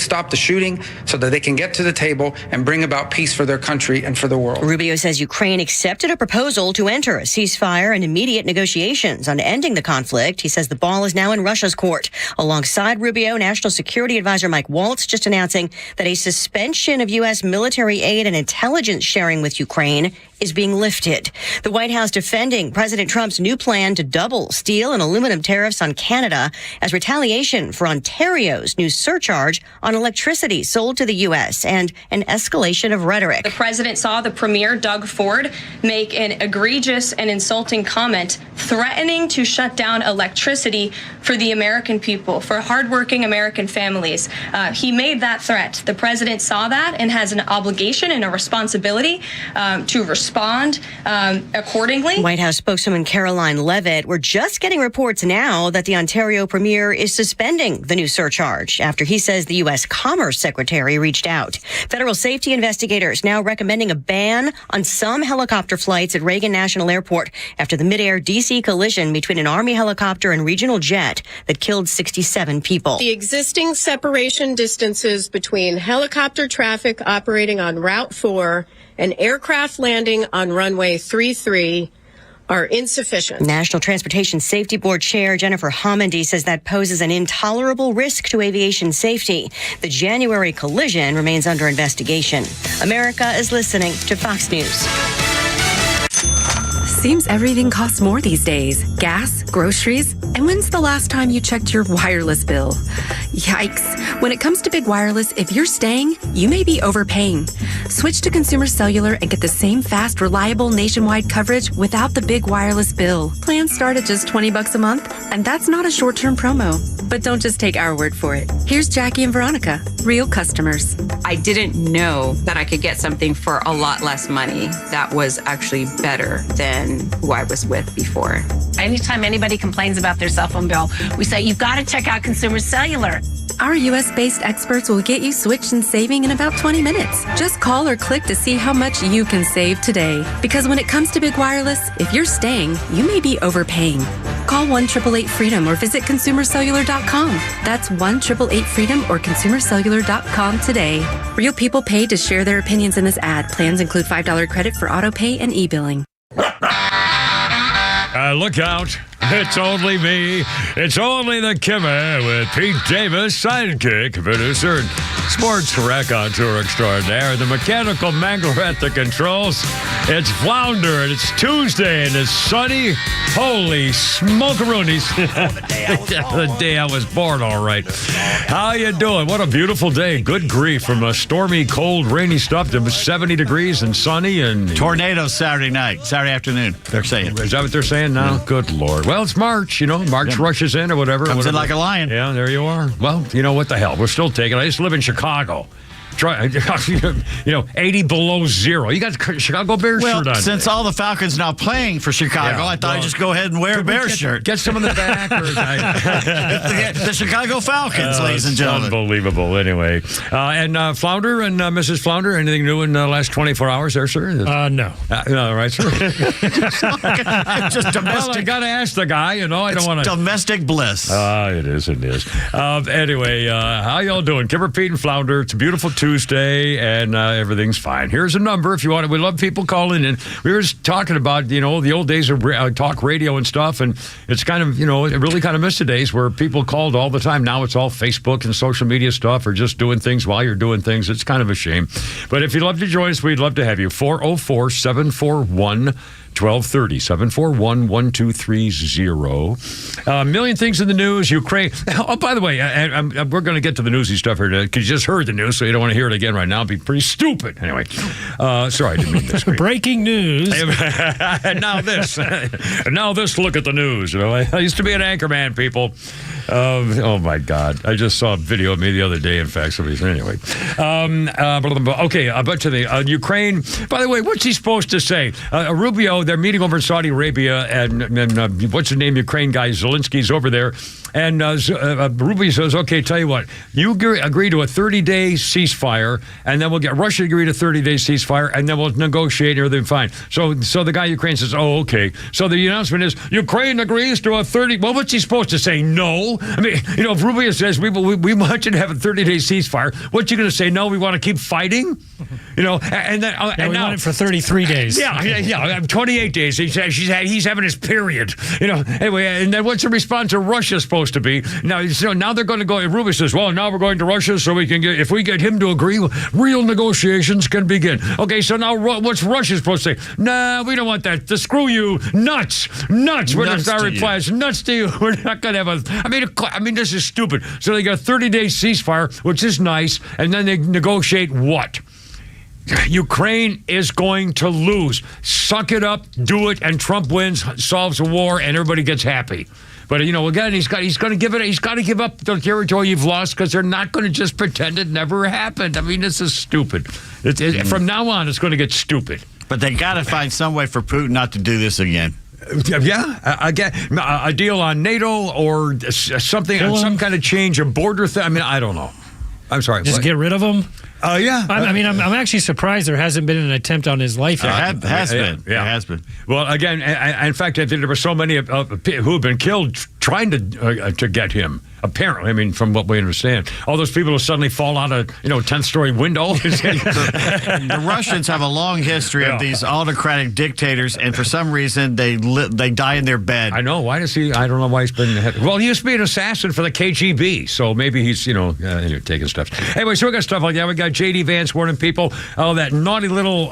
stop the shooting so that they can get to the table and bring about peace for their country and for the world. Rubio says Ukraine accepted a proposal to enter a ceasefire and immediate negotiations on ending the conflict. He says the ball is now in Russia's court. Alongside Rubio, National Security Advisor Mike Waltz just announcing that a suspension of U.S. military aid and intelligence sharing with Ukraine is being lifted. The White House defending President Trump's new plan to double steel and aluminum tariffs on Canada as retaliation for Ontario's new surcharge on electricity sold to the U.S. and an escalation of rhetoric. The president saw the premier, Doug Ford, make an egregious and insulting comment threatening to shut down electricity for the American people, for hardworking American families. He made that threat. The president saw that and has an obligation and a responsibility to respond accordingly. White House spokeswoman Caroline Leavitt, we're just getting reports now that the Ontario premier is suspending the new surcharge after he says the U.S. Commerce Secretary reached out. Federal safety investigators now recommending a ban on some helicopter flights at Reagan National Airport after the midair D.C. collision between an Army helicopter and regional jet that killed 67 people. The existing separation distances between helicopter traffic operating on Route 4 and aircraft landing on runway 33 are insufficient. National Transportation Safety Board Chair Jennifer Homendy says that poses an intolerable risk to aviation safety. The January collision remains under investigation. America is listening to Fox News. Seems everything costs more these days. Gas, groceries, and when's the last time you checked your wireless bill? Yikes. When it comes to big wireless, if you're staying, you may be overpaying. Switch to Consumer Cellular and get the same fast, reliable nationwide coverage without the big wireless bill. Plans start at just $20 a month, and that's not a short-term promo. But don't just take our word for it. Here's Jackie and Veronica, real customers. I didn't know that I could get something for a lot less money that was actually better than who I was with before. Anytime anybody complains about their cell phone bill, we say, you've got to check out Consumer Cellular. Our U.S.-based experts will get you switched and saving in about 20 minutes. Just call or click to see how much you can save today. Because when it comes to big wireless, if you're staying, you may be overpaying. Call 1-888-FREEDOM or visit ConsumerCellular.com. That's 1-888-FREEDOM or ConsumerCellular.com today. Real people pay to share their opinions in this ad. Plans include $5 credit for auto pay and e-billing. Look out. It's only me. It's only the Kimmer with Pete Davis, sidekick, producer, and sports raconteur extraordinaire, the mechanical mangler at the controls. It's Flounder, and it's Tuesday, and it's sunny. Holy smokeroonies. The day I was born, all right. How you doing? What a beautiful day. Good grief. From a stormy, cold, rainy stuff to 70 degrees and sunny. And tornadoes Saturday afternoon, they're saying. Is that what they're saying now? Yeah. Good Lord. Well, it's March, March rushes in or whatever. Comes in like a lion. Yeah, there you are. Well, what the hell? We're still taking it. I used to live in Chicago. 80 below zero. You got the Chicago Bears shirt on. Since today. all the Falcons now playing for Chicago, I thought I'd just go ahead and wear a Bears shirt. Get some in the back. The Chicago Falcons, ladies and gentlemen. Unbelievable. Anyway, and Flounder and Mrs. Flounder, anything new in the last 24 hours there, sir? No. All right, sir. Just domestic. Well, I got to ask the guy, I don't want to. Domestic bliss. It is. Anyway, how y'all doing? Kimmer, Pete, and Flounder. It's a beautiful Tuesday, and everything's fine. Here's a number if you want it. We love people calling in. We were just talking about, the old days of talk radio and stuff, and it's kind of, it really kind of missed the days where people called all the time. Now it's all Facebook and social media stuff or just doing things while you're doing things. It's kind of a shame. But if you'd love to join us, we'd love to have you. 404-741 1230, 741-1230. A million things in the news. Ukraine. Oh, by the way, we're going to get to the newsy stuff here today because you just heard the news, so you don't want to hear it again right now. It'd be pretty stupid. Anyway, sorry, I didn't mean this. Breaking news. Now this. Now this look at the news. I used to be an anchorman, people. Oh, my God. I just saw a video of me the other day, in fact. So anyway. Okay, but to the Ukraine. By the way, what's he supposed to say? Rubio, they're meeting over in Saudi Arabia, and what's the name? Ukraine guy, Zelensky's over there. And Rubio says, okay, tell you what, you agree to a 30-day ceasefire, and then we'll get Russia to agree to a 30-day ceasefire, and then we'll negotiate everything fine. So the guy Ukraine says, oh, okay. So the announcement is, Ukraine agrees to a 30, well, what's he supposed to say? No. I mean, if Rubio says, we want you to have a 30-day ceasefire, what you going to say? No, we want to keep fighting? And then... and we want it for 33 days. Yeah, 28 days. He's having his period. Anyway, and then what's the response of Russia supposed to be? Now they're going to go, Rubio says, well, now we're going to Russia so we can if we get him to agree, real negotiations can begin. Okay, so now what's Russia supposed to say? Nah, we don't want that. Screw you. Nuts. Our reply is nuts to you. We're not going to have I mean, this is stupid. So they got a 30-day ceasefire, which is nice, and then they negotiate what? Ukraine is going to lose. Suck it up, do it, and Trump wins, solves the war, and everybody gets happy. But again, he's got to give up the territory you've lost because they're not going to just pretend it never happened. I mean, this is stupid. From now on, it's going to get stupid. But they got to find some way for Putin not to do this again. Yeah, again, a deal on NATO or something, some kind of change of border thing. I mean, I don't know. I'm sorry. Just get rid of him? Yeah. I'm actually surprised there hasn't been an attempt on his life yet. It has been. Well, again, in fact, there were so many who have been killed trying to get him. Apparently, I mean, from what we understand, all those people who suddenly fall out of 10th-story window. The Russians have a long history of these autocratic dictators, and for some reason they die in their bed. I know. Why does he? I don't know why he's been. Well, he used to be an assassin for the KGB, so maybe he's taking stuff. Anyway, so we got stuff like that. We got J.D. Vance warning people. Oh, that naughty little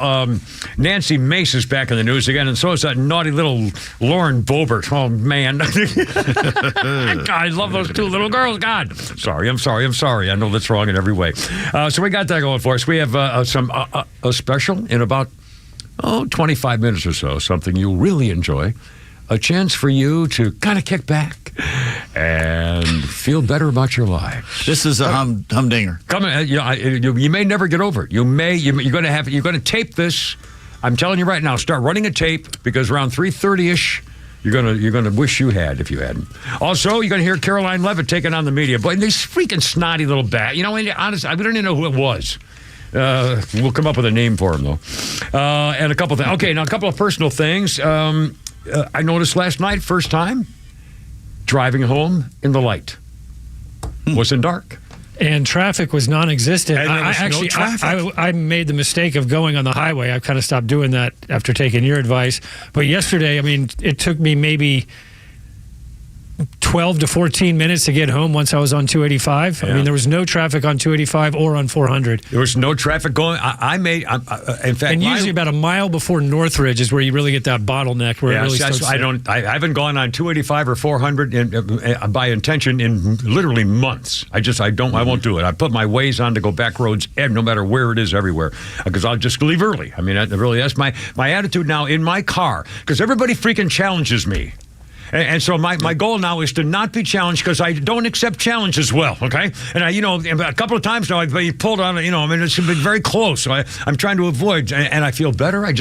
Nancy Mace is back in the news again, and so is that naughty little Lauren Boebert. Oh man, God, I love those two little girls. God, I'm sorry. I know that's wrong in every way. So we got that going for us. We have a special in about 25 minutes or so. Something you'll really enjoy. A chance for you to kind of kick back and feel better about your life. This is a humdinger. You may never get over it. You're going to tape this. I'm telling you right now. Start running a tape because around 3:30ish. You're gonna wish you had if you hadn't. Also, you're gonna hear Caroline Levitt taking on the media. But this freaking snotty little bat. Honestly, we don't even know who it was. We'll come up with a name for him though. And a couple of things. Okay, now a couple of personal things. I noticed last night, first time, driving home in the light. Wasn't dark. And traffic was non-existent. And no traffic. I made the mistake of going on the highway. I've kind of stopped doing that after taking your advice. But yesterday, it took me maybe 12 to 14 minutes to get home once I was on 285. Yeah. There was no traffic on 285 or on 400. There was no traffic going. In fact, and usually about a mile before Northridge is where you really get that bottleneck where it really starts. I haven't gone on 285 or 400 by intention in literally months. I won't do it. I put my Waze on to go back roads, no matter where it is, everywhere, because I'll just leave early. That's my attitude now in my car, because everybody freaking challenges me. And so my goal now is to not be challenged because I don't accept challenge as well, okay? And a couple of times now I've been pulled on, it's been very close. So I'm trying to avoid, and I feel better. I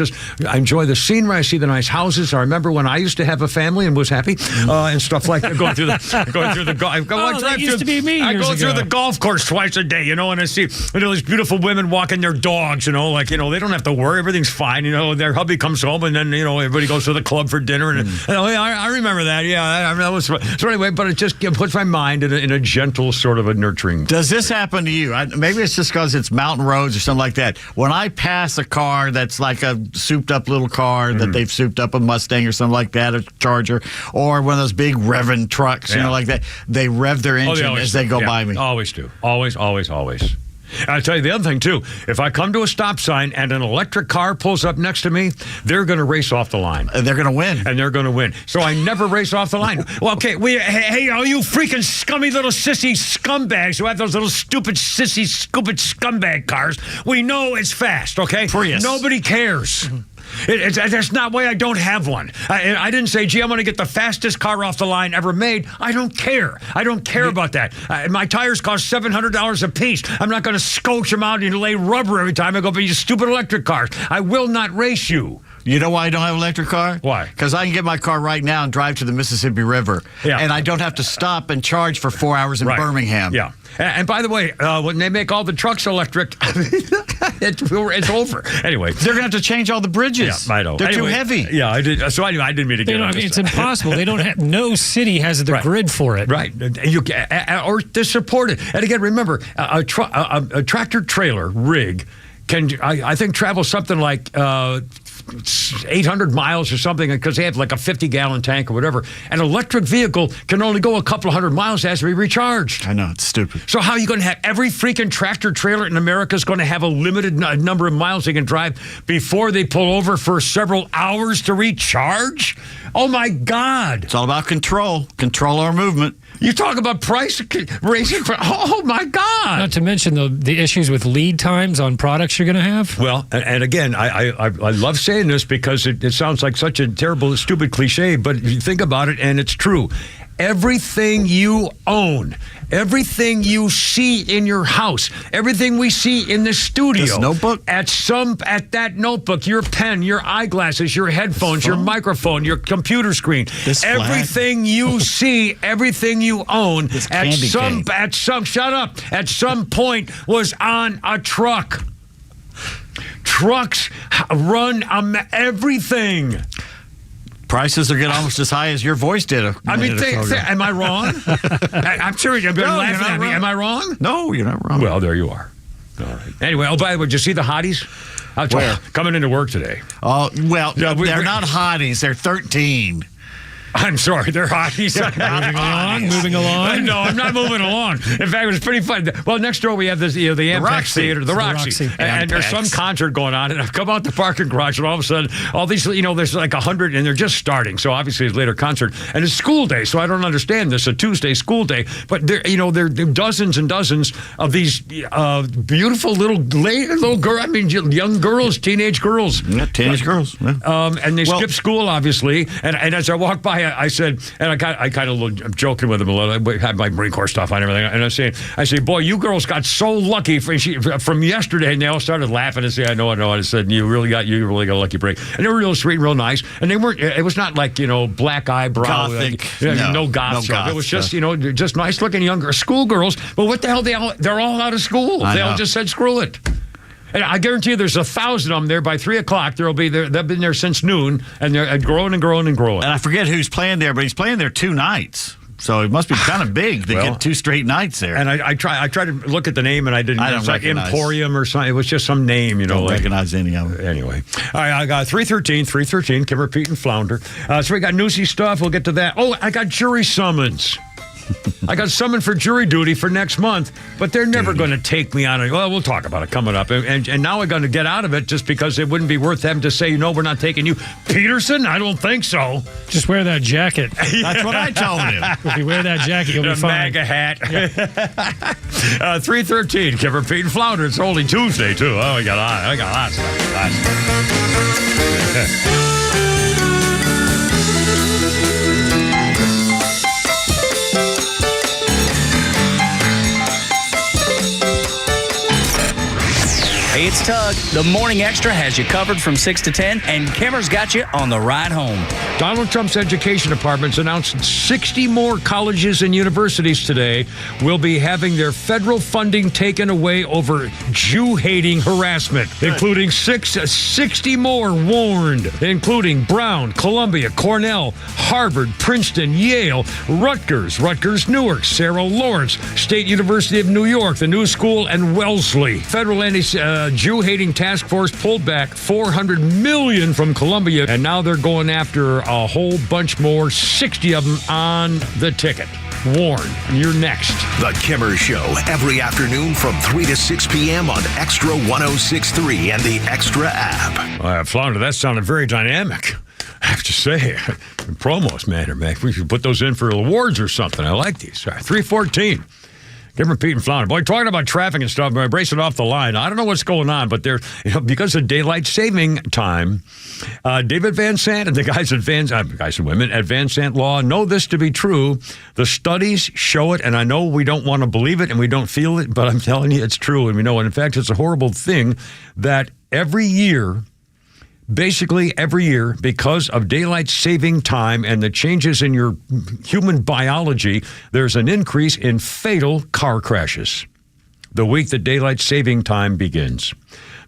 enjoy the scenery. I see the nice houses. I remember when I used to have a family and was happy and stuff like that. Going through the golf. That used to be me. I go through the golf course twice a day, and I see these beautiful women walking their dogs, they don't have to worry. Everything's fine, Their hubby comes home, and then everybody goes to the club for dinner, and I remember that. Yeah, that was so anyway. But it just puts my mind in a gentle sort of a nurturing. Does this happen to you? Maybe it's just because it's mountain roads or something like that. When I pass a car that's like a souped-up little car that they've souped up, a Mustang or something like that, a Charger, or one of those big revving trucks, like that, they rev their engine as they go by me. Always do. Always. I'll tell you the other thing, too. If I come to a stop sign and an electric car pulls up next to me, they're going to race off the line. They're going to win. So I never race off the line. Well, okay, hey, all you freaking scummy little sissy scumbags who have those little stupid scumbag cars, we know it's fast, okay? Prius. Nobody cares. That's not why I don't have one. I didn't say, gee, I'm going to get the fastest car off the line ever made. I don't care. I don't care about that. My tires cost $700 a piece. I'm not going to scoach them out and lay rubber every time I go for you stupid electric cars. I will not race you. You know why I don't have an electric car? Why? Because I can get my car right now and drive to the Mississippi River. Yeah. And I don't have to stop and charge for 4 hours in Birmingham. Yeah. And by the way, when they make all the trucks electric, it's over. Anyway. They're going to have to change all the bridges. Yeah, I know. They're too heavy. Yeah, I did. So I didn't mean to get on this. It's impossible. They don't have, no city has the grid for it. Right. Or to support it. And again, remember, a tractor trailer rig can, I think, travel something like 800 miles or something because they have like a 50-gallon tank or whatever. An electric vehicle can only go a couple of hundred miles. It has to be recharged. I know. It's stupid. So how are you going to have every freaking tractor trailer in America is going to have a limited number of miles they can drive before they pull over for several hours to recharge? Oh, my God. It's all about control. Control our movement. You talk about price raising. Oh, my God. Not to mention the issues with lead times on products you're going to have. Well, and again, I love saying this because it sounds like such a terrible, stupid cliche, but you think about it, and it's true. Everything you own, everything you see in your house, everything we see in the studio. This notebook? At that notebook, your pen, your eyeglasses, your headphones, your microphone, your computer screen. Everything you see, everything you own at some point was on a truck. Trucks run everything. Prices are getting almost as high as your voice did. Am I wrong? I'm serious. You're laughing at me. Am I wrong? No, you're not wrong. Well, there you are. All right. Anyway, by the way, did you see the hotties? Where? Coming into work today. Oh, well, they're not hotties. They're 13. I'm sorry, they're hotties. Moving along. No, I'm not moving along. In fact, it was pretty fun. Well, next door we have this, the Ampex Theater, the Roxy. And there's some concert going on, and I've come out the parking garage, and all of a sudden, all these, there's like 100, and they're just starting. So obviously, it's later concert, and it's school day. So I don't understand this. A Tuesday school day, but there are dozens and dozens of these beautiful little girls. I mean, young girls, teenage girls. Yeah, teenage girls. Yeah. And they skip school, obviously. And as I walk by, I said, and I kind of I'm joking with them a little. I had my Marine Corps stuff on and everything, and I say, boy, you girls got so lucky from yesterday. And they all started laughing and say, I know. I said, you really got a lucky break. And they were real sweet, and real nice, and they weren't. It was not like black eyebrow, gothic, no goth stuff. It was just just nice looking younger schoolgirls. But what the hell? They're all out of school. They all just said screw it. And I guarantee you there's 1,000 of them there by 3 o'clock. They'll be there. They've been there since noon, and they're growing and growing and growing. And I forget who's playing there, but he's playing there 2 nights. So it must be kind of big to get 2 straight nights there. And I tried to look at the name, and I didn't. It's like Emporium or something. It was just some name, Don't recognize any of it. Anyway. All right, I got 313, Kimmer, Pete, and Flounder. So we got newsy stuff. We'll get to that. Oh, I got jury summons. I got summoned for jury duty for next month, but they're never going to take me on it. Well, we'll talk about it coming up. And now we're going to get out of it just because it wouldn't be worth them to say, we're not taking you. Peterson? I don't think so. Just wear that jacket. That's what I told him. If you wear that jacket, you'll be fine. MAGA hat. Yeah. 313, Kimmer, Pete, and Flounder. It's only Tuesday, too. Oh, I got lots of stuff. Hey, it's Tug. The Morning Extra has you covered from 6 to 10, and Kimmer's got you on the ride home. Donald Trump's education department's announced 60 more colleges and universities today will be having their federal funding taken away over Jew-hating harassment, including 60 more warned, including Brown, Columbia, Cornell, Harvard, Princeton, Yale, Rutgers, Newark, Sarah Lawrence, State University of New York, the New School, and Wellesley. Federal Jew-hating task force pulled back $400 million from Columbia, and now they're going after a whole bunch more, 60 of them on the ticket. Warn, you're next. The Kimmer Show, every afternoon from 3 to 6 p.m. on XTRA 106.3 and the XTRA app. Flounder, that sounded very dynamic. I have to say, promos, man. We should put those in for awards or something. I like these. 314. Kimmer, Pete, and Flounder. Boy, talking about traffic and stuff, but bracing off the line. I don't know what's going on, but they're, because of daylight saving time, David Van Sant and the guys and women at Van Sant Law know this to be true. The studies show it, and I know we don't want to believe it and we don't feel it, but I'm telling you it's true, and we know it. In fact, it's a horrible thing that every year Basically, every year, because of daylight saving time and the changes in your human biology, there's an increase in fatal car crashes the week that daylight saving time begins.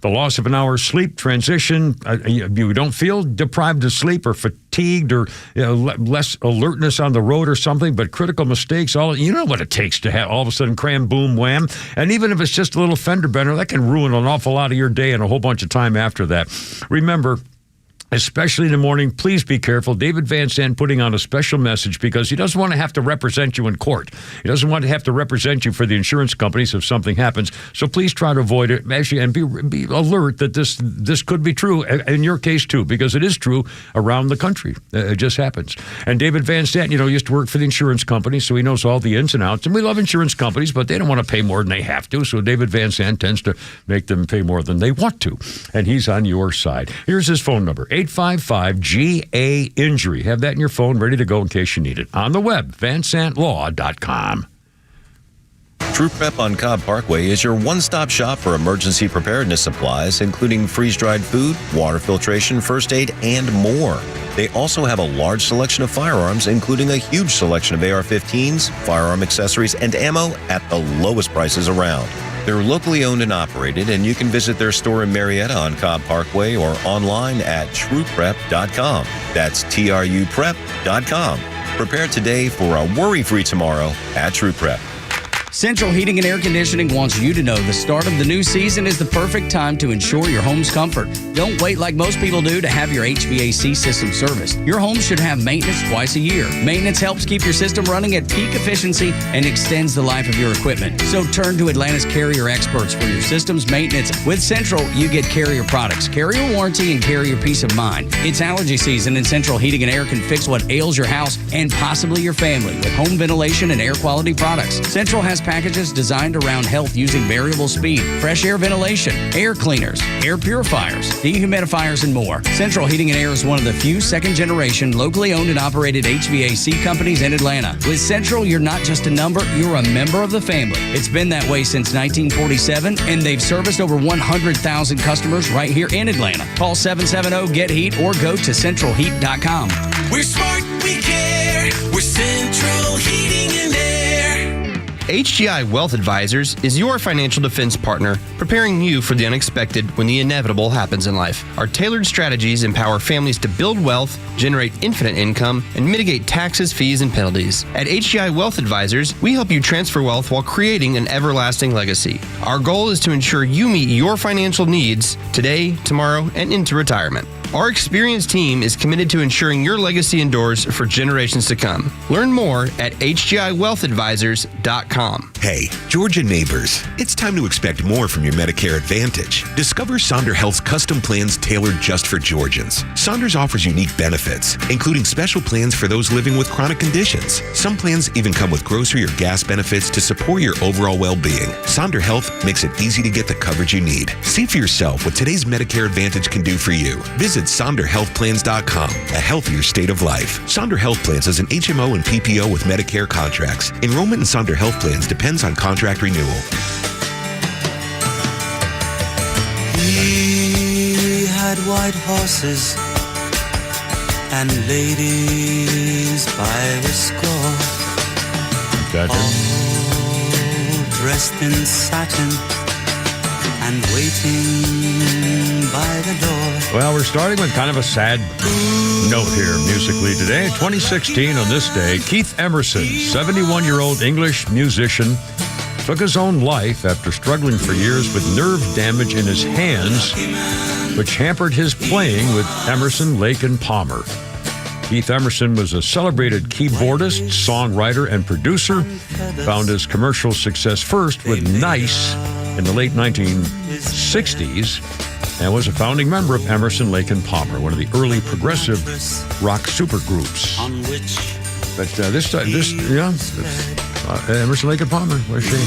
The loss of an hour's sleep transition, you don't feel deprived of sleep or fatigued or less alertness on the road or something, but critical mistakes, you know what it takes to have all of a sudden cram, boom, wham. And even if it's just a little fender bender, that can ruin an awful lot of your day and a whole bunch of time after that. Remember, especially in the morning, please be careful. David Van Sant putting on a special message because he doesn't want to have to represent you in court. He doesn't want to have to represent you for the insurance companies if something happens. So please try to avoid it and be alert that this could be true in your case too, because it is true around the country. It just happens. And David Van Sant, used to work for the insurance company, so he knows all the ins and outs. And we love insurance companies, but they don't want to pay more than they have to. So David Van Sant tends to make them pay more than they want to. And he's on your side. Here's his phone number, 855-GA-INJURY. Have that in your phone ready to go in case you need it. On the web, vansantlaw.com. True Prep on Cobb Parkway is your one-stop shop for emergency preparedness supplies, including freeze-dried food, water filtration, first aid, and more. They also have a large selection of firearms, including a huge selection of AR-15s, firearm accessories, and ammo at the lowest prices around. They're locally owned and operated, and you can visit their store in Marietta on Cobb Parkway or online at trueprep.com. That's truprep.com. Prepare today for a worry-free tomorrow at True Prep. Central Heating and Air Conditioning wants you to know the start of the new season is the perfect time to ensure your home's comfort. Don't wait like most people do to have your HVAC system serviced. Your home should have maintenance twice a year. Maintenance helps keep your system running at peak efficiency and extends the life of your equipment. So turn to Atlanta's Carrier experts for your system's maintenance. With Central, you get Carrier products, Carrier warranty, and Carrier peace of mind. It's allergy season, and Central Heating and Air can fix what ails your house and possibly your family with home ventilation and air quality products. Central has packages designed around health using variable speed, fresh air ventilation, air cleaners, air purifiers, dehumidifiers, and more. Central Heating and Air is one of the few second-generation, locally owned and operated HVAC companies in Atlanta. With Central, you're not just a number, you're a member of the family. It's been that way since 1947, and they've serviced over 100,000 customers right here in Atlanta. Call 770-GET-HEAT or go to centralheat.com. We're smart, we care. We're Central Heating and Air. HGI Wealth Advisors is your financial defense partner, preparing you for the unexpected when the inevitable happens in life. Our tailored strategies empower families to build wealth, generate infinite income, and mitigate taxes, fees, and penalties. At HGI Wealth Advisors, we help you transfer wealth while creating an everlasting legacy. Our goal is to ensure you meet your financial needs today, tomorrow, and into retirement. Our experienced team is committed to ensuring your legacy endures for generations to come. Learn more at hgiwealthadvisors.com. Hey, Georgia neighbors, it's time to expect more from your Medicare Advantage. Discover Sonder Health's custom plans tailored just for Georgians. Saunders offers unique benefits, including special plans for those living with chronic conditions. Some plans even come with grocery or gas benefits to support your overall well-being. Sonder Health makes it easy to get the coverage you need. See for yourself what today's Medicare Advantage can do for you. Visit SonderHealthPlans.com, a healthier state of life. Sonder Health Plans is an HMO and PPO with Medicare contracts. Enrollment in Sonder Health Plans depends on contract renewal. He had white horses and ladies by the score, all dressed in satin and waiting by the door. Well, we're starting with kind of a sad note here musically today. 2016, on this day, Keith Emerson, 71-year-old English musician, took his own life after struggling for years with nerve damage in his hands, which hampered his playing with Emerson, Lake and Palmer. Keith Emerson was a celebrated keyboardist, songwriter, and producer. Found his commercial success first with Nice in the late 1960s, and was a founding member of Emerson, Lake and Palmer, one of the early progressive rock supergroups. But Emerson, Lake and Palmer. Where's she?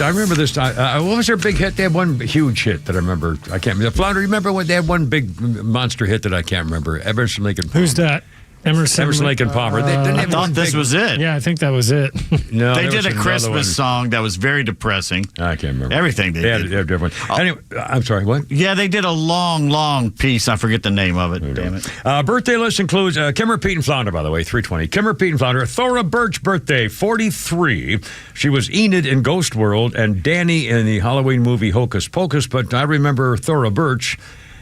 I remember this. What was their big hit? They had one huge hit that I remember. I can't remember. Flounder, remember when they had one big monster hit that I can't remember? Emerson, Lake and Palmer. Who's that? Emerson, Lake and Palmer. I thought this was it. Yeah, I think that was it. No, they did a Christmas song that was very depressing. I can't remember. Everything they did. They're different. Anyway, I'm sorry, what? Yeah, they did a long piece. I forget the name of it. Damn it. Birthday list includes Kimmer Pete and Flounder, by the way, 320. Kimmer Pete and Flounder. Thora Birch birthday, 43. She was Enid in Ghost World and Danny in the Halloween movie Hocus Pocus, but I remember Thora Birch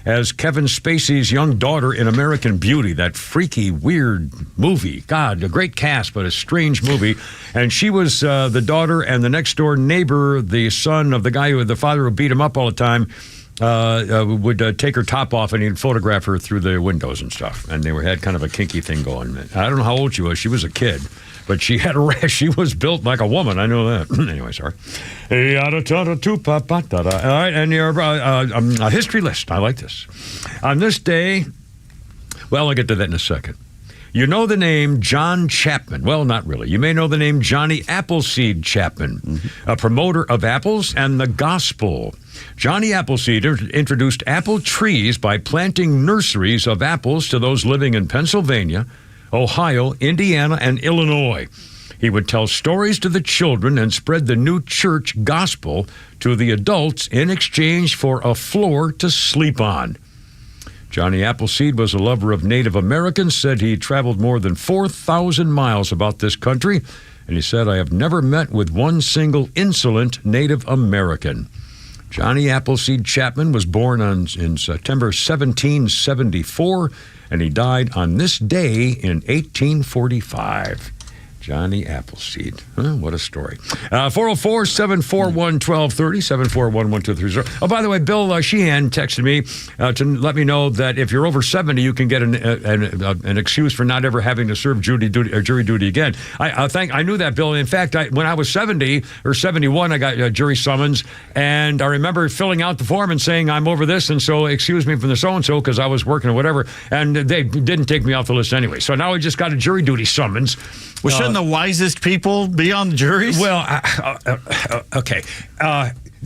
as Kevin Spacey's young daughter in American Beauty, that freaky, weird movie. God, a great cast, but a strange movie. And she was the daughter, and the next door neighbor, the son of the father who beat him up all the time, would take her top off and he'd photograph her through the windows and stuff. And they had kind of a kinky thing going. I don't know how old she was. She was a kid. But she had she was built like a woman. I know that. Anyway, sorry. All right, and your a history list. I like this. On this day, well, I'll get to that in a second. You know the name John Chapman. Well, not really. You may know the name Johnny Appleseed Chapman, a promoter of apples and the gospel. Johnny Appleseed introduced apple trees by planting nurseries of apples to those living in Pennsylvania, Ohio, Indiana, and Illinois. He would tell stories to the children and spread the new church gospel to the adults in exchange for a floor to sleep on. Johnny Appleseed was a lover of Native Americans, said he traveled more than 4,000 miles about this country, and he said, I have never met with one single insolent Native American. Johnny Appleseed Chapman was born in September 1774, and he died on this day in 1845. Johnny Appleseed. What a story. 404-741-1230, 741-1230. Oh, by the way, Bill Sheehan texted me to let me know that if you're over 70, you can get an excuse for not ever having to serve jury duty again. I knew that, Bill. In fact, when I was 70 or 71, I got a jury summons, and I remember filling out the form and saying, I'm over this, and so excuse me from the so-and-so because I was working or whatever, and they didn't take me off the list anyway. So now I just got a jury duty summons. Well, shouldn't the wisest people be on the juries? Well, okay.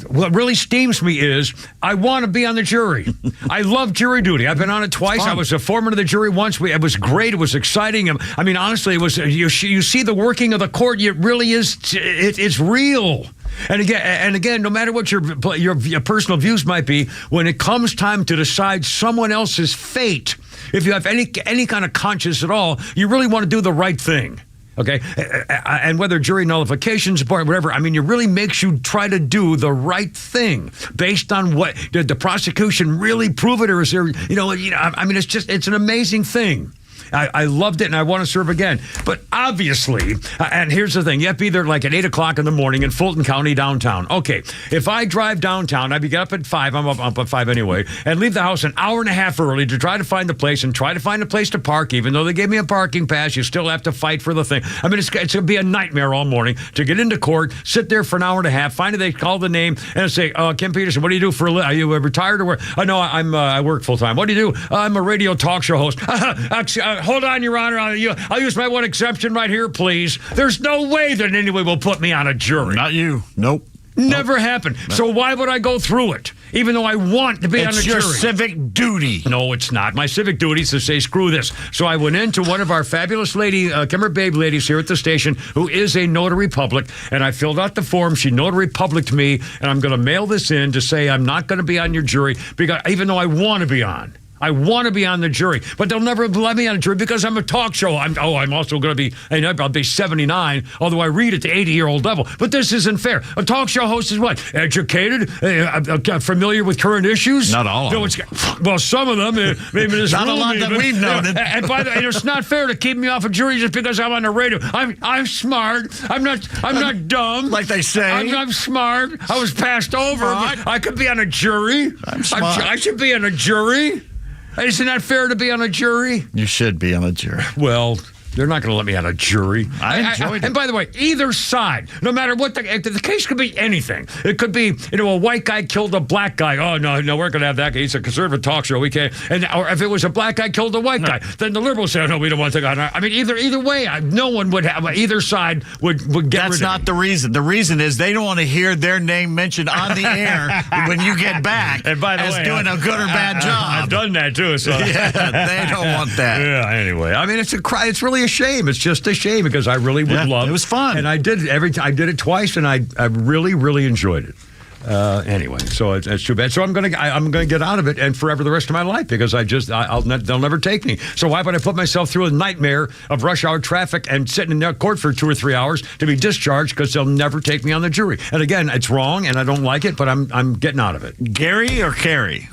What really steams me is I want to be on the jury. I love jury duty. I've been on it twice. I was a foreman of the jury once. It was great. It was exciting. I mean, honestly, it was. You see the working of the court. It really is. It's real. And again, no matter what your personal views might be, when it comes time to decide someone else's fate, if you have any kind of conscience at all, you really want to do the right thing. Okay, and whether jury nullifications, whatever, I mean, it really makes you try to do the right thing based on what did the prosecution really prove it, or is there, I mean, it's an amazing thing. I loved it, and I want to serve again. But obviously, and here's the thing, you have to be there like at 8 o'clock in the morning in Fulton County downtown. Okay, if I drive downtown, I'd get up at 5, I'm up at 5 anyway, and leave the house an hour and a half early to try to find the place and try to find a place to park. Even though they gave me a parking pass, you still have to fight for the thing. I mean, it's going to be a nightmare all morning to get into court, sit there for an hour and a half, finally they call the name, and say, Kim Peterson, what do you do for a living? Are you retired or what? No, I work full-time. What do you do? I'm a radio talk show host. Hold on, Your Honor. I'll use my one exception right here, please. There's no way that anyone will put me on a jury. Not you. Nope. Never happened. So why would I go through it? Even though I want to be on a jury. It's your civic duty. No, it's not. My civic duty is to say, screw this. So I went into one of our fabulous Kimmer Babe ladies here at the station, who is a notary public, and I filled out the form. She notary publiced me, and I'm going to mail this in to say I'm not going to be on your jury, because even though I want to be on. I want to be on the jury, but they'll never let me on a jury because I'm a talk show. I'm also going to be, I'll be 79, although I read at the 80-year-old level. But this isn't fair. A talk show host is what? Educated? Familiar with current issues? Not all of them. Well, some of them. Maybe this not a lot that we've noted. And by the way, it's not fair to keep me off a jury just because I'm on the radio. I'm smart. I'm not dumb. Like they say. I'm smart. I was passed over. I could be on a jury. I'm smart. I should be on a jury. Isn't that fair to be on a jury? You should be on a jury. Well, They're not going to let me on a jury. I enjoyed it. And by the way, either side, no matter what the case could be anything. It could be, a white guy killed a black guy. Oh, no, we're going to have that guy. He's a conservative talk show. We can't. Or if it was a black guy killed a white guy, then the liberals say, oh, no, we don't want to. I mean, either way, no one would have, either side would get rid of That's not the reason. The reason is they don't want to hear their name mentioned on the air when you get back and by the as way, doing a good or bad job. I've done that, too. So. Yeah, they don't want that. Yeah, anyway. I mean, it's really a shame. It's just a shame because I really would love it. It was fun. And I did it twice, and I really, really enjoyed it. Anyway, so it's too bad. So I'm gonna get out of it and forever the rest of my life because they'll never take me. So why would I put myself through a nightmare of rush hour traffic and sitting in that court for 2 or 3 hours to be discharged because they'll never take me on the jury? And again, it's wrong and I don't like it, but I'm getting out of it. Gary or Carrie?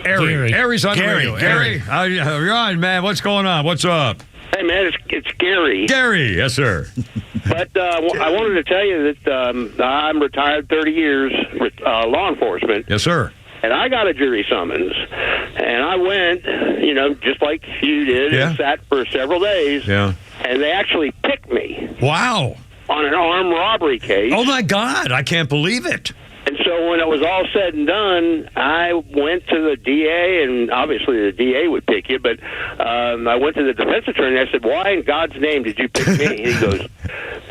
Gary's on the radio. Gary, you're on, man. What's going on? What's up? Hey, man, it's Gary. Gary, yes, sir. But I wanted to tell you that I'm retired 30 years with law enforcement. Yes, sir. And I got a jury summons. And I went, just like you did, and sat for several days. Yeah. And they actually picked me. Wow. On an armed robbery case. Oh, my God. I can't believe it. And so when it was all said and done, I went to the DA, and obviously the DA would pick you, but I went to the defense attorney, and I said, why in God's name did you pick me? And he goes,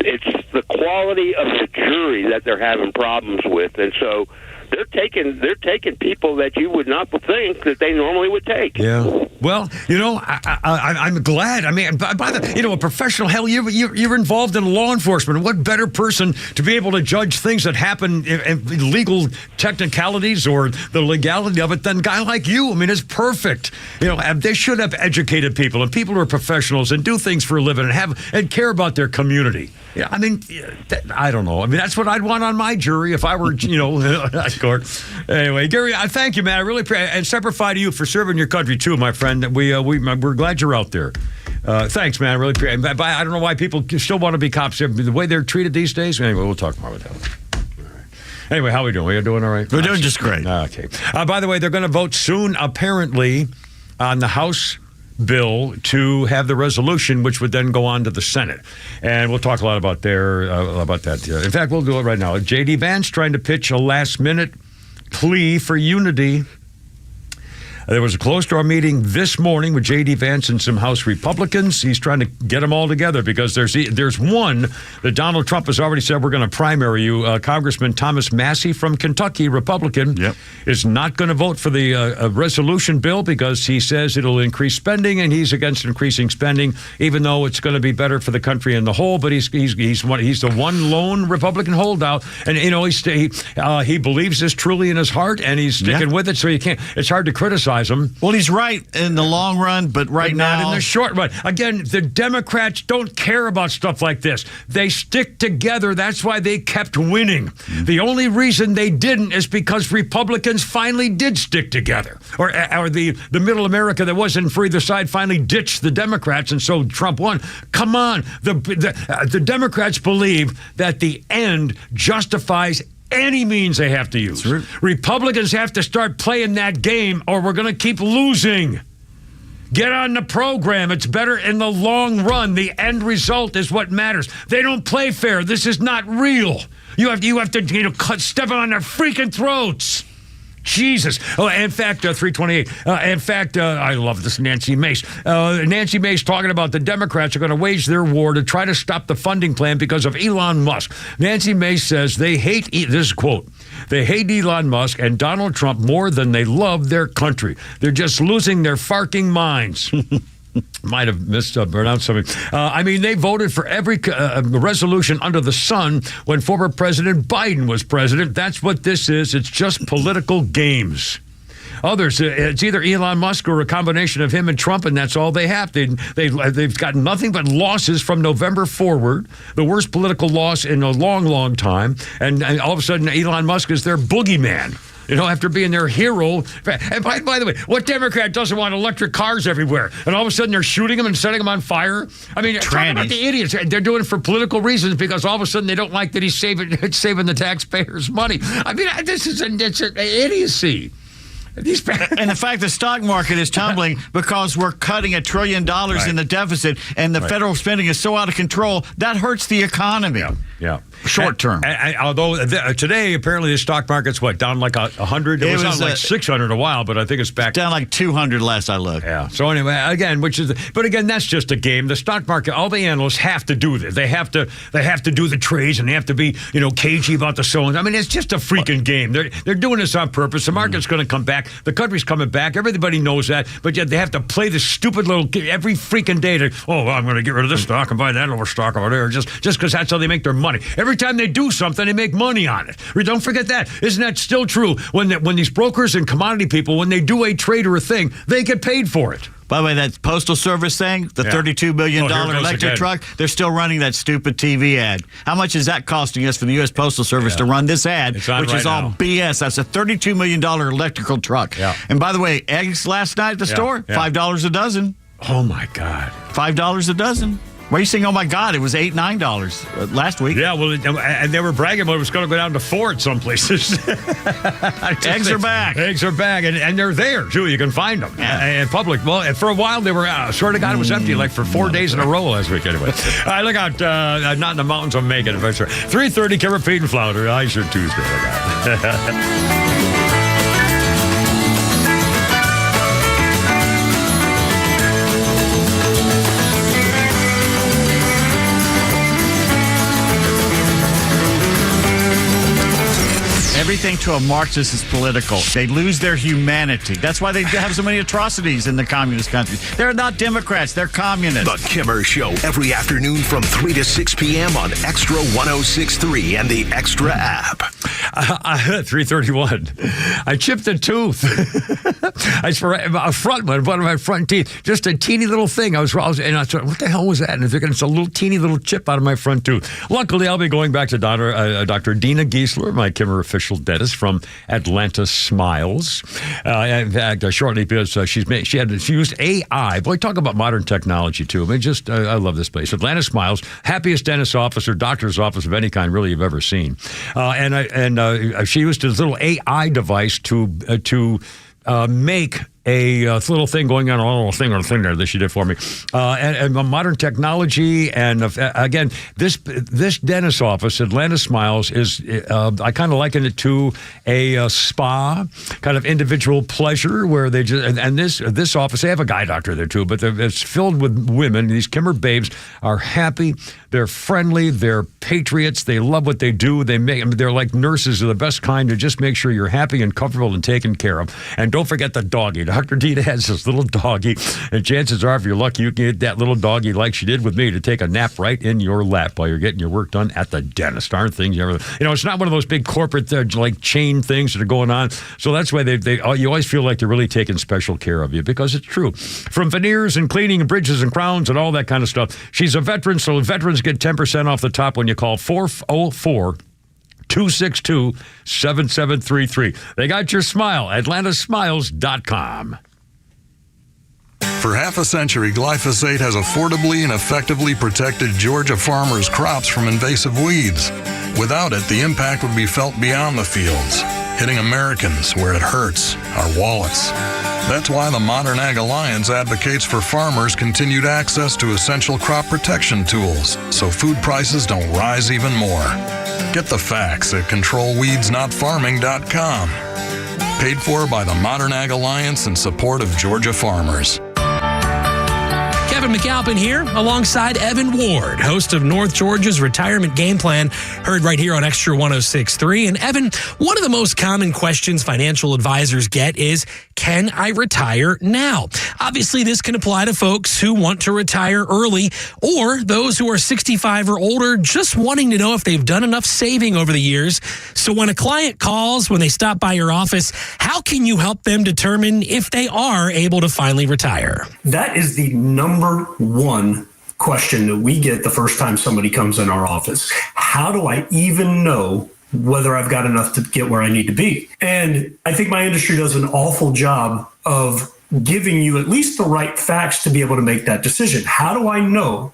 it's the quality of the jury that they're having problems with. And so they're taking people that you would not think that they normally would take. Yeah. Well, I'm glad. I mean, by the a professional, hell, you're involved in law enforcement. What better person to be able to judge things that happen in legal technicalities or the legality of it than a guy like you? I mean, it's perfect. They should have educated people and people who are professionals and do things for a living and care about their community. Yeah, I mean, I don't know. I mean, that's what I'd want on my jury if I were, court. Anyway, Gary, I thank you, man. I really appreciate it. And Semper Fi to you for serving your country, too, my friend. We're glad you're out there. Thanks, man. I really appreciate it. I don't know why people still want to be cops. The way they're treated these days. Anyway, we'll talk more about that. Anyway, how are we doing? We're doing all right? We're doing just great. Okay. By the way, they're going to vote soon, apparently, on the House bill to have the resolution, which would then go on to the Senate. And we'll talk a lot about that. In fact, we'll do it right now. J.D. Vance trying to pitch a last-minute plea for unity. There was a closed-door meeting this morning with J.D. Vance and some House Republicans. He's trying to get them all together because there's one that Donald Trump has already said we're going to primary you. Congressman Thomas Massey from Kentucky, Republican, is not going to vote for the resolution bill because he says it'll increase spending, and he's against increasing spending, even though it's going to be better for the country in the whole. But he's the one lone Republican holdout, and he believes this truly in his heart, and he's sticking with it. So it's hard to criticize him. Well, he's right in the long run, but now not in the short run. Again, the Democrats don't care about stuff like this. They stick together. That's why they kept winning. Mm-hmm. The only reason they didn't is because Republicans finally did stick together, or the middle America that wasn't for either side finally ditched the Democrats, and so Trump won. Come on, the Democrats believe that the end justifies any means they have to use. Right. Republicans have to start playing that game or we're going to keep losing. Get on the program. It's better in the long run. The end result is what matters. They don't play fair. This is not real. You have to step on their freaking throats. Jesus. Oh, in fact, 328. I love this Nancy Mace. Nancy Mace talking about the Democrats are going to wage their war to try to stop the funding plan because of Elon Musk. Nancy Mace says they hate, this is a quote, they hate Elon Musk and Donald Trump more than they love their country. They're just losing their farting minds. Might have mispronounced something. They voted for every resolution under the sun when former President Biden was president. That's what this is. It's just political games. Others, it's either Elon Musk or a combination of him and Trump, and that's all they have. They've got nothing but losses from November forward, the worst political loss in a long, long time. And all of a sudden, Elon Musk is their boogeyman. After being their hero. And by the way, what Democrat doesn't want electric cars everywhere? And all of a sudden they're shooting them and setting them on fire? I mean, talk about the idiots. They're doing it for political reasons because all of a sudden they don't like that he's saving the taxpayers' money. I mean, it's an idiocy. And the fact the stock market is tumbling because we're cutting $1 trillion in the deficit, and the federal spending is so out of control, that hurts the economy. Yeah. Short term. Although today, apparently, the stock market's down like 100? It was down like 600 a while, but I think it's back down like 200 last I looked. Yeah. So anyway, again, but again, that's just a game. The stock market, all the analysts have to do this. They have to do the trades, and they have to be, cagey about the selling. I mean, it's just a freaking game. They're doing this on purpose. The market's going to come back. The country's coming back. Everybody knows that. But yet they have to play this stupid little game every freaking day to, I'm going to get rid of this stock and buy that little stock over there, just because that's how they make their money. Every time they do something, they make money on it. Don't forget that. Isn't that still true? When these brokers and commodity people, when they do a trade or a thing, they get paid for it. By the way, that Postal Service thing, the $32 billion electric truck, they're still running that stupid TV ad. How much is that costing us for the U.S. Postal Service to run this ad, which is all BS? That's a $32 million electrical truck. Yeah. And by the way, eggs last night at the store, $5 a dozen. Oh, my God. $5 a dozen. Why are you saying, oh, my God, it was $8, $9 last week? Yeah, well, and they were bragging about it was going to go down to 4 at some places. Eggs are back. Eggs are back, and they're there, too. You can find them in public. Well, and for a while, they were, swear to God, it was empty, like for 4 days in a row last week, anyway. All right, look out, not in the mountains of Macon, for sure. 3:30, Kimmer, Pete, and Flounder. Ice your Tuesday. Look out. Everything to a Marxist is political. They lose their humanity. That's why they have so many atrocities in the communist countries. They're not Democrats. They're communists. The Kimmer Show every afternoon from 3 to 6 p.m. on XTRA 106.3 and the XTRA app. 3:31. I chipped a tooth. I swear, a front one of my front teeth. Just a teeny little thing. I thought, what the hell was that? And it's a little teeny little chip out of my front tooth. Luckily, I'll be going back to Dr. Dina Giesler, my Kimmer official dentist from Atlanta Smiles. In fact, shortly, because she used AI. Boy, talk about modern technology too. I mean, I love this place. Atlanta Smiles, happiest dentist office or doctor's office of any kind really you've ever seen. And she used this little AI device to make a little thing going on, a little thing there that she did for me, and modern technology, and again, this dentist office, Atlanta Smiles, is I kind of liken it to a spa, kind of individual pleasure, where they just and this office, they have a guy doctor there too, but it's filled with women. These Kimmer babes are happy, they're friendly, they're patriots, they love what they do. They're like nurses of the best kind to just make sure you're happy and comfortable and taken care of. And don't forget the doggy. Dr. Dina has this little doggy, and chances are, if you're lucky, you can get that little doggy like she did with me to take a nap right in your lap while you're getting your work done at the dentist. Aren't things you ever? It's not one of those big corporate like chain things that are going on. So that's why you always feel like they're really taking special care of you, because it's true. From veneers and cleaning and bridges and crowns and all that kind of stuff. She's a veteran, so veterans get 10% off the top when you call 404-262-7733. They got your smile. AtlantaSmiles.com. For half a century, glyphosate has affordably and effectively protected Georgia farmers' crops from invasive weeds. Without it, the impact would be felt beyond the fields, hitting Americans where it hurts, our wallets. That's why the Modern Ag Alliance advocates for farmers continued access to essential crop protection tools so food prices don't rise even more. Get the facts at controlweedsnotfarming.com. Paid for by the Modern Ag Alliance in support of Georgia farmers. Kevin McAlpin here, alongside Evan Ward, host of North Georgia's Retirement Game Plan, heard right here on XTRA 106.3. And Evan, one of the most common questions financial advisors get is, can I retire now? Obviously, this can apply to folks who want to retire early, or those who are 65 or older just wanting to know if they've done enough saving over the years. So when a client calls, when they stop by your office, how can you help them determine if they are able to finally retire? That is the number one question that we get the first time somebody comes in our office. How do I even know whether I've got enough to get where I need to be? And I think my industry does an awful job of giving you at least the right facts to be able to make that decision. How do I know?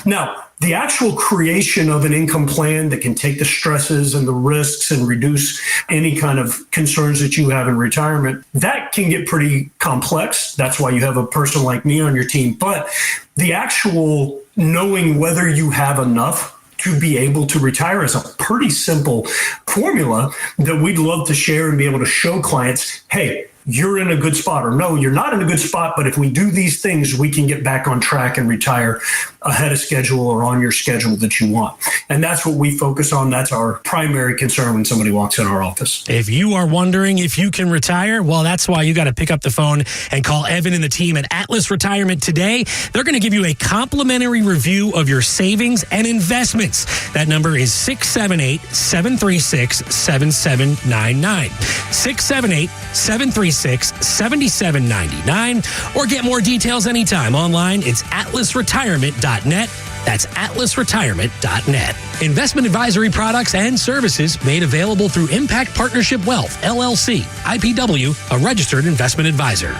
Now, the actual creation of an income plan that can take the stresses and the risks and reduce any kind of concerns that you have in retirement, that can get pretty complex. That's why you have a person like me on your team. But the actual knowing whether you have enough to be able to retire is a pretty simple formula that we'd love to share and be able to show clients, hey, you're in a good spot, or no, you're not in a good spot, but if we do these things, we can get back on track and retire ahead of schedule or on your schedule that you want. And that's what we focus on. That's our primary concern when somebody walks in our office. If you are wondering if you can retire, well, that's why you got to pick up the phone and call Evan and the team at Atlas Retirement today. They're going to give you a complimentary review of your savings and investments. That number is 678-736-7799. 678-736-7799. Or get more details anytime online. It's atlasretirement.net. That's atlasretirement.net. Investment advisory products and services made available through Impact Partnership Wealth, LLC, IPW, a registered investment advisor.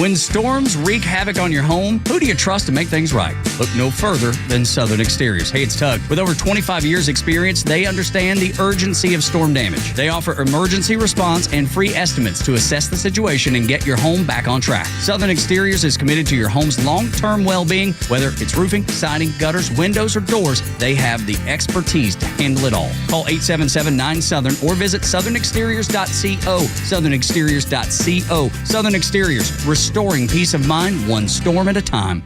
When storms wreak havoc on your home, who do you trust to make things right? Look no further than Southern Exteriors. Hey, it's Tug. With over 25 years experience, they understand the urgency of storm damage. They offer emergency response and free estimates to assess the situation and get your home back on track. Southern Exteriors is committed to your home's long-term well-being. Whether it's roofing, siding, gutters, windows, or doors, they have the expertise to handle it all. Call 877-9-SOUTHERN or visit southernexteriors.co. southernexteriors.co. Southern Exteriors, restoring peace of mind one storm at a time.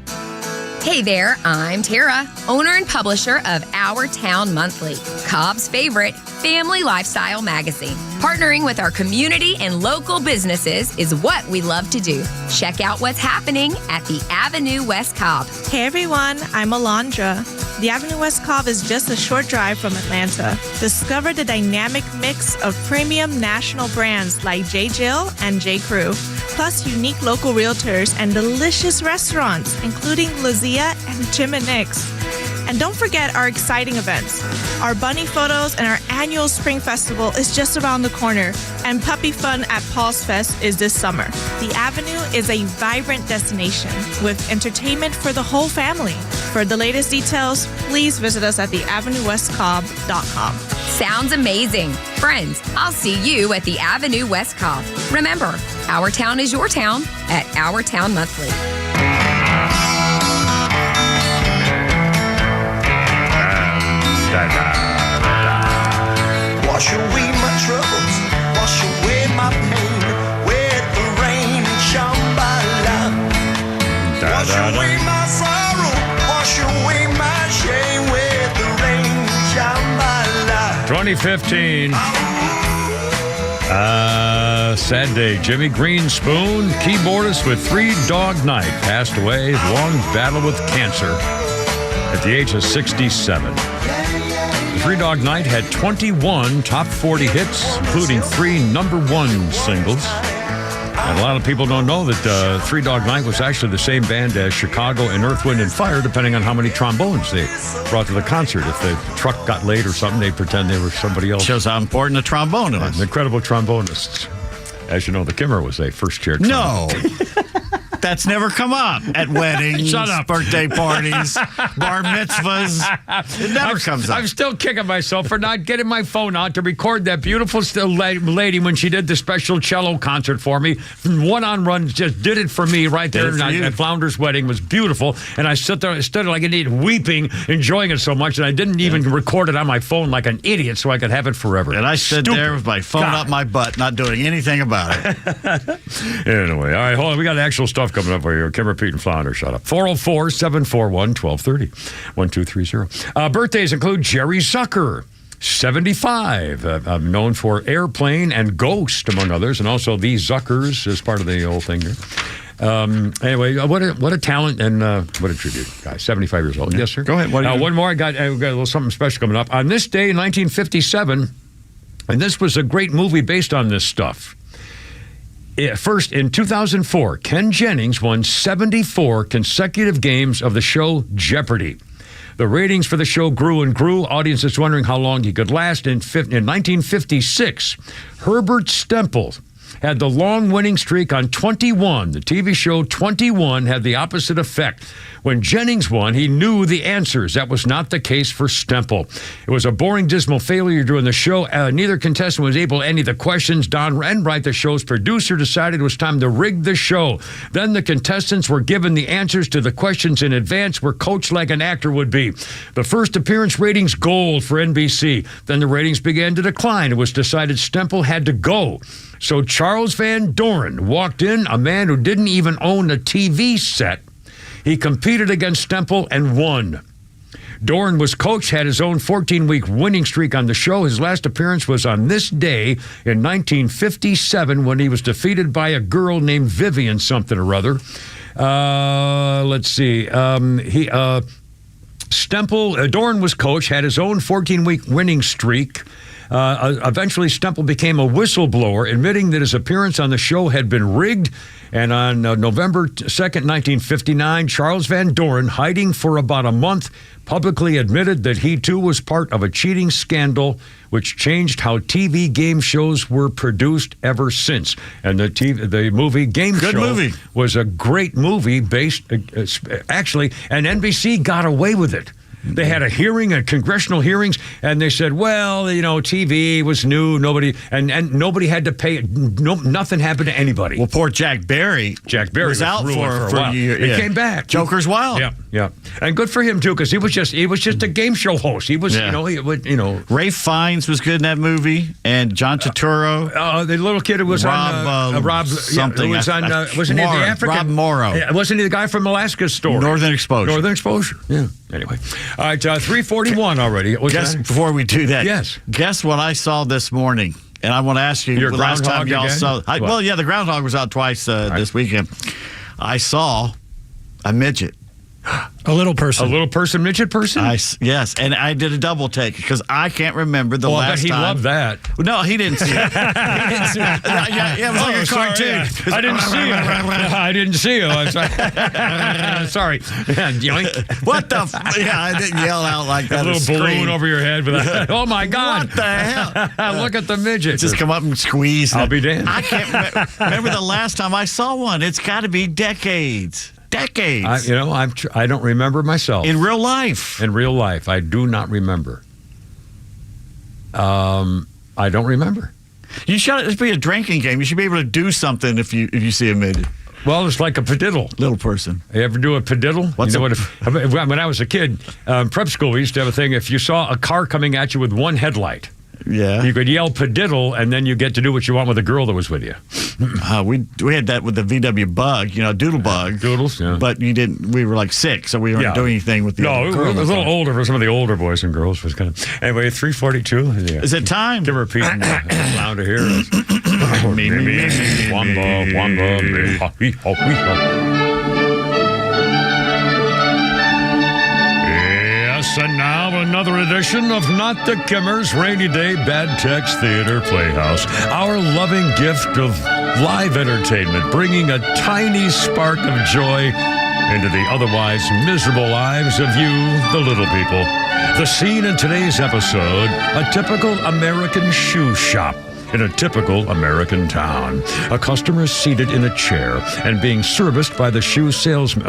Hey there, I'm Tara, owner and publisher of Our Town Monthly, Cobb's favorite family lifestyle magazine. Partnering with our community and local businesses is what we love to do. Check out what's happening at the Avenue West Cobb. Hey everyone, I'm Alondra. The Avenue West Cobb is just a short drive from Atlanta. Discover the dynamic mix of premium national brands like J. Jill and J. Crew, plus unique local realtors and delicious restaurants, including Lazia and Jim and Nick's. And don't forget our exciting events. Our bunny photos and our annual Spring Festival is just around the corner, and Puppy Fun at Paul's Fest is this summer. The Avenue is a vibrant destination with entertainment for the whole family. For the latest details, please visit us at theavenuewestcobb.com. Sounds amazing. Friends, I'll see you at the Avenue West Cobb. Remember, our town is your town at Our Town Monthly. Wash away my troubles, wash away my pain with the rain and Shambhala. Wash away my sorrow, wash away my shame with the rain and Shambhala. 2015. Sad day. Jimmy Greenspoon, keyboardist with Three Dog Night, passed away. Long battle with cancer at the age of 67. Three Dog Night had 21 top 40 hits, including 3 number 1 singles. And a lot of people don't know that Three Dog Night was actually the same band as Chicago and Earth, Wind & Fire, depending on how many trombones they brought to the concert. If the truck got late or something, they'd pretend they were somebody else. Shows how important a trombone is. Incredible trombonists. As you know, the Kimmer was a first-chair trombone. No. That's never come up at weddings, Shut up. birthday parties, bar mitzvahs. It never comes up. I'm still kicking myself for not getting my phone out to record that beautiful lady when she did the special cello concert for me. One-on-one, just did it for me right there at Flounder's wedding. It was beautiful. And I stood like an idiot, weeping, enjoying it so much, and I didn't even record it on my phone like an idiot so I could have it forever. And I stood there with my phone up my butt, not doing anything about it. Anyway, all right, hold on. We got actual stuff coming up for you. Kimmer, Pete, and Flounder, shut up. 404-741-1230. 1230. Birthdays include Jerry Zucker, 75, known for Airplane and Ghost, among others, and also The Zuckers is part of the whole thing here. Anyway, what a talent and what a tribute, guys. 75 years old. Yes, sir. Go ahead. One more. I got a little something special coming up. On this day in 1957, and this was a great movie based on this stuff. First, in 2004, Ken Jennings won 74 consecutive games of the show Jeopardy! The ratings for the show grew and grew. Audiences wondering how long he could last. In 1956, Herbert Stempel had the long winning streak on 21. The TV show 21 had the opposite effect. When Jennings won, he knew the answers. That was not the case for Stemple. It was a boring, dismal failure during the show. Neither contestant was able to answer the questions. Don Enright, the show's producer, decided it was time to rig the show. Then the contestants were given the answers to the questions in advance, were coached like an actor would be. The first appearance ratings gold for NBC. Then the ratings began to decline. It was decided Stemple had to go. So Charles Van Doren walked in, a man who didn't even own a TV set. He competed against Stemple and won. Doran was coach, had his own 14-week winning streak on the show. His last appearance was on this day in 1957 when he was defeated by a girl named Vivian something or other. Let's see. Doran was coach, had his own 14-week winning streak. Eventually, Stemple became a whistleblower, admitting that his appearance on the show had been rigged. And on November 2nd, 1959, Charles Van Doren, hiding for about a month, publicly admitted that he too was part of a cheating scandal, which changed how TV game shows were produced ever since. And the movie Game Show was a great movie based, actually, and NBC got away with it. They had a hearing, congressional hearings, and they said, well, TV was new, nobody had to pay. Nothing happened to anybody. Well, poor Jack Barry was out for a while. He came back. Joker's Wild. Yeah, and good for him too, because he was just a game show host. He was, Ralph Fiennes was good in that movie, and John Turturro. The little kid who was Rob something. Who was on, wasn't he the African? Rob Morrow. Wasn't he the guy from Alaska's story? Northern Exposure. Yeah. Anyway, all right, 3:41 already. Before we do that, guess what I saw this morning? And I want to ask you, your the last time y'all again? saw. The groundhog was out twice this weekend. I saw a midget. A little person, midget person? Yes, and I did a double take because I can't remember the last time. He loved that. No, he didn't see it. It was like a cartoon. Yeah. I didn't see it. I didn't see it. I'm sorry. Yoink. What the? I didn't yell out like that. A little balloon over your head. Oh, my God. What the hell? Look at the midget. Just come up and squeeze. I'll be damned. I can't remember the last time I saw one. It's got to be decades. I don't remember myself. In real life. I do not remember. I don't remember. You should. It be a drinking game. You should be able to do something if you see a midget. Well, it's like a padiddle. Little person. You ever do a padiddle? When I was a kid, prep school, we used to have a thing. If you saw a car coming at you with one headlight, you could yell padiddle, and then you get to do what you want with the girl that was with you. We had that with the VW Bug, doodle bug. Doodles, yeah. But you didn't. We were like 6, so we weren't doing anything with the other girl. It was a little older for some of the older boys and girls. Was kind of anyway. 3:42. Is it time to repeat sound to hear? And now another edition of Not the Kimmers Rainy Day Bad Text Theater Playhouse. Our loving gift of live entertainment, bringing a tiny spark of joy into the otherwise miserable lives of you, the little people. The scene in today's episode, a typical American shoe shop. In a typical American town, a customer is seated in a chair and being serviced by the shoe salesman.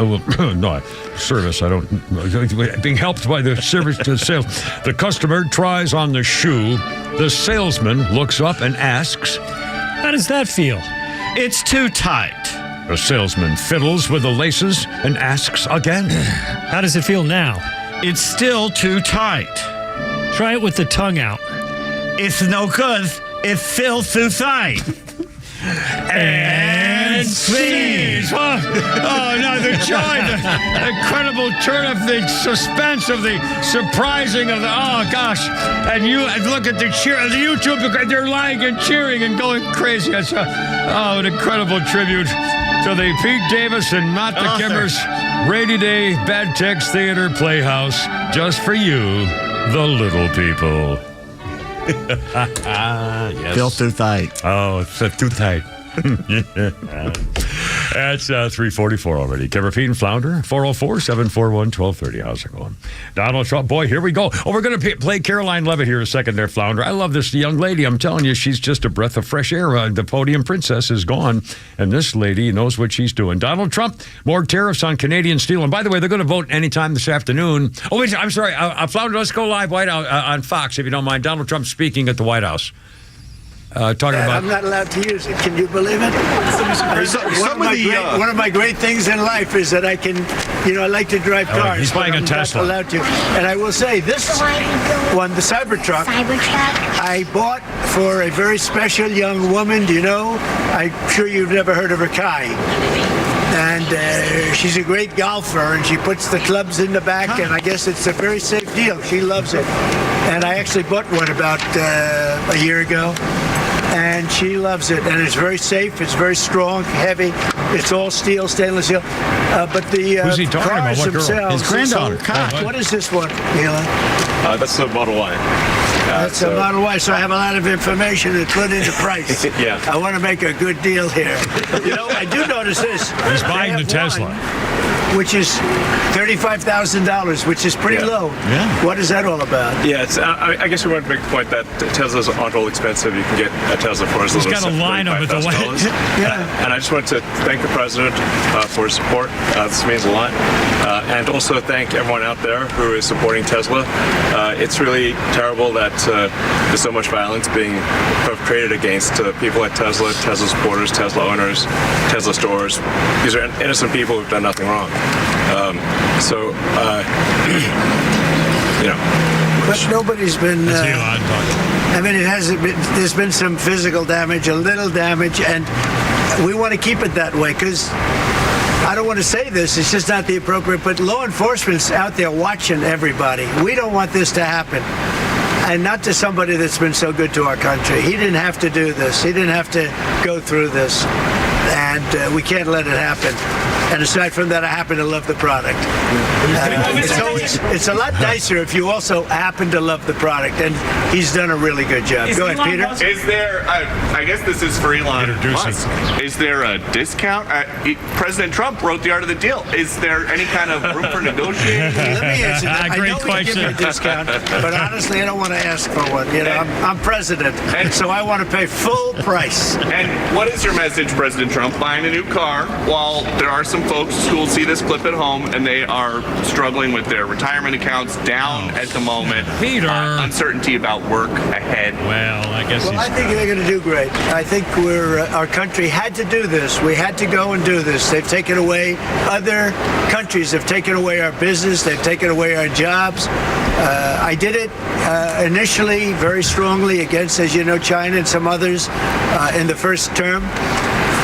Being helped by the service to sales. The customer tries on the shoe. The salesman looks up and asks, "How does that feel?" "It's too tight." The salesman fiddles with the laces and asks again, "How does it feel now?" "It's still too tight." "Try it with the tongue out." "It's no good. It feels too tight." And scenes. Oh, no, the joy, the incredible turn of the suspense of the surprising of the, oh, gosh. And you look at the YouTube, they're lying and cheering and going crazy. It's an incredible tribute to the Pete Davis and Not the Kimmers Rainy Day Bad Text Theater Playhouse. Just for you, the little people. Yes. Feel too tight. Oh, it's too tight. That's 3:44 already. Kevin Pete and Flounder, 404-741-1230. How's it going? Donald Trump, boy, here we go. Oh, we're going to play Caroline Levitt here a second there, Flounder. I love this young lady. I'm telling you, she's just a breath of fresh air. The podium princess is gone, and this lady knows what she's doing. Donald Trump, more tariffs on Canadian steel. And by the way, they're going to vote anytime this afternoon. Oh, wait, I'm sorry. Flounder, let's go live White House on Fox, if you don't mind. Donald Trump speaking at the White House. Talking about. I'm not allowed to use it. Can you believe it? One of my great things in life is that I can, I like to drive cars. He's buying a Tesla. I'm not allowed to. And I will say, this one, the Cybertruck, I bought for a very special young woman. Do you know? I'm sure you've never heard of her, Kai. And she's a great golfer, and she puts the clubs in the back, and I guess it's a very safe deal. She loves it. And I actually bought one about a year ago, and she loves it. And it's very safe, it's very strong, heavy. It's all steel, stainless steel. But the Who's he talking cars about? What girl? themselves... His granddaughter. What is this one, Neela? That's the Model Y. That's a Model Y, so I have a lot of information to put into price. Yeah. I want to make a good deal here. I do notice this. He's buying the Tesla. Which is $35,000, which is pretty low. Yeah. What is that all about? Yeah, it's, I guess we want to make the point that Teslas aren't all expensive. You can get a Tesla for as little as $35,000. He's got a line of it. Yeah. And I just want to thank the president for his support. This means a lot. And also thank everyone out there who is supporting Tesla. It's really terrible that there's so much violence being perpetrated against people at Tesla, Tesla supporters, Tesla owners, Tesla stores. These are innocent people who've done nothing wrong. But nobody's been. I mean, it hasn't been. There's been some physical damage, a little damage, and we want to keep it that way because. I don't want to say this, it's just not the appropriate, but law enforcement's out there watching everybody. We don't want this to happen. And not to somebody that's been so good to our country. He didn't have to do this. He didn't have to go through this. And we can't let it happen. And aside from that, I happen to love the product. It's a lot nicer if you also happen to love the product. And he's done a really good job. Go ahead, Peter. Is there, I guess this is for Elon Musk. Is there a discount? President Trump wrote the art of the deal. Is there any kind of room for negotiating? Let me answer that. Great I know question. we give you a discount, but honestly, I don't want to ask for one. I'm president, and so I want to pay full price. And what is your message, President Trump? Buying a new car while there are some folks who will see this clip at home and they are struggling with their retirement accounts down at the moment. Peter. Uncertainty about work ahead. Well, I guess I think they're going to do great. I think our country had to do this. We had to go and do this. They've taken away, other countries have taken away our business. They've taken away our jobs. I did it initially very strongly against, as you know, China and some others in the first term.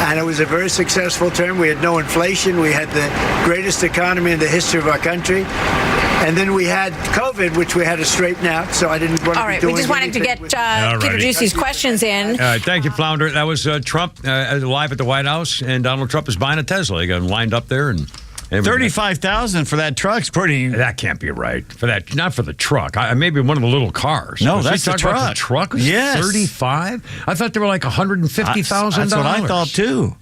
And it was a very successful term. We had no inflation. We had the greatest economy in the history of our country. And then we had COVID, which we had to straighten out. So I didn't want to be doing we just wanted to get Peter Ducey's questions in. All right, thank you, Flounder. That was Trump live at the White House, and Donald Trump is buying a Tesla. He got him lined up there and. $35,000 for that truck's pretty. That can't be right for that. Not for the truck. Maybe one of the little cars. No, was that's the truck. About the truck was yes. 35. I thought they were like $150,000. That's what I thought too.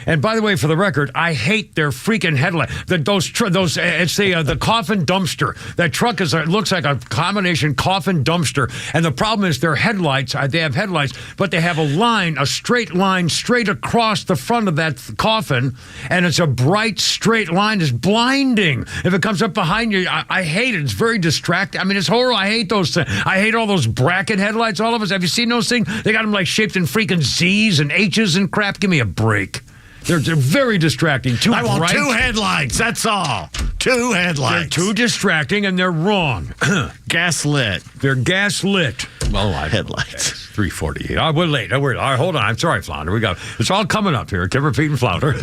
And by the way, for the record, I hate their freaking headlight. It's the coffin dumpster. That truck looks like a combination coffin dumpster. And the problem is their headlights. They have headlights, but they have a straight line, straight across the front of that coffin, and it's a bright straight line. It's blinding. If it comes up behind you, I hate it. It's very distracting. I mean, it's horrible. I hate those things. I hate all those bracket headlights. All of us. Have you seen those things? They got them like shaped in freaking Z's and H's and crap. Give me a break. They're very distracting. I want two headlights, that's all. Two headlights. They're too distracting and they're wrong. Gaslit. They're gaslit. Well, headlights. 3:48. We're late. All right, hold on. I'm sorry, Flounder. It's all coming up here. Kevin Pete and Flounder.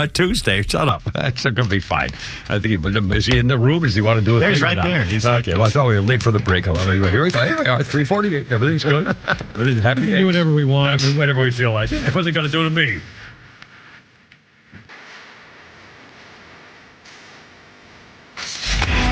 Tuesday. Shut up. That's going to be fine. I think is he in the room? Does he want to do it? He's right there. Okay. Well, I thought we were late for the break. Here we go. Here we are. 3:48. Everything's good. Everything's happy. Do whatever we want. Whatever we feel like. What's it going to do to me?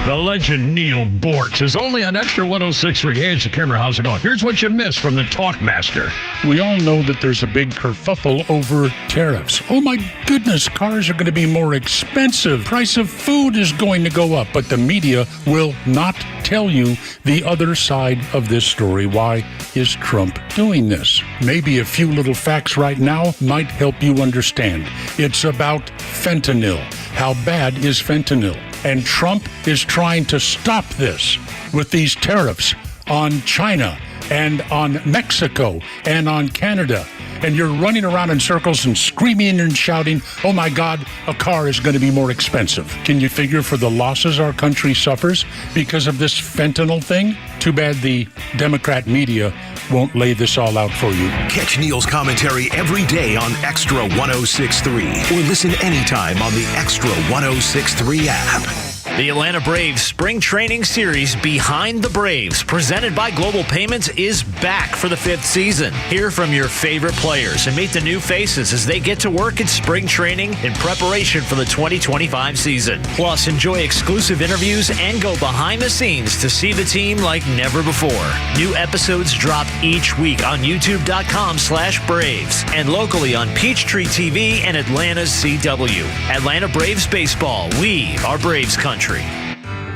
The legend Neil Bortz is only on Extra 106.3. Hey, it's the camera. How's it going? Here's what you missed from the Talkmaster. We all know that there's a big kerfuffle over tariffs. Oh my goodness, cars are going to be more expensive. Price of food is going to go up. But the media will not tell you the other side of this story. Why is Trump doing this? Maybe a few little facts right now might help you understand. It's about fentanyl. How bad is fentanyl? And Trump is trying to stop this with these tariffs on China and on Mexico and on Canada. And you're running around in circles and screaming and shouting, oh my God, a car is going to be more expensive. Can you figure for the losses our country suffers because of this fentanyl thing? Too bad the Democrat media won't lay this all out for you. Catch Neil's commentary every day on Extra 106.3 or listen anytime on the Extra 106.3 app. The Atlanta Braves Spring Training Series Behind the Braves, presented by Global Payments, is back for the 5th season. Hear from your favorite players and meet the new faces as they get to work at spring training in preparation for the 2025 season. Plus, enjoy exclusive interviews and go behind the scenes to see the team like never before. New episodes drop each week on youtube.com/Braves and locally on Peachtree TV and Atlanta's CW. Atlanta Braves Baseball. We are Braves Country.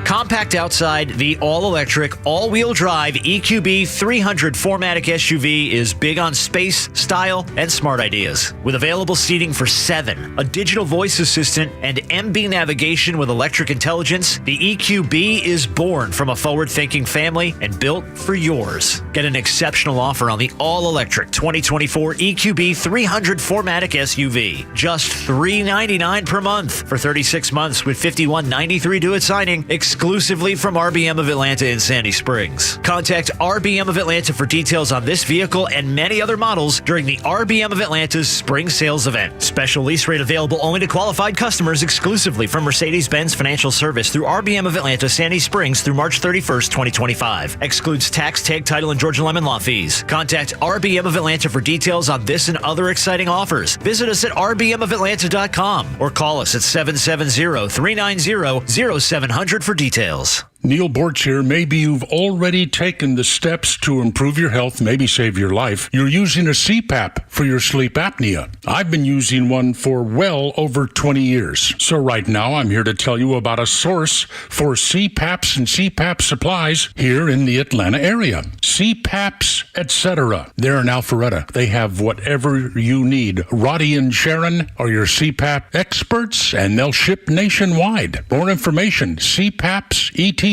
Compact outside, the all-electric, all-wheel drive EQB 300 4MATIC SUV is big on space, style, and smart ideas. With available seating for 7, a digital voice assistant, and MB navigation with electric intelligence, the EQB is born from a forward-thinking family and built for yours. Get an exceptional offer on the all-electric 2024 EQB 300 4MATIC SUV. Just $399 per month for 36 months with $51.93 due at signing, exclusively from RBM of Atlanta in Sandy Springs. Contact RBM of Atlanta for details on this vehicle and many other models during the RBM of Atlanta's Spring Sales event. Special lease rate available only to qualified customers exclusively from Mercedes-Benz Financial Service through RBM of Atlanta, Sandy Springs through March 31st, 2025. Excludes tax, tag, title, and Georgia Lemon Law fees. Contact RBM of Atlanta for details on this and other exciting offers. Visit us at rbmofatlanta.com or call us at 770-390-0700 for details. Neil Bortz here. Maybe you've already taken the steps to improve your health, maybe save your life. You're using a CPAP for your sleep apnea. I've been using one for well over 20 years. So right now I'm here to tell you about a source for CPAPs and CPAP supplies here in the Atlanta area. CPAPs, etc. They're in Alpharetta. They have whatever you need. Roddy and Sharon are your CPAP experts, and they'll ship nationwide. More information, CPAPsETC.com.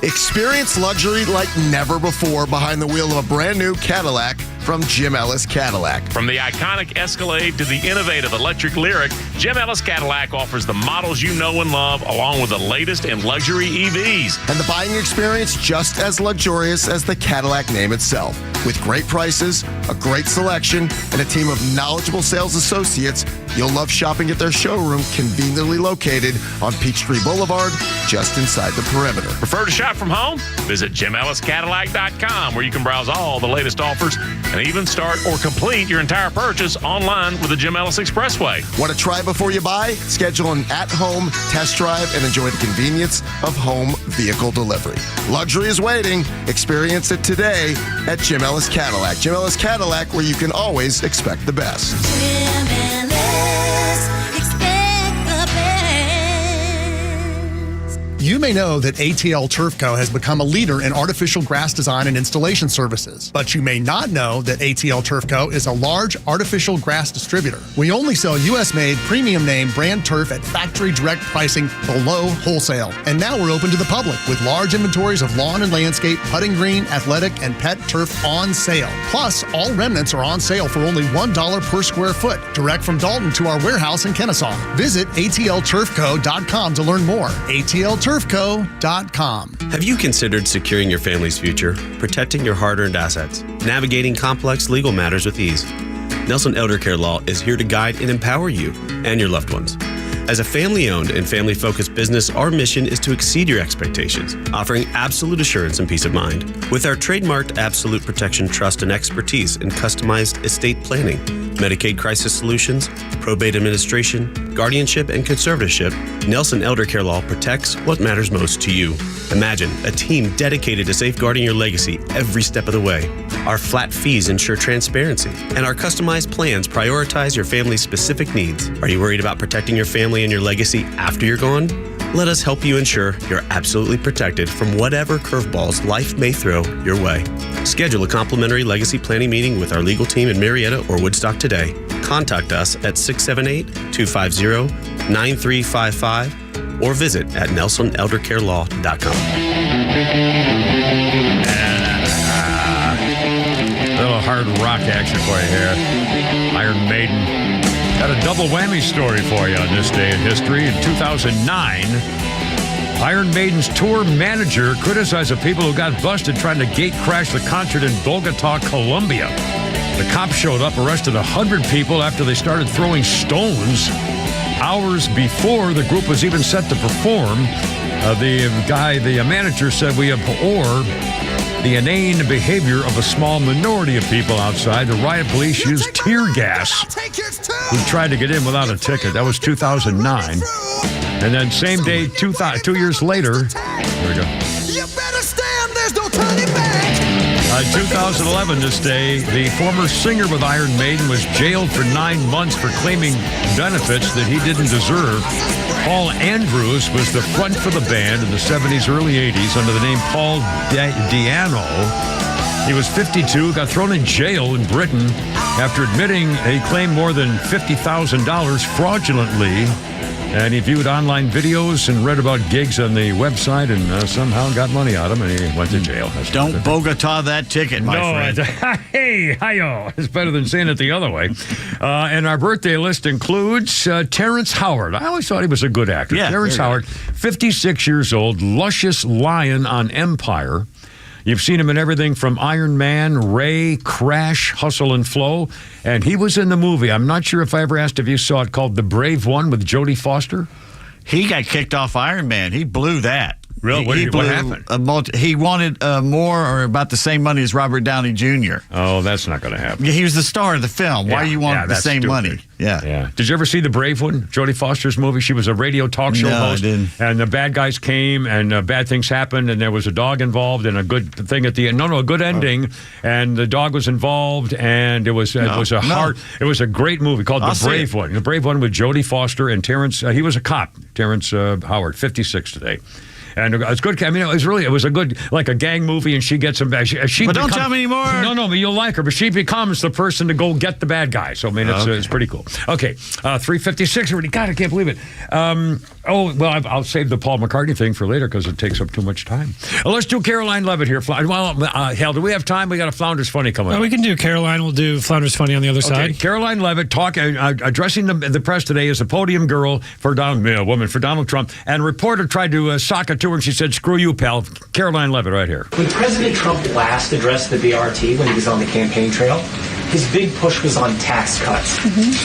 Experience luxury like never before behind the wheel of a brand new Cadillac from Jim Ellis Cadillac. From the iconic Escalade to the innovative electric Lyric, Jim Ellis Cadillac offers the models you know and love, along with the latest in luxury EVs. And the buying experience just as luxurious as the Cadillac name itself. With great prices, a great selection, and a team of knowledgeable sales associates, you'll love shopping at their showroom conveniently located on Peachtree Boulevard, just inside the perimeter. Prefer to shop from home? Visit JimEllisCadillac.com, where you can browse all the latest offers and even start or complete your entire purchase online with the Jim Ellis Expressway. Want to try before you buy? Schedule an at-home test drive and enjoy the convenience of home vehicle delivery. Luxury is waiting. Experience it today at Jim Ellis Cadillac. Jim Ellis Cadillac, where you can always expect the best. You may know that ATL Turf Co. has become a leader in artificial grass design and installation services, but you may not know that ATL Turf Co. is a large artificial grass distributor. We only sell U.S.-made, premium-name brand turf at factory direct pricing below wholesale. And now we're open to the public with large inventories of lawn and landscape, putting green, athletic, and pet turf on sale. Plus, all remnants are on sale for only $1 per square foot, direct from Dalton to our warehouse in Kennesaw. Visit atlturfco.com to learn more. atlturfco.com. Have you considered securing your family's future, protecting your hard-earned assets, navigating complex legal matters with ease? Nelson Elder Care Law is here to guide and empower you and your loved ones. As a family-owned and family-focused business, our mission is to exceed your expectations, offering absolute assurance and peace of mind. With our trademarked Absolute Protection Trust and expertise in customized estate planning, Medicaid crisis solutions, probate administration, guardianship, and conservatorship, Nelson Elder Care Law protects what matters most to you. Imagine a team dedicated to safeguarding your legacy every step of the way. Our flat fees ensure transparency, and our customized plans prioritize your family's specific needs. Are you worried about protecting your family and your legacy after you're gone? Let us help you ensure you're absolutely protected from whatever curveballs life may throw your way. Schedule a complimentary legacy planning meeting with our legal team in Marietta or Woodstock today. Contact us at 678-250-9355 or visit at nelsoneldercarelaw.com. Little hard rock action for you here. Iron Maiden. Got a double whammy story for you on this day in history. In 2009, Iron Maiden's tour manager criticized the people who got busted trying to gate crash the concert in Bogota, Colombia. The cops showed up, arrested 100 people after they started throwing stones. Hours before the group was even set to perform, the manager said, "We abhor the inane behavior of a small minority of people outside. The riot police used tear gas who tried to get in without a ticket." That was 2009. And then same day, 2 years later, here we go. You better stand, there's no turning back. 2011, this day, the former singer with Iron Maiden was jailed for 9 months for claiming benefits that he didn't deserve. Paul Andrews was the front for the band in the 70s, early 80s under the name Paul Diano. He was 52, got thrown in jail in Britain after admitting he claimed more than $50,000 fraudulently. And he viewed online videos and read about gigs on the website and somehow got money out of him, and he went to jail. Don't Bogota that ticket, my friend. Hey, hi-yo. It's better than saying it the other way. And our birthday list includes Terrence Howard. I always thought he was a good actor. Yeah, Terrence Howard, 56 years old, luscious lion on Empire. You've seen him in everything from Iron Man, Ray, Crash, Hustle and Flow. And he was in the movie, I'm not sure if I ever asked if you saw it, called The Brave One with Jodie Foster. He got kicked off Iron Man. He blew that. Really? What happened? He wanted more or about the same money as Robert Downey Jr. Oh, that's not going to happen. Yeah, he was the star of the film. Why do you want the same money? Yeah. Did you ever see The Brave One? Jodie Foster's movie? She was a radio talk show host. I didn't. And the bad guys came, and bad things happened, and there was a dog involved, and a good thing at the end. No, a good ending. And the dog was involved, and it was a great movie called The Brave One. The Brave One with Jodie Foster and Terrence. He was a cop. Terrence Howard, 56 today. And it's good. I mean, it was a good, like a gang movie, and she gets him back. But don't tell me anymore. No, but you'll like her. But she becomes the person to go get the bad guy. So, I mean, it's pretty cool. Okay, 3:56 already. God, I can't believe it. I'll save the Paul McCartney thing for later because it takes up too much time. Let's do Caroline Levitt here. Hell, do we have time? We got a Flounders Funny coming up. We can do Caroline. We'll do Flounders Funny on the other side. Caroline Levitt addressing the press today as a podium girl for Donald Trump. And a reporter tried to sock it to her, and she said, "Screw you, pal." Caroline Levitt right here. When President Trump last addressed the BRT when he was on the campaign trail, his big push was on tax cuts.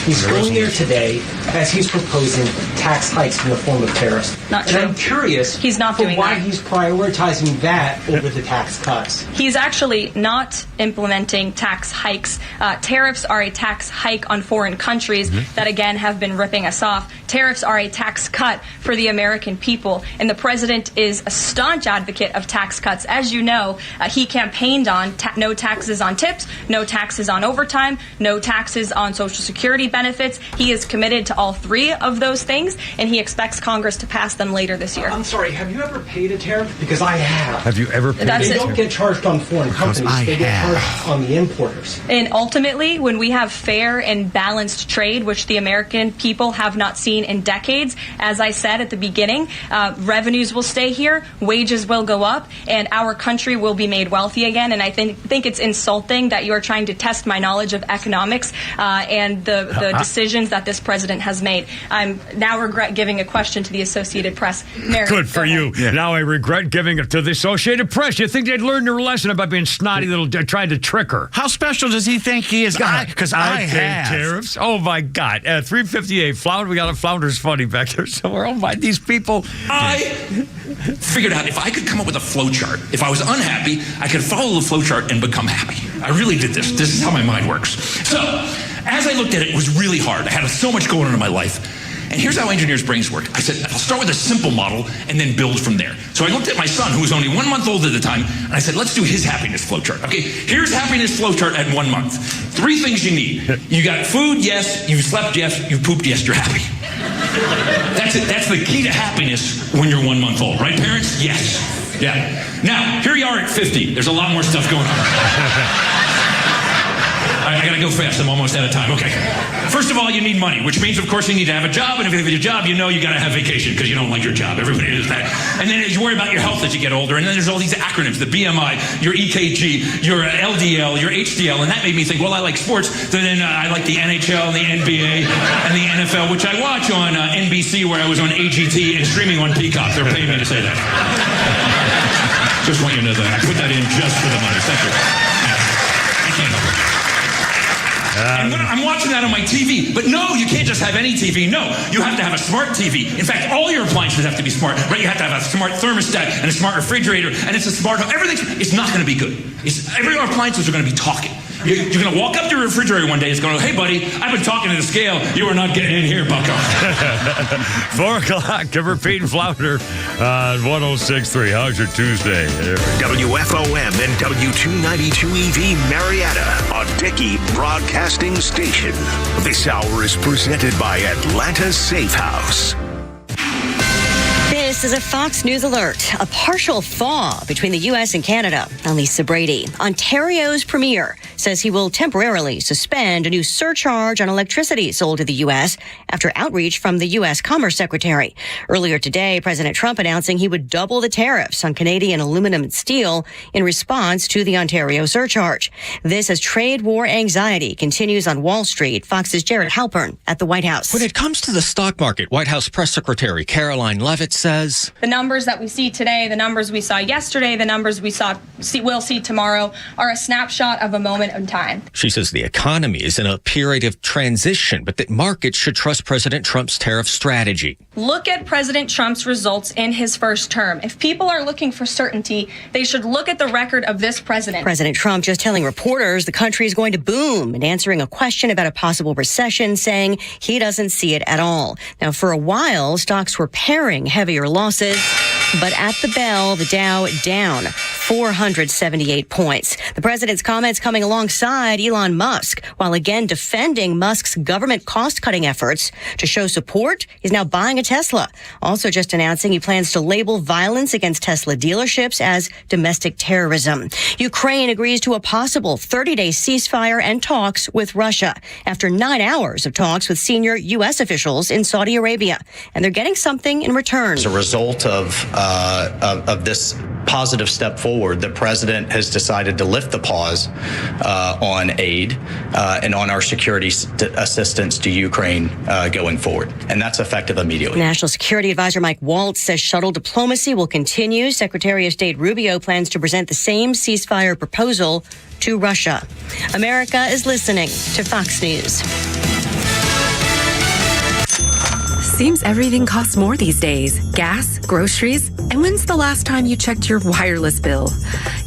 He's going there today as he's proposing tax hikes in the form of tariffs. I'm curious he's not doing why he's prioritizing that over the tax cuts. He's actually not implementing tax hikes. Tariffs are a tax hike on foreign countries that, again, have been ripping us off. Tariffs are a tax cut for the American people, and the president is a staunch advocate of tax cuts. As you know, he campaigned on no taxes on tips, no taxes on overtime, no taxes on Social Security benefits. He is committed to all three of those things, and he expects Congress to pass them later this year. I'm sorry, have you ever paid a tariff? Because I have. Have you ever paid a tariff? They don't get charged on foreign companies. They get charged on the importers. And ultimately, when we have fair and balanced trade, which the American people have not seen in decades, as I said at the beginning, revenues will stay here, wages will go up, and our country will be made wealthy again. And I think it's insulting that you are trying to test my knowledge of economics and the decisions that this president has made. I'm now regret giving a question to the Associated Press. Mary, good for you. Yeah. Now I regret giving it to the Associated Press. You think they'd learn their lesson about being snotty little tried to trick her? How special does he think he is? Because I have tariffs. Oh my God! 3:58. We got a Flounders Funny back there somewhere. Oh my! These people. I figured out if I could come up with a flow chart. If I was unhappy, I could follow the flow chart and become happy. I really did this. This is how my mind works. So, as I looked at it, it was really hard. I had so much going on in my life. And here's how engineers' brains work. I said, I'll start with a simple model and then build from there. So I looked at my son, who was only 1 month old at the time, and I said, let's do his happiness flowchart. Okay, here's happiness flowchart at 1 month. 3 things you need. You got food, yes. You slept, yes. You pooped, yes. You're happy. That's it. That's the key to happiness when you're 1 month old. Right, parents? Yes. Yeah. Now, here you are at 50. There's a lot more stuff going on. I gotta go fast. I'm almost out of time. Okay. First of all, you need money, which means, of course, you need to have a job. And if you have a job, you know you gotta have vacation because you don't like your job. Everybody does that. And then you worry about your health as you get older. And then there's all these acronyms: the BMI, your EKG, your LDL, your HDL. And that made me think, well, I like sports. So then I like the NHL, the NBA, and the NFL, which I watch on NBC, where I was on AGT and streaming on Peacock. They're paying me to say that. Just want you to know that. I put that in just for the money. Thank you. I can't help it. And I'm watching that on my TV. But no, you can't just have any TV. No, you have to have a smart TV. In fact, all your appliances have to be smart. Right? You have to have a smart thermostat and a smart refrigerator, and it's a smart home. It's not going to be good. Every appliances are going to be talking. You're going to walk up to your refrigerator one day. It's going to go, hey, buddy, I've been talking to the scale. You are not getting in here, bucko. 4 o'clock, cover Pete and Flounder on 106.3. How's your Tuesday? WFOM and W292 EV Marietta, a Dickey broadcasting station. This hour is presented by Atlanta's Safe House. This is a Fox News alert. A partial thaw between the U.S. and Canada. I'm Lisa Brady. Ontario's premier says he will temporarily suspend a new surcharge on electricity sold to the U.S. after outreach from the U.S. Commerce Secretary. Earlier today, President Trump announcing he would double the tariffs on Canadian aluminum and steel in response to the Ontario surcharge. This as trade war anxiety continues on Wall Street. Fox's Jared Halpern at the White House. When it comes to the stock market, White House Press Secretary Caroline Leavitt says, the numbers that we see today, the numbers we saw yesterday, the numbers we'll see tomorrow are a snapshot of a moment in time. She says the economy is in a period of transition, but that markets should trust President Trump's tariff strategy. Look at President Trump's results in his first term. If people are looking for certainty, they should look at the record of this president. President Trump just telling reporters the country is going to boom and answering a question about a possible recession, saying he doesn't see it at all. Now, for a while, stocks were paring heavier losses, but at the bell, the Dow down 478 points. The president's comments coming alongside Elon Musk, while again defending Musk's government cost-cutting efforts. To show support, he's now buying a Tesla. Also just announcing he plans to label violence against Tesla dealerships as domestic terrorism. Ukraine agrees to a possible 30-day ceasefire and talks with Russia after 9 hours of talks with senior U.S. officials in Saudi Arabia. And they're getting something in return. As a result of this positive step forward, the president has decided to lift the pause on aid and on our security assistance to Ukraine going forward. And that's effective immediately. National Security Advisor Mike Waltz says shuttle diplomacy will continue. Secretary of State Rubio plans to present the same ceasefire proposal to Russia. America is listening to Fox News. Seems everything costs more these days. Gas, groceries, and when's the last time you checked your wireless bill?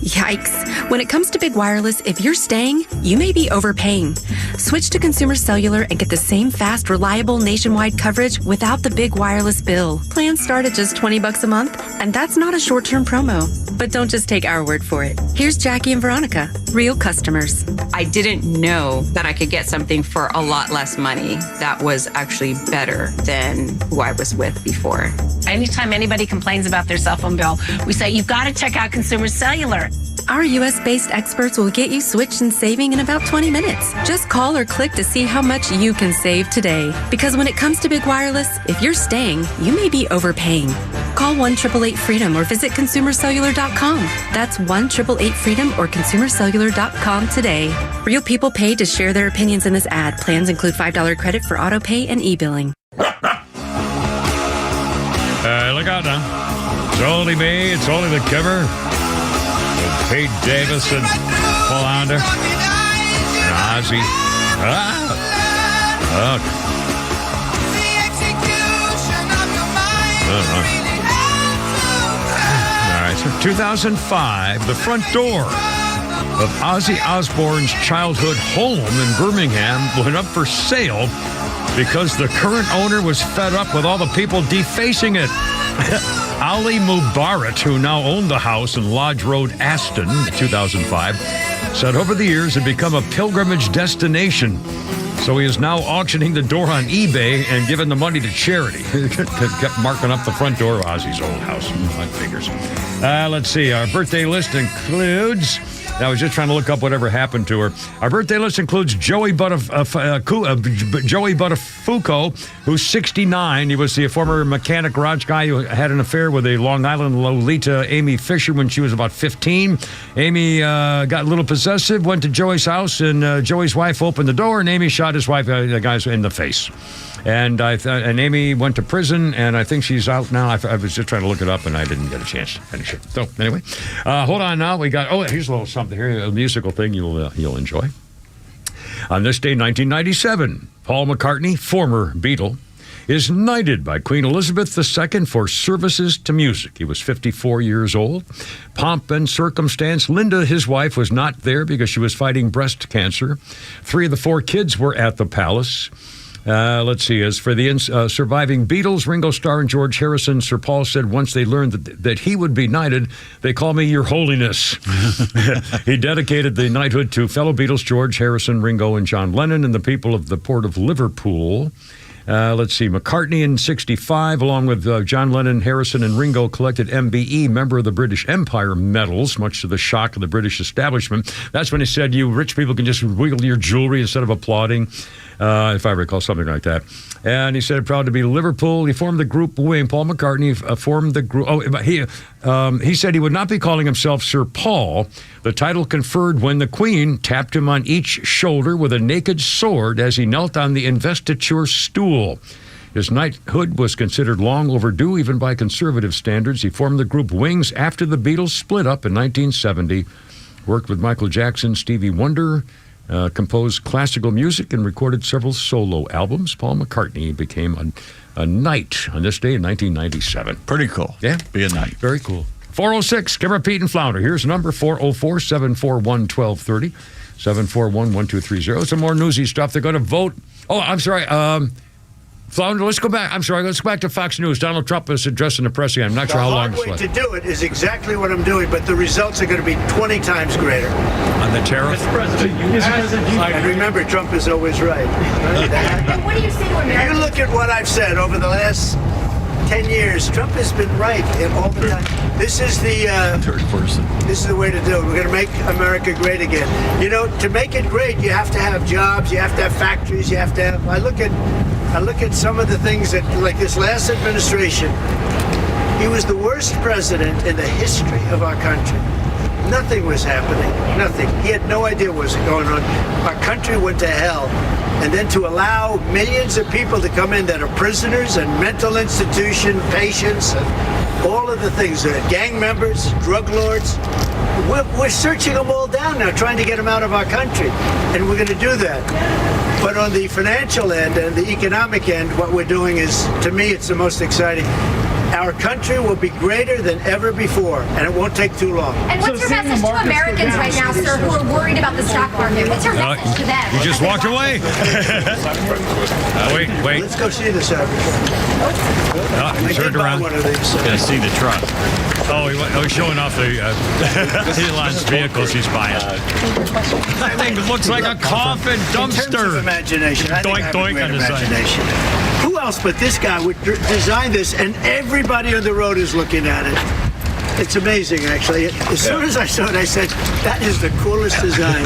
Yikes. When it comes to big wireless, if you're staying, you may be overpaying. Switch to Consumer Cellular and get the same fast, reliable nationwide coverage without the big wireless bill. Plans start at just $20 a month, and that's not a short-term promo. But don't just take our word for it. Here's Jackie and Veronica, real customers. I didn't know that I could get something for a lot less money that was actually better than who I was with before. Anytime anybody complains about their cell phone bill, we say, you've got to check out Consumer Cellular. Our U.S.-based experts will get you switched and saving in about 20 minutes. Just call or click to see how much you can save today. Because when it comes to big wireless, if you're staying, you may be overpaying. Call 1-888-FREEDOM or visit ConsumerCellular.com. That's 1-888-FREEDOM or ConsumerCellular.com today. Real people paid to share their opinions in this ad. Plans include $5 credit for auto pay and e-billing. Look out now. It's only me. It's only the cover. With Pete Davis and Flounder. And Ozzy. All right. So 2005, the front door of Ozzy Osbourne's childhood home in Birmingham went up for sale because the current owner was fed up with all the people defacing it. Ali Mubarak, who now owned the house in Lodge Road, Aston, in 2005, said over the years it had become a pilgrimage destination. So he is now auctioning the door on eBay and giving the money to charity. Kept marking up the front door of Ozzy's old house. That figures. Let's see. Our birthday list includes... I was just trying to look up whatever happened to her. Our birthday list includes Joey Buttafuoco, who's 69. He was the former mechanic garage guy who had an affair with a Long Island Lolita, Amy Fisher, when she was about 15. Amy got a little possessive, went to Joey's house, and Joey's wife opened the door, and Amy shot his wife, the guys, in the face. And Amy went to prison, and I think she's out now. I was just trying to look it up, and I didn't get a chance to finish it. So anyway, hold on now. We got here's a little something here, a musical thing you'll enjoy. On this day, 1997, Paul McCartney, former Beatle, is knighted by Queen Elizabeth II for services to music. He was 54 years old. Pomp and circumstance. Linda, his wife, was not there because she was fighting breast cancer. 3 of the 4 kids were at the palace. Let's see. As for the surviving Beatles, Ringo Starr and George Harrison, Sir Paul said once they learned that he would be knighted, they call me Your Holiness. He dedicated the knighthood to fellow Beatles George Harrison, Ringo, and John Lennon, and the people of the port of Liverpool. Let's see. McCartney in 65, along with John Lennon, Harrison, and Ringo, collected MBE, Member of the British Empire medals, much to the shock of the British establishment. That's when he said, you rich people can just wiggle your jewelry instead of applauding. If I recall, something like that. And he said, proud to be Liverpool. He formed the group Wing. Paul McCartney formed the group. He said he would not be calling himself Sir Paul. The title conferred when the Queen tapped him on each shoulder with a naked sword as he knelt on the investiture stool. His knighthood was considered long overdue, even by conservative standards. He formed the group Wings after the Beatles split up in 1970. Worked with Michael Jackson, Stevie Wonder, composed classical music, and recorded several solo albums. Paul McCartney became a knight on this day in 1997. Pretty cool. Yeah. Be a knight. Very cool. 406, give her Pete and Flounder. Here's the number, 404-741-1230, 741-1230. Some more newsy stuff. They're going to vote. Oh, I'm sorry. Flounder, let's go back. I'm sorry. Let's go back to Fox News. Donald Trump is addressing the press again. I'm not sure how long it's left. The hard way to do it is exactly what I'm doing, but the results are going to be 20 times greater. On the tariff? Mr. President, and remember, Trump is always right. And what do you say to Americans? If you look at what I've said over the last 10 years, Trump has been right all the time. This is the third person. This is the way to do it. We're going to make America great again. You know, to make it great, you have to have jobs, you have to have factories, you have to have. I look at some of the things that, like this last administration, he was the worst president in the history of our country. Nothing was happening. Nothing. He had no idea what was going on. Our country went to hell. And then to allow millions of people to come in that are prisoners and mental institution patients and all of the things, gang members, drug lords, we're searching them all down now, trying to get them out of our country. And we're going to do that. But on the financial end and the economic end, what we're doing is, to me, it's the most exciting. Our country will be greater than ever before, and it won't take too long. And what's your message to Americans right now, sir, who are worried about the stock market? What's your message to them? You just walked away. Wait. Let's go see this average. He turned around. One of these. Gonna see the truck. Oh, he's showing off the Elon's vehicles he's buying. That thing looks like a coffin dumpster. In terms of imagination, I think I have a Doink great on the side. imagination. Who else but this guy would design this, and everybody on the road is looking at it? It's amazing, actually. As soon as I saw it, I said, that is the coolest design.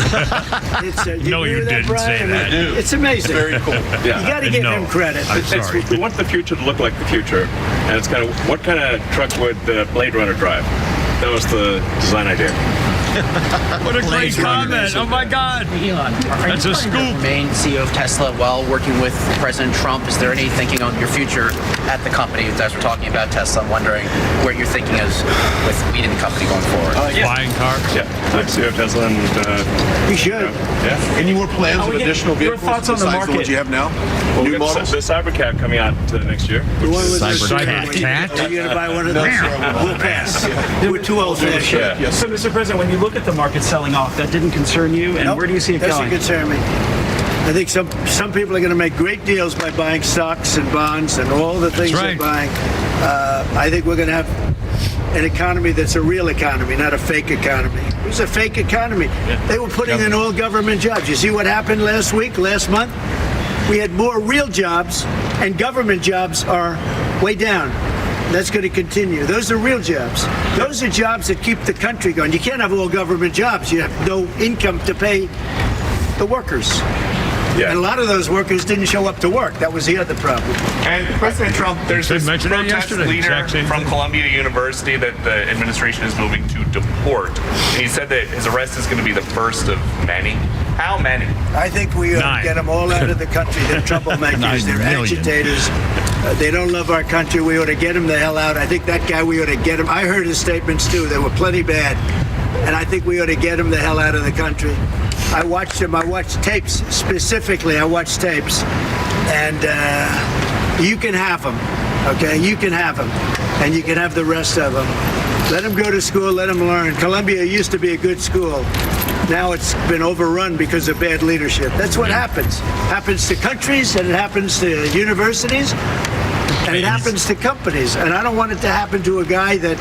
No, you didn't say that. It's amazing. It's very cool. Yeah. You got to give him credit. We want the future to look like the future, and it's kind of, what kind of truck would the Blade Runner drive? That was the design idea. What a great comment. Oh, my God. Elon, that's a scoop. Main CEO of Tesla, while working with President Trump, is there any thinking on your future at the company? As we're talking about Tesla, I'm wondering where your thinking is with leading the company going forward. Buying cars? Yeah, I'm CEO of Tesla, and we should. Yeah. Any more plans of additional vehicles thoughts on the besides the market? ones you have now? Well, New we got models? the Cybercat coming out next year. The one with the Cybercat? Are you going to buy one of those? We'll pass. We're too old for that shit. So, Mr. President, when you look look at the market selling off, that didn't concern you, and where do you see it going? Doesn't concern me. I think some people are going to make great deals by buying stocks and bonds and all the things they're buying. I think we're going to have an economy that's a real economy, not a fake economy. It was a fake economy. They were putting in all government jobs. You see what happened last month? We had more real jobs, and government jobs are way down. That's going to continue. Those are real jobs. Those are jobs that keep the country going. You can't have all government jobs. You have no income to pay the workers. Yeah. And a lot of those workers didn't show up to work. That was the other problem. And President Trump, there's this protest leader from Columbia University that the administration is moving to deport. And he said that his arrest is going to be the first of many. How many? I think we ought to get them all out of the country. They're troublemakers. They're agitators. They don't love our country. We ought to get them the hell out. I think that guy, we ought to get him. I heard his statements, too. They were plenty bad. And I think we ought to get him the hell out of the country. I watched him. I watched tapes specifically. I watched tapes. And you can have them, okay? You can have them. And you can have the rest of them. Let them go to school. Let them learn. Columbia used to be a good school. Now it's been overrun because of bad leadership. That's what happens. Happens to countries, and it happens to universities, and it happens to companies. And I don't want it to happen to a guy that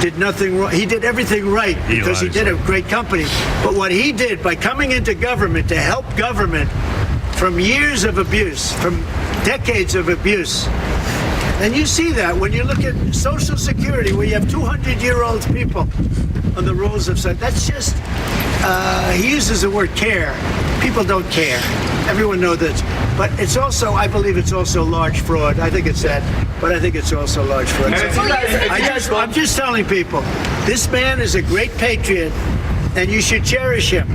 did nothing wrong. He did everything right because he did a great company. But what he did by coming into government to help government from years of abuse, from decades of abuse, and you see that when you look at Social Security, where you have 200-year-old people on the rolls of Social. That's just, he uses the word care. People don't care. Everyone knows that. But it's also, I believe it's also large fraud. I think it's that. But I think it's also large fraud. I'm just telling people, this man is a great patriot, and you should cherish him.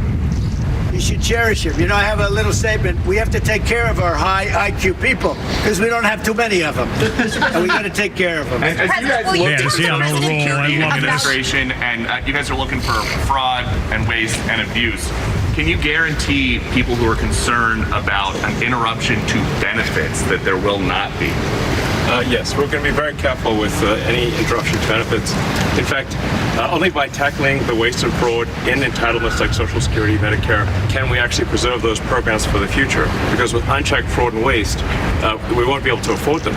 You should cherish him. You know, I have a little statement. We have to take care of our high IQ people because we don't have too many of them. And we got to take care of them. And as you guys look at the Social Security Administration, and you guys are looking for fraud and waste and abuse, can you guarantee people who are concerned about an interruption to benefits that there will not be? Yes, we're going to be very careful with any interruption to benefits. In fact, only by tackling the waste and fraud in entitlements like Social Security, Medicare, can we actually preserve those programs for the future. Because with unchecked fraud and waste, we won't be able to afford them.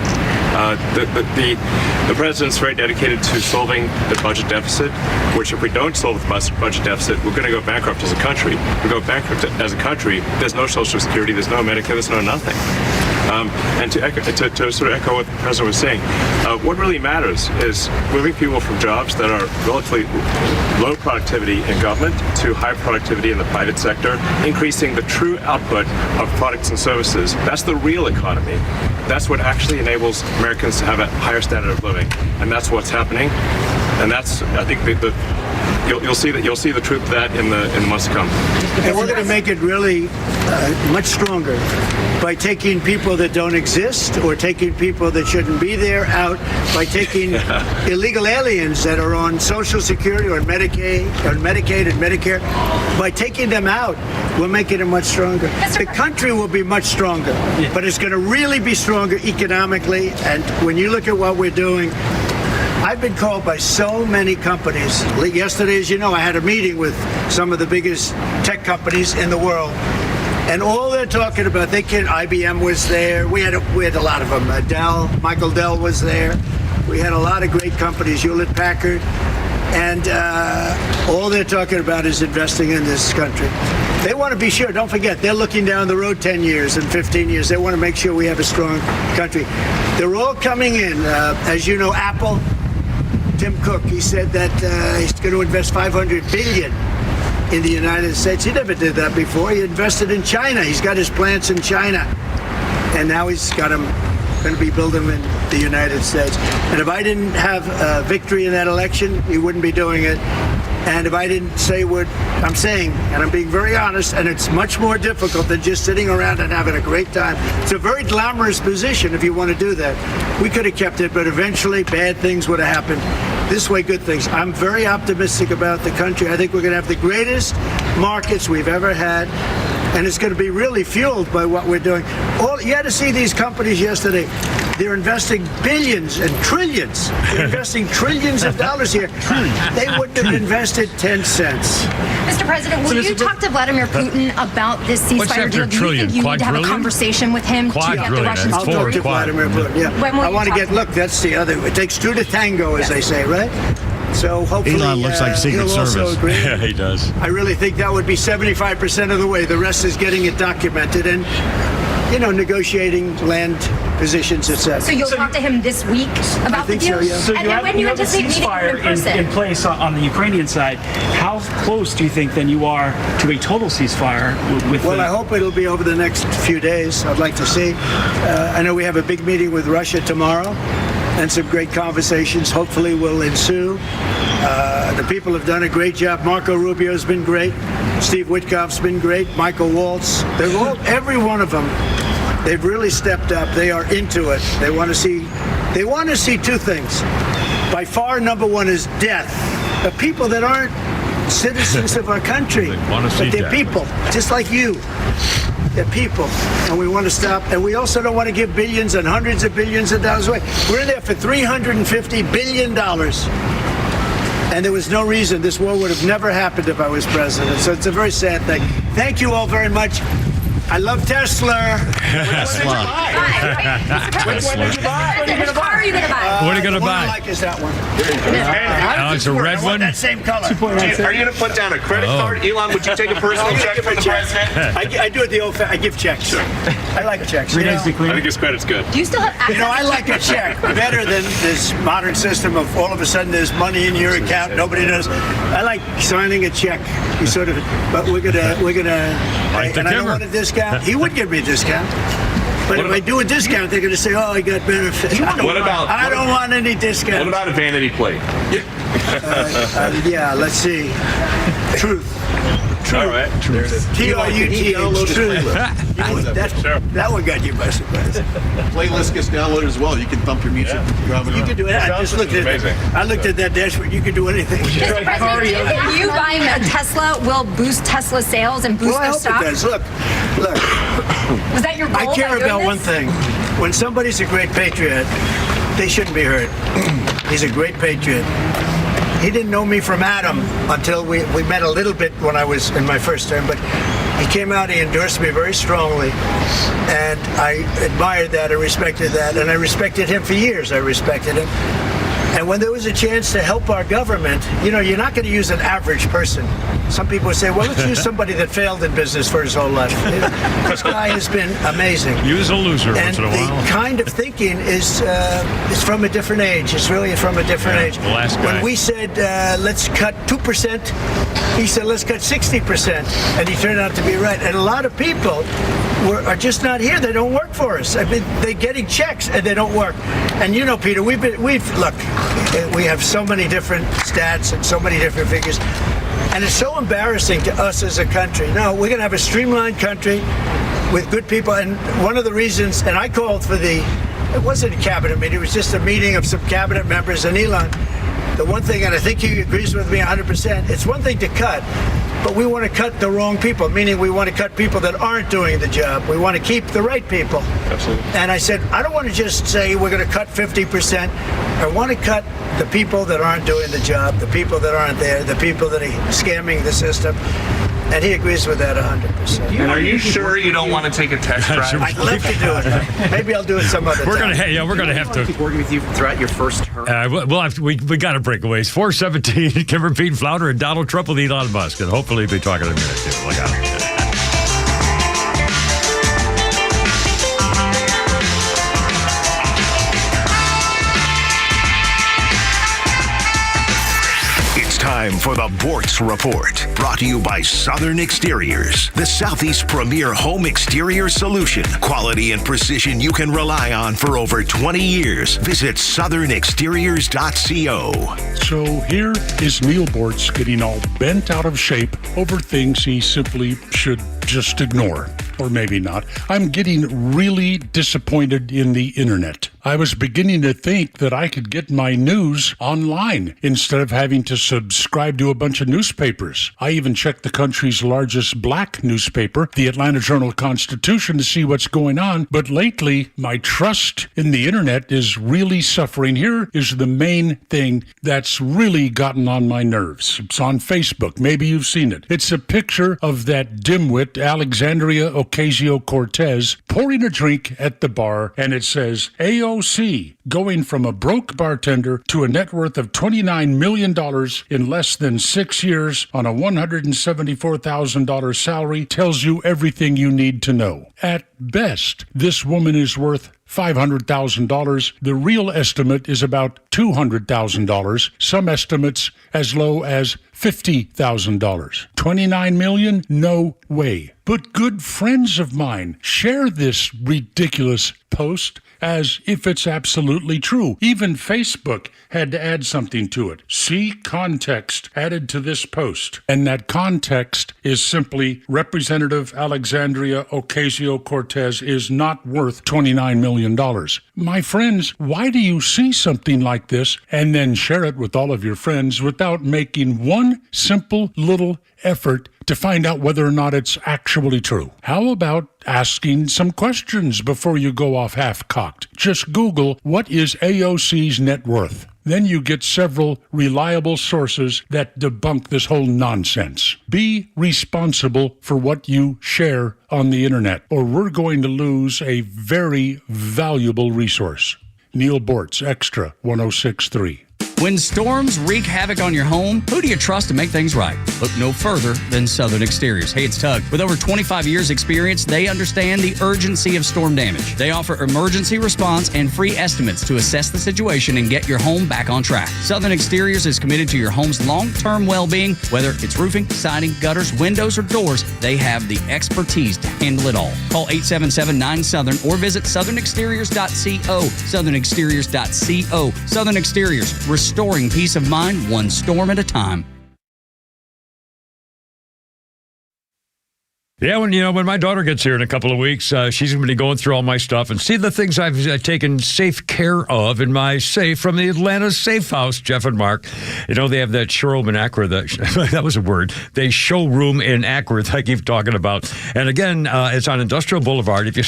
The president's very dedicated to solving the budget deficit, which if we don't solve the budget deficit, we're going to go bankrupt as a country. If we go bankrupt as a country, there's no Social Security, there's no Medicare, there's no nothing. And to sort of echo what the president was saying, what really matters is moving people from jobs that are relatively low productivity in government to high productivity in the private sector, increasing the true output of products and services. That's the real economy. That's what actually enables Americans to have a higher standard of living, and that's what's happening. And that's, I think, you'll see the truth of that in the months to come. And we're going to make it really much stronger by taking people that don't exist or taking people that shouldn't be there out, by taking illegal aliens that are on Social Security or Medicaid and Medicare. By taking them out, we're making it much stronger. The country will be much stronger, but it's going to really be stronger economically. And when you look at what we're doing, I've been called by so many companies. Yesterday, as you know, I had a meeting with some of the biggest tech companies in the world. And all they're talking about, IBM was there. We had a lot of them. Michael Dell was there. We had a lot of great companies, Hewlett Packard. And all they're talking about is investing in this country. They want to be sure. Don't forget, they're looking down the road 10 years and 15 years. They want to make sure we have a strong country. They're all coming in. As you know, Apple, Tim Cook, he said that he's going to invest $500 billion in the United States. He never did that before. He invested in China. He's got his plants in China. And now he's got them, going to be building them in the United States. And if I didn't have a victory in that election, he wouldn't be doing it. And if I didn't say what I'm saying, and I'm being very honest, and it's much more difficult than just sitting around and having a great time. It's a very glamorous position if you want to do that. We could have kept it, but eventually bad things would have happened. This way, good things. I'm very optimistic about the country. I think we're going to have the greatest markets we've ever had, and it's going to be really fueled by what we're doing. You had to see these companies yesterday. They're investing billions and trillions. They're investing trillions of dollars here. They wouldn't have invested 10 cents. Mr. President, will you talk to Vladimir Putin about this ceasefire deal? Do you think you need to have a conversation with him to get the Russians I'll talk to Vladimir Putin, yeah. I want to get, look, that's the other, it takes two to tango, as they say, right? So hopefully Elon looks like Secret he'll Service. also agree. Yeah, he does. I really think that would be 75% of the way. The rest is getting it documented and, negotiating land positions, etc. So you'll talk to him this week about the deal? So, yeah. So and you then have, when do you have a anticipate meeting him in ceasefire person? in place on the Ukrainian side. How close do you think then you are to a total ceasefire with Well, I hope it'll be over the next few days. I'd like to see. I know we have a big meeting with Russia tomorrow, and some great conversations hopefully will ensue. The people have done a great job. Marco Rubio's been great. Steve Witkoff's been great. Michael Waltz. They're all, every one of them, they've really stepped up. They are into it. They want to see two things. By far, number one is death. The people that aren't citizens of our country, but they're people, just like you. They're people, and we want to stop. And we also don't want to give billions and hundreds of billions of dollars away. We're in there for $350 billion. And there was no reason this war would have never happened if I was president. So it's a very sad thing. Thank you all very much. I love Tesla. Tesla. Which car are you going to buy? What are you going to the one buy? I like is that one. Oh, it's a red I want one? that same color. Are you going to put down a credit card? Elon, would you take a personal check from the president? I do it the old I give checks. Sure. I like checks. I think his credit's good. Do you still have access I like a check better than this modern system of all of a sudden there's money in your account, nobody knows. I like signing a check. You sort of, but we're gonna. Like the and I don't giver. want a discount. He would give me a discount. But if I do a discount, they're going to say, "Oh, I got benefits." I don't want any discount. What about a vanity plate? Yeah, let's see. Truth. All right. There it is. T-R-U-T-H. Truth. That one got you by surprise. Playlist gets downloaded as well. You can bump your music. You can do it. I just looked at it. I looked at that dashboard. You can do anything. Mr. President, do you think you buying a Tesla will boost Tesla sales and boost I their hope stock? it does. Look. Was that your goal? I care by doing about this? one thing. When somebody's a great patriot, they shouldn't be hurt. He's a great patriot. He didn't know me from Adam until we met a little bit when I was in my first term, but he came out, he endorsed me very strongly, and I admired that, I respected that, and I respected him for years. I respected him. And when there was a chance to help our government, you're not going to use an average person. Some people say, well, let's use somebody that failed in business for his whole life. This guy has been amazing. Use a loser once in a while. And the kind of thinking is from a different age. It's really from a different age. The last guy. When we said, let's cut 2%, he said, let's cut 60%. And he turned out to be right. And a lot of people are just not here. They don't work for us. I mean, they're getting checks and they don't work. And Peter, look, we have so many different stats and so many different figures. And it's so embarrassing to us as a country. No, we're going to have a streamlined country with good people. And one of the reasons, and I called for it wasn't a cabinet meeting, it was just a meeting of some cabinet members and Elon. The one thing, and I think he agrees with me 100%, it's one thing to cut, but we want to cut the wrong people, meaning we want to cut people that aren't doing the job. We want to keep the right people. Absolutely. And I said, I don't want to just say we're going to cut 50%. I want to cut the people that aren't doing the job, the people that aren't there, the people that are scamming the system. And he agrees with that 100%. And are you sure you don't want to take a test drive? I'd love to do it. Maybe I'll do it some other time. We're gonna have to keep working with you throughout your first term. we got to break away. It's 4:17. Kimber, Pete Flounder, and Donald Trump with Elon Musk, and hopefully we'll be talking in a minute too. Look out. Time for the Bortz Report, brought to you by Southern Exteriors, the Southeast premier home exterior solution. Quality and precision you can rely on for over 20 years. Visit southernexteriors.co. So here is Neil Bortz getting all bent out of shape over things he simply should just ignore. Or maybe not. I'm getting really disappointed in the internet. I was beginning to think that I could get my news online instead of having to subscribe to a bunch of newspapers. I even checked the country's largest black newspaper, the Atlanta Journal-Constitution, to see what's going on. But lately, my trust in the internet is really suffering. Here is the main thing that's really gotten on my nerves. It's on Facebook. Maybe you've seen it. It's a picture of that dimwit, Alexandria Ocasio-Cortez, pouring a drink at the bar, and it says, AOC, going from a broke bartender to a net worth of $29 million in less than 6 years on a $174,000 salary, tells you everything you need to know. At best, this woman is worth $500,000. The real estimate is about $200,000. Some estimates as low as $50,000. $29 million? No way. But good friends of mine share this ridiculous post as if it's absolutely true. Even Facebook had to add something to it. See context added to this post. And that context is simply Representative Alexandria Ocasio-Cortez is not worth $29 million. My friends, why do you see something like this and then share it with all of your friends without making one simple little effort to find out whether or not it's actually true? How about asking some questions before you go off half-cocked? Just Google, what is AOC's net worth? Then you get several reliable sources that debunk this whole nonsense. Be responsible for what you share on the internet, or we're going to lose a very valuable resource. Neil Bortz, XTRA 106.3. When storms wreak havoc on your home, who do you trust to make things right? Look no further than Southern Exteriors. Hey, it's Tug. With over 25 years experience, they understand the urgency of storm damage. They offer emergency response and free estimates to assess the situation and get your home back on track. Southern Exteriors is committed to your home's long-term well-being. Whether it's roofing, siding, gutters, windows, or doors, they have the expertise to handle it all. Call 877-9-SOUTHERN or visit southernexteriors.co. southernexteriors.co. Southern Exteriors, restoring peace of mind one storm at a time. Yeah, when my daughter gets here in a couple of weeks, she's going to be going through all my stuff and see the things I've taken safe care of in my safe from the Atlanta Safe House, Jeff and Mark. They have that showroom in Akron. That was a word. They showroom in Akron that I keep talking about. And again, it's on Industrial Boulevard. If you're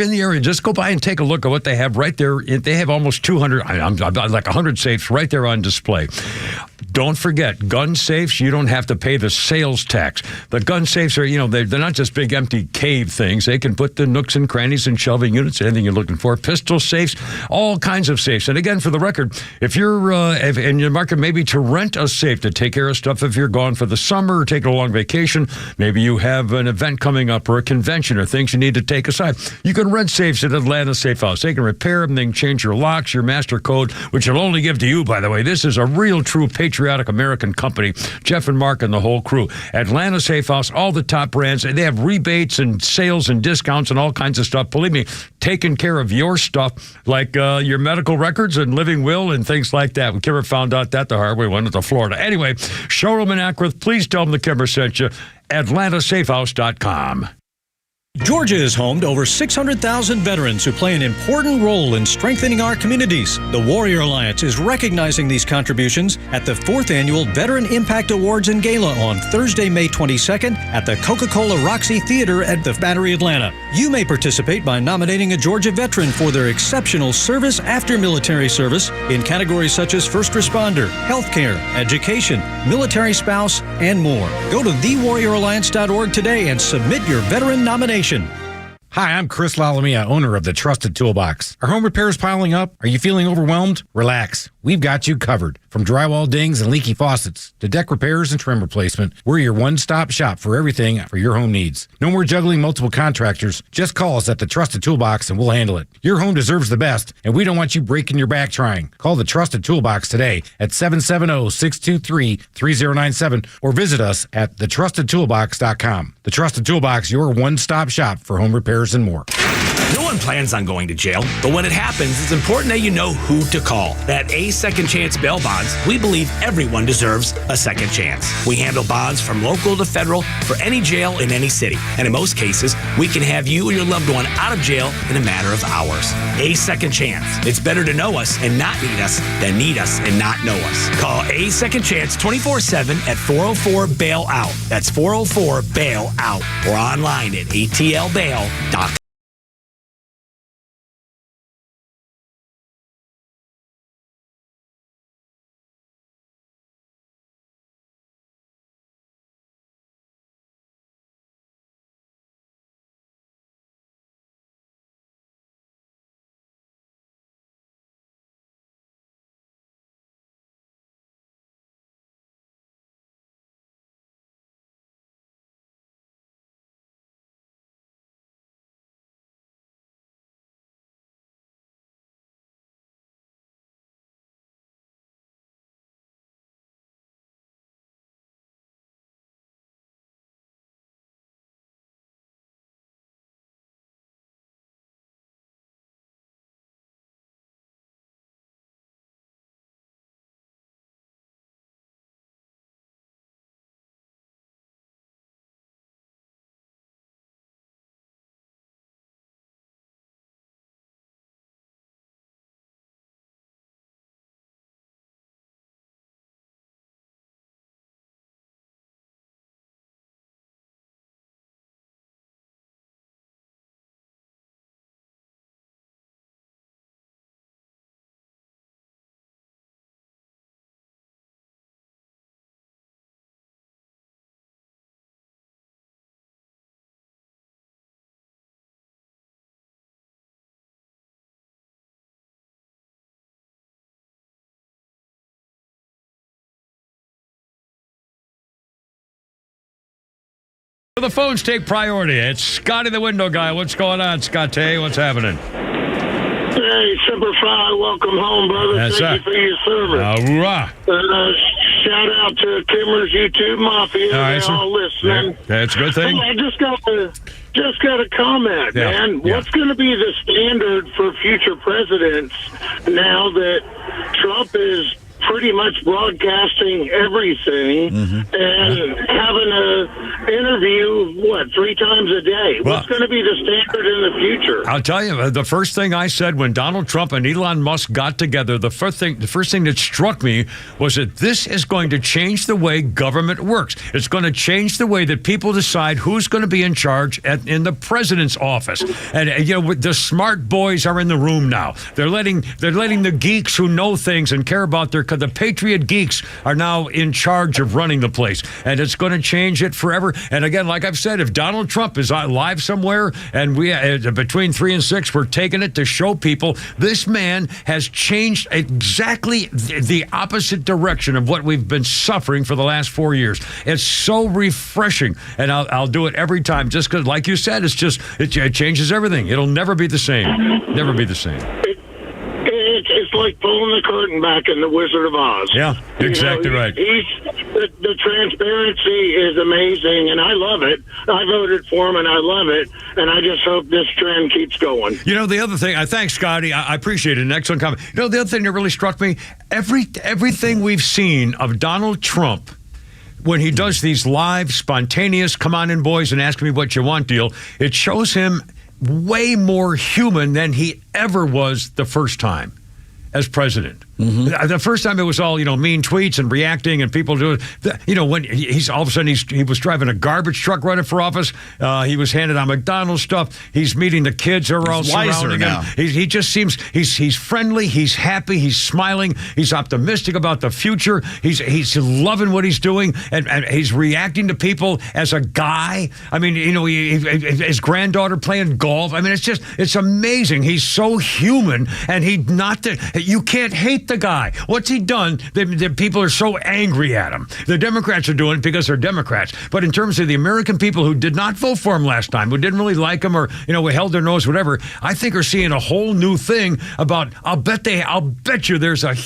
in the area, just go by and take a look at what they have right there. They have almost 200, like 100 safes right there on display. Don't forget, gun safes, you don't have to pay the sales tax. The gun safes are, they're not just big empty cave things. They can put the nooks and crannies and shelving units, anything you're looking for. Pistol safes, all kinds of safes. And again, for the record, if you're in your market, maybe to rent a safe to take care of stuff if you're gone for the summer or taking a long vacation, maybe you have an event coming up or a convention or things you need to take aside, you can rent safes at Atlanta Safe House. They can repair them, they can change your locks, your master code, which they'll only give to you, by the way. This is a real, true, patriotic American company. Jeff and Mark and the whole crew. Atlanta Safe House, all the top brands. They have rebates and sales and discounts and all kinds of stuff. Believe me, taking care of your stuff, like your medical records and living will and things like that. We Kimmer found out that the hard way, went to Florida. Anyway, showroom in Akron. Please tell them the Kimmer sent you. AtlantaSafeHouse.com. Georgia is home to over 600,000 veterans who play an important role in strengthening our communities. The Warrior Alliance is recognizing these contributions at the 4th Annual Veteran Impact Awards and Gala on Thursday, May 22nd at the Coca-Cola Roxy Theater at the Battery, Atlanta. You may participate by nominating a Georgia veteran for their exceptional service after military service in categories such as first responder, healthcare, education, military spouse, and more. Go to thewarrioralliance.org today and submit your veteran nomination. Hi, I'm Chris Lalamia, owner of the Trusted Toolbox. Are home repairs piling up? Are you feeling overwhelmed? Relax. We've got you covered. From drywall dings and leaky faucets to deck repairs and trim replacement, we're your one-stop shop for everything for your home needs. No more juggling multiple contractors. Just call us at the Trusted Toolbox and we'll handle it. Your home deserves the best, and we don't want you breaking your back trying. Call the Trusted Toolbox today at 770-623-3097 or visit us at thetrustedtoolbox.com. The Trusted Toolbox, your one-stop shop for home repairs and more. No one plans on going to jail, but when it happens, it's important that you know who to call. At A Second Chance Bail Bonds, we believe everyone deserves a second chance. We handle bonds from local to federal for any jail in any city. And in most cases, we can have you and your loved one out of jail in a matter of hours. A Second Chance. It's better to know us and not need us than need us and not know us. Call A Second Chance 24/7 at 404-BAIL-OUT. That's 404-BAIL-OUT. Or online at atlbail.com. The phones take priority. It's Scotty the window guy. What's going on, Scotty? What's happening? Hey, Semper Fi, welcome home, brother. Yes, Thank you for your service. Hurrah. Shout out to Kimmer's YouTube Mafia. All right, They're all listening. Yeah, that's a good thing. I just got a comment, Yeah, man. yeah. What's going to be the standard for future presidents now that Trump is pretty much broadcasting everything and having a interview, 3 times a day? What's going to be the standard in the future? I'll tell you, the first thing I said when Donald Trump and Elon Musk got together, the first thing that struck me was that this is going to change the way government works. It's going to change the way that people decide who's going to be in charge in the president's office. And the smart boys are in the room now. They're letting the geeks who know things and care about the patriot geeks are now in charge of running the place, and it's going to change it forever. And again, like I've said, if Donald Trump is live somewhere and we between 3 and 6, we're taking it to show people this man has changed exactly the opposite direction of what we've been suffering for the last 4 years. It's so refreshing, and I'll do it every time, just because, like you said, it changes everything. It'll never be the same. Never be the same. It's like pulling the curtain back in The Wizard of Oz. Yeah, exactly right. The transparency is amazing, and I love it. I voted for him, and I love it, and I just hope this trend keeps going. The other thing, thanks, Scotty. I appreciate it. An excellent comment. The other thing that really struck me, everything we've seen of Donald Trump, when he does these live, spontaneous, come on in, boys, and ask me what you want deal, it shows him way more human than he ever was the first time as president. The first time it was all, mean tweets and reacting and people doing, when he's all of a sudden he was driving a garbage truck running for office. He was handed out McDonald's stuff. He's meeting the kids who are all surrounding him. He just seems, he's friendly. He's happy. He's smiling. He's optimistic about the future. He's loving what he's doing, and he's reacting to people as a guy. I mean, his granddaughter playing golf. I mean, it's amazing. He's so human, and you can't hate the guy. What's he done? The people are so angry at him. The Democrats are doing it because they're Democrats. But in terms of the American people who did not vote for him last time, who didn't really like him, or held their nose, whatever, I think are seeing a whole new thing about. I'll bet you there's an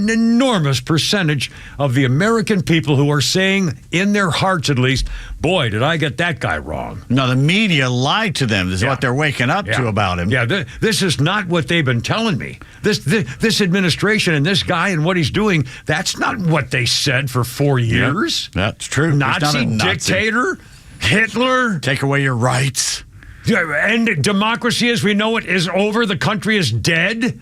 enormous percentage of the American people who are saying, in their hearts at least, boy, did I get that guy wrong. No, the media lied to them. This is what they're waking up to about him. Yeah, this is not what they've been telling me. This administration and this guy and what he's doing, that's not what they said for 4 years. Yeah, that's true. Nazi dictator, Hitler. Take away your rights. And democracy as we know it is over. The country is dead.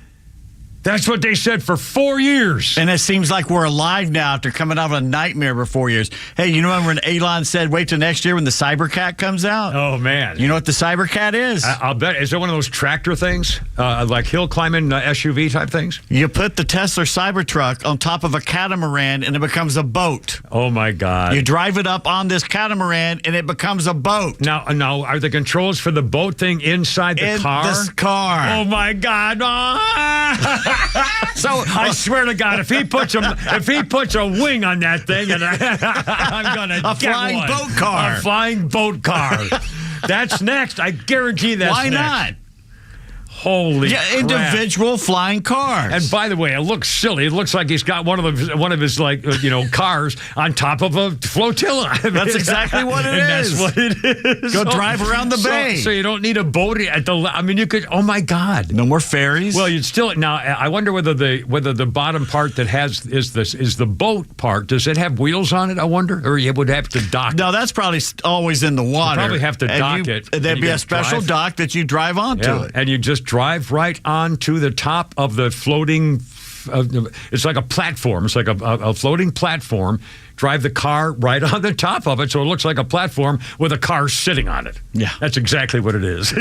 That's what they said for 4 years. And it seems like we're alive now after coming out of a nightmare for 4 years. Hey, you remember when Elon said, wait till next year when the Cybercat comes out? Oh, man. You know what the Cybercat is? I'll bet. Is it one of those tractor things? Like hill climbing SUV type things? You put the Tesla Cybertruck on top of a catamaran and it becomes a boat. Oh, my God. You drive it up on this catamaran and it becomes a boat. Now, are the controls for the boat thing inside the car? This car. Oh, my God. So I swear to God, if he puts a wing on that thing, and I'm gonna a get flying one. boat car. A flying boat car. That's next. I guarantee that's Why next. not? Holy crap. Individual flying cars. And by the way, it looks silly. It looks like he's got one of his cars on top of a flotilla. I mean, that's exactly what it is. That's what it is. Go drive around the bay. So you don't need a boat at the. I mean, you could. Oh my God. No more ferries. Well, you'd still now. I wonder whether the bottom part that is the boat part. Does it have wheels on it? I wonder, or you would have to dock. No, that's probably always in the water. You probably have to dock it. There'd be a special dock that you drive onto it, and you just drive right onto the top of the floating. It's like a platform. It's like a floating platform. Drive the car right on the top of it, so it looks like a platform with a car sitting on it. Yeah, that's exactly what it is.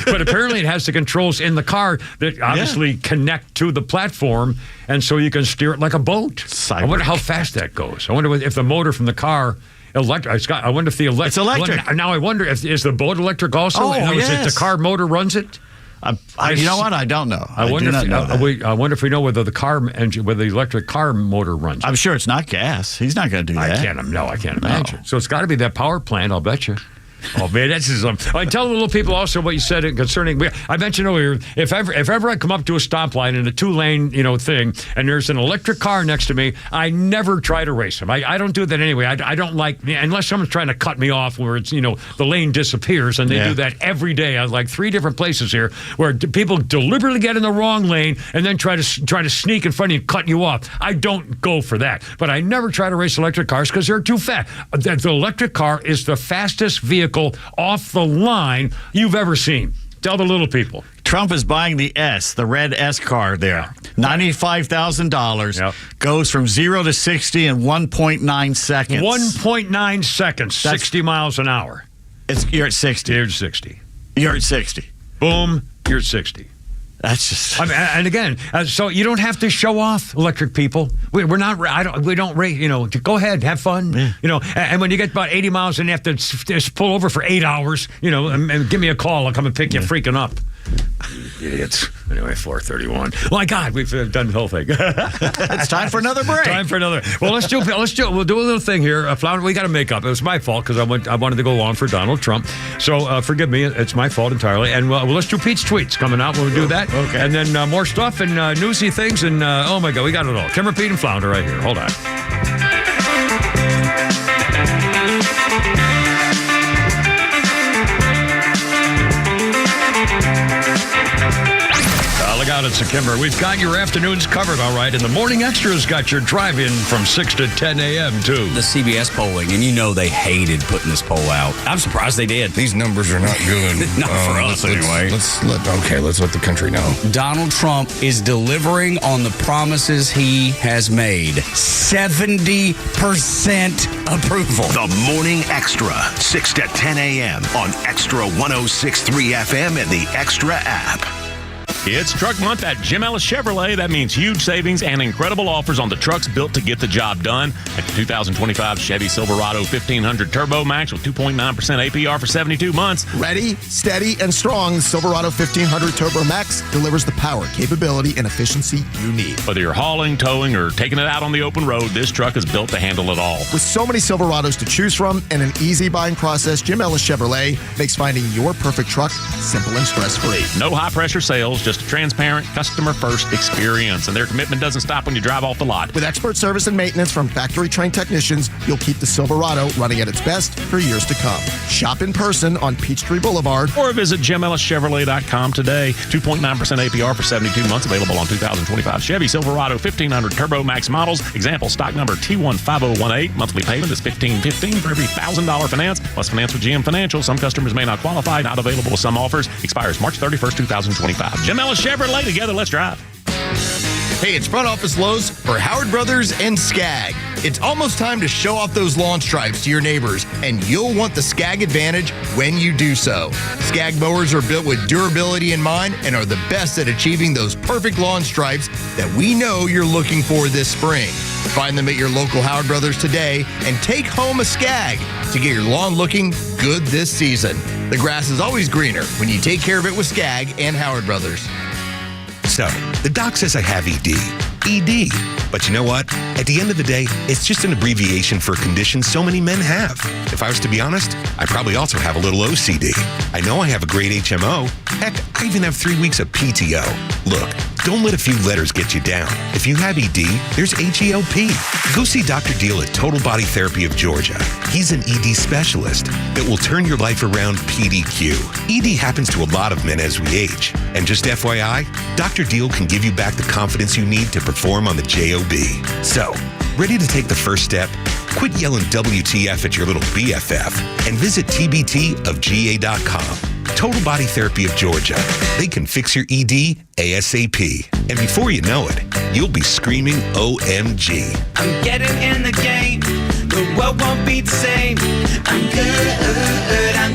But apparently, it has the controls in the car that obviously connect to the platform, and so you can steer it like a boat. I wonder how fast that goes. I wonder if the motor from the car. I wonder if the electric. It's electric. Now I wonder if is the boat electric also? Oh, Is it the car motor runs it? You know what? I don't know. I wonder if we know whether the car engine, whether the electric car motor runs. I'm sure it's not gas. He's not going to do that. I can't imagine. So it's got to be that power plant. I'll bet you. Oh man, that's just. I tell the little people also what you said concerning. I mentioned earlier, if ever I come up to a stoplight in a 2-lane thing, and there's an electric car next to me, I never try to race them. I don't do that anyway. I don't like unless someone's trying to cut me off where it's the lane disappears, and they do that every day. I like 3 different places here where people deliberately get in the wrong lane and then try to sneak in front of you, cut you off. I don't go for that, but I never try to race electric cars because they're too fast. The electric car is the fastest vehicle off the line you've ever seen. Tell the little people. Trump is buying the red S car there. $95,000. Goes from 0 to 60 in 1.9 seconds. 1.9 seconds, 60 miles an hour. You're at 60. You're at 60. You're at 60. Boom, you're at 60. That's just. And again, so you don't have to show off, electric people. We're not. We don't rate. Go ahead, have fun. Yeah. And when you get about 80 miles and you have to just pull over for 8 hours, and give me a call. I'll come and pick you freaking up. Idiots. Anyway, 4:31. My God, we've done the whole thing. It's time for another break. Well, we'll do a little thing here. Flounder, we got to make up. It was my fault because I wanted to go along for Donald Trump. So forgive me. It's my fault entirely. And let's do Pete's tweets coming out when we do that. Okay. And then more stuff and newsy things. And oh my God, we got it all. Kimmer, Pete, and Flounder right here. Hold on. Look out, it's a Kimmer. We've got your afternoons covered, all right. And the Morning Extra's got your drive-in from 6 to 10 a.m., too. The CBS polling, and they hated putting this poll out. I'm surprised they did. These numbers are not good. Not for us, anyway. Let's let the country know. Donald Trump is delivering on the promises he has made. 70% approval. The Morning Extra, 6 to 10 a.m. on XTRA 106.3 FM and the XTRA app. It's Truck Month at Jim Ellis Chevrolet. That means huge savings and incredible offers on the trucks built to get the job done. Like the 2025 Chevy Silverado 1500 Turbo Max with 2.9% APR for 72 months. Ready, steady, and strong, the Silverado 1500 Turbo Max delivers the power, capability, and efficiency you need. Whether you're hauling, towing, or taking it out on the open road, this truck is built to handle it all. With so many Silverados to choose from and an easy buying process, Jim Ellis Chevrolet makes finding your perfect truck simple and stress-free. No high-pressure sales, just honest, transparent, customer-first experience. And their commitment doesn't stop when you drive off the lot. With expert service and maintenance from factory-trained technicians, you'll keep the Silverado running at its best for years to come. Shop in person on Peachtree Boulevard. Or visit JimEllisChevrolet.com today. 2.9% APR for 72 months. Available on 2025 Chevy Silverado 1500 Turbo Max models. Example stock number T15018. Monthly payment is $1,515 for every $1,000 finance. Plus finance with GM Financial. Some customers may not qualify. Not available with some offers. Expires March 31st, 2025. Jim Ellis Chevrolet. Together, let's drive. Hey, it's Front Office Lowe's for Howard Brothers and Skag. It's almost time to show off those lawn stripes to your neighbors, and you'll want the Skag Advantage when you do so. Skag mowers are built with durability in mind and are the best at achieving those perfect lawn stripes that we know you're looking for this spring. Find them at your local Howard Brothers today and take home a Skag to get your lawn looking good this season. The grass is always greener when you take care of it with Skag and Howard Brothers. So, the doc says I have ED. ED. But you know what? At the end of the day, it's just an abbreviation for a condition so many men have. If I was to be honest, I probably also have a little OCD. I know I have a great HMO. Heck, I even have 3 weeks of PTO. Look, don't let a few letters get you down. If you have ED, there's HELP. Go see Dr. Deal at Total Body Therapy of Georgia. He's an ED specialist that will turn your life around PDQ. ED happens to a lot of men as we age. And just FYI, Dr. Deal can give you back the confidence you need to perform on the JOB. So, ready to take the first step? Quit yelling WTF at your little BFF and visit tbtofga.com. Total Body Therapy of Georgia. They can fix your ED ASAP. And before you know it, you'll be screaming OMG. I'm getting in the game. The world won't be the same. I'm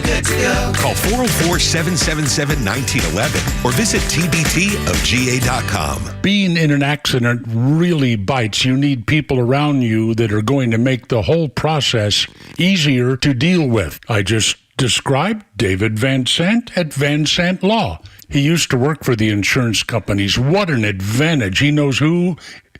good to go. Call 404-777-1911 or visit tbtofga.com. Being in an accident really bites. You need people around you that are going to make the whole process easier to deal with. I just described David Van Sant at Van Sant Law. He used to work for the insurance companies. What an advantage. He knows who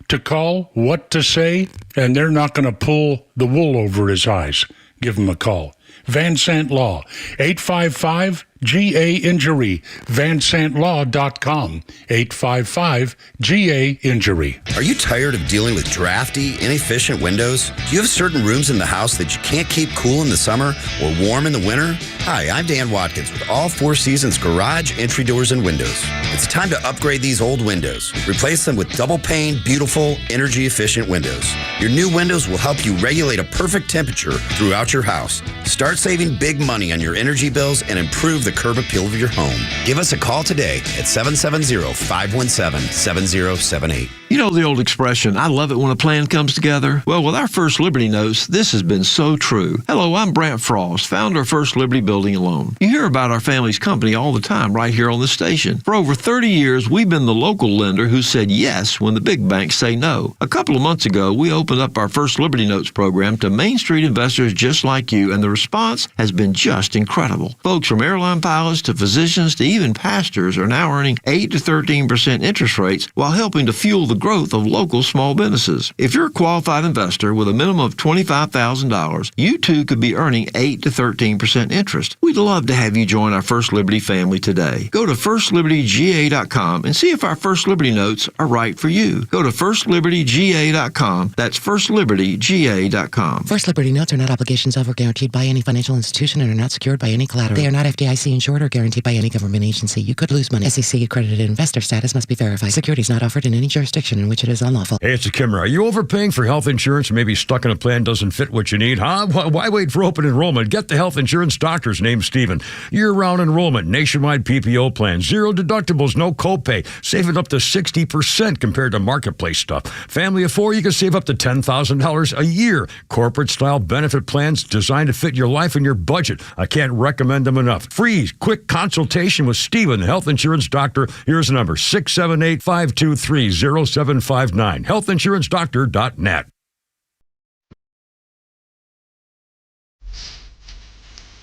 to call, what to say, and they're not going to pull the wool over his eyes. Give him a call. Van Sant Law, 855-GA-INJURY, vansantlaw.com, 855-GA-INJURY. Are you tired of dealing with drafty, inefficient windows? Do you have certain rooms in the house that you can't keep cool in the summer or warm in the winter? Hi, I'm Dan Watkins with All Four Seasons Garage Entry Doors and Windows. It's time to upgrade these old windows. Replace them with double-pane, beautiful, energy-efficient windows. Your new windows will help you regulate a perfect temperature throughout your house. Start saving big money on your energy bills and improve the curb appeal of your home. Give us a call today at 770-517-7078. You know the old expression, I love it when a plan comes together? Well, with our First Liberty Notes, this has been so true. Hello, I'm Brant Frost, founder of First Liberty Building and Loan. You hear about our family's company all the time right here on the station. For over 30 years, we've been the local lender who said yes when the big banks say no. A couple of months ago, we opened up our First Liberty Notes program to Main Street investors just like you, and the response has been just incredible. Folks from airline pilots to physicians to even pastors are now earning 8 to 13% interest rates while helping to fuel the growth of local small businesses. If you're a qualified investor with a minimum of $25,000, you too could be earning 8 to 13% interest. We'd love to have you join our First Liberty family today. Go to firstlibertyga.com and see if our First Liberty Notes are right for you. Go to firstlibertyga.com. That's firstlibertyga.com. First Liberty Notes are not obligations of or guaranteed by any financial institution and are not secured by any collateral. They are not FDIC insured or guaranteed by any government agency. You could lose money. SEC accredited investor status must be verified. Securities not offered in any jurisdiction in which it is unlawful. Hey, it's a Kimmer. Are you overpaying for health insurance? Maybe stuck in a plan doesn't fit what you need, huh? Why wait for open enrollment? Get the health insurance doctor's name, Steven. Year-round enrollment, nationwide PPO plan, zero deductibles, no copay, saving up to 60% compared to marketplace stuff. Family of four, you can save up to $10,000 a year. Corporate-style benefit plans designed to fit your life and your budget. I can't recommend them enough. Free, quick consultation with Steven, the health insurance doctor. Here's the number, 678-523-0759, healthinsurancedoctor.net.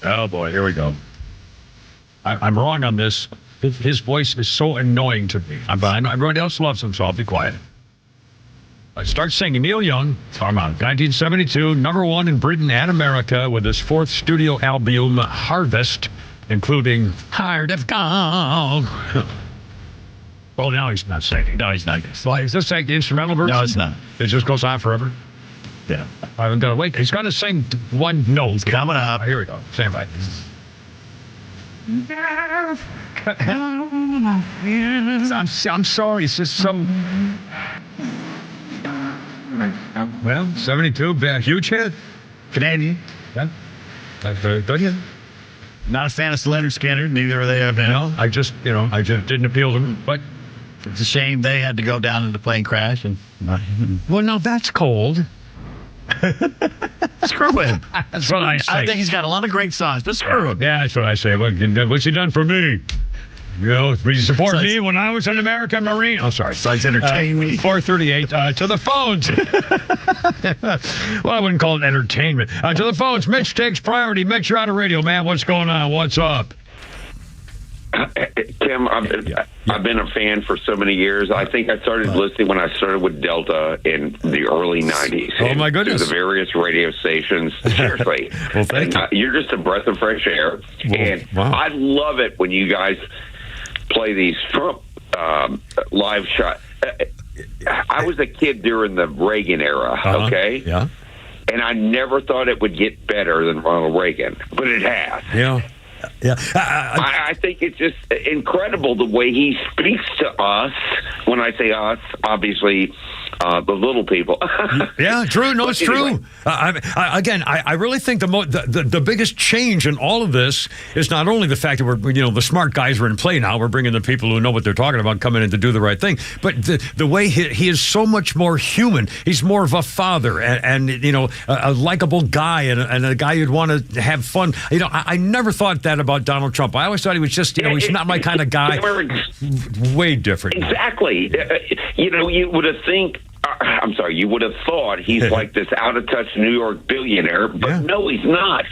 Oh, boy, here we go. I'm wrong on this. His voice is so annoying to me. Everyone else loves him, so I'll be quiet. I start singing. Neil Young, come on, 1972, #1 in Britain and America with his fourth studio album, Harvest, including Heart of Gold. Well, now he's not singing. No, he's not. Well, is this like the instrumental version? No, it's not. It just goes on forever? Yeah. I haven't got to wait. He's got to sing one note. Coming up. Here we go. Stand by. I'm sorry. It's just some... Well, 72, huge hit. Canadian. Yeah. Don't you? Not a fan of Leonard Skinner. Neither are they. No, I just didn't appeal to me. But it's a shame they had to go down in the plane crash. And well, now that's cold. Screw him. That's what I say. I think he's got a lot of great songs, but screw him. Yeah, that's what I say. What's he done for me? You know, he supported me when I was an American Marine. Oh, sorry. Besides entertain me. 438 to the phones. Well, I wouldn't call it entertainment. To the phones. Mitch takes priority. Mitch, you're on the radio, man. What's going on? What's up? Tim, I've been a fan for so many years. I think I started listening when I started with Delta in the early 90s. Oh, my goodness. To the various radio stations. Seriously. Well, thank you. You're just a breath of fresh air. And I love it when you guys play these Trump live shots. I was a kid during the Reagan era, okay? Yeah. And I never thought it would get better than Ronald Reagan, but it has. Yeah. Yeah. I think it's just incredible the way he speaks to us. When I say us, obviously, the little people. Yeah, true. No, it's Anyway. true. I really think the biggest change in all of this is not only the fact that the smart guys are in play now. We're bringing the people who know what they're talking about coming in to do the right thing. But the way he is so much more human. He's more of a father and a likable guy and a guy you'd want to have fun. I never thought that about Donald Trump. I always thought he was just, he's not my kind of guy. Way different. Exactly. You would have you would have thought he's like this out-of-touch New York billionaire, but no, he's not.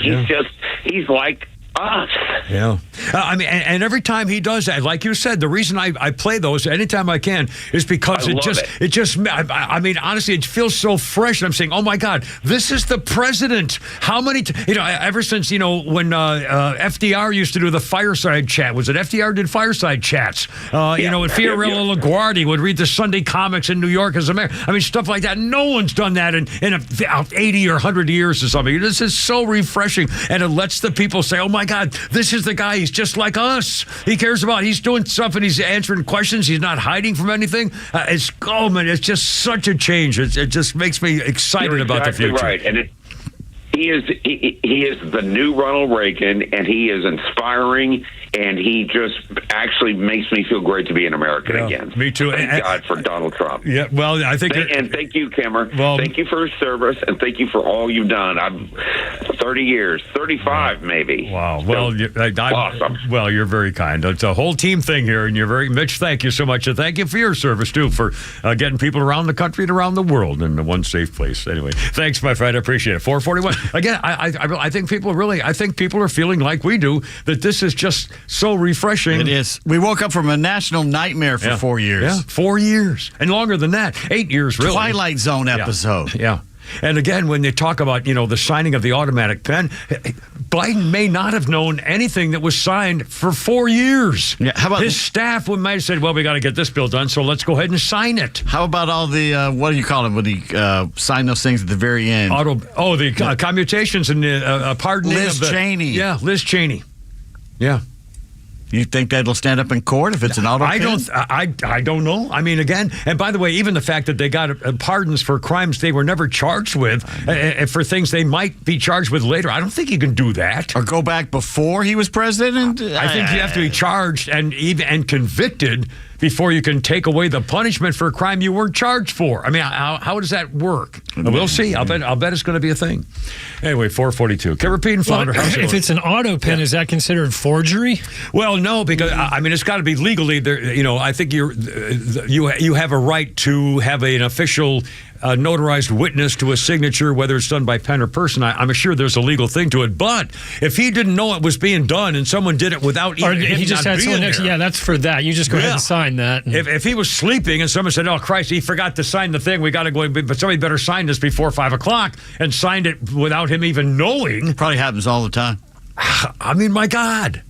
He's like us. Yeah. And every time he does that, like you said, the reason I play those anytime I can is because honestly, it feels so fresh. I'm saying, oh my God, this is the president. How many, ever since, when FDR used to do the fireside chat, was it FDR did fireside chats? And Fiorello LaGuardia would read the Sunday comics in New York as a mayor. Stuff like that. No one's done that in 80 or 100 years or something. This is so refreshing. And it lets the people say, oh my God, this is the guy. He's just like us. He's doing stuff and he's answering questions. He's not hiding from anything. It's just such a change. It just makes me excited about the future. Right. And he is the new Ronald Reagan, and he is inspiring, and he just actually makes me feel great to be an American again. Me too. Thank God for Donald Trump. Yeah, well, I think... And thank you, Kimmer. Thank you for your service, and thank you for all you've done. 30 years, 35 maybe. Wow. Well, awesome. Well, you're very kind. It's a whole team thing here, and Mitch, thank you so much. And thank you for your service, too, for getting people around the country and around the world in one safe place. Anyway, thanks, my friend. I appreciate it. 441. Again, I think people are feeling like we do, that this is just so refreshing. It is. We woke up from a national nightmare for 4 years. Yeah, 4 years. And longer than that. 8 years, really. Twilight Zone episode. Yeah. And again, when they talk about, the signing of the automatic pen, Biden may not have known anything that was signed for 4 years. Yeah, how about his staff might have said, well, we got to get this bill done, so let's go ahead and sign it. How about all the, what do you call it, when he signed those things at the very end? The commutations and the pardoning Liz Cheney. Yeah, Liz Cheney. Yeah. You think that'll stand up in court if it's an auto pen? I don't know. Again, and by the way, even the fact that they got pardons for crimes they were never charged with, for things they might be charged with later, I don't think you can do that. Or go back before he was president? I think you have to be charged and convicted before you can take away the punishment for a crime you weren't charged for. How does that work? We'll see. I'll bet it's going to be a thing. Anyway, 442. Can repeat and flounder. If it's an auto pen, is that considered forgery? Well, no, because it's got to be legally. I think you have a right to have an official notarized witness to a signature, whether it's done by pen or person. I'm sure there's a legal thing to it. But if he didn't know it was being done and someone did it without even he just had someone next, that's for that. You just go ahead and sign that. If he was sleeping and someone said, "Oh Christ, he forgot to sign the thing. We got to go," but somebody better sign this before 5 o'clock, and signed it without him even knowing. Probably happens all the time. My God.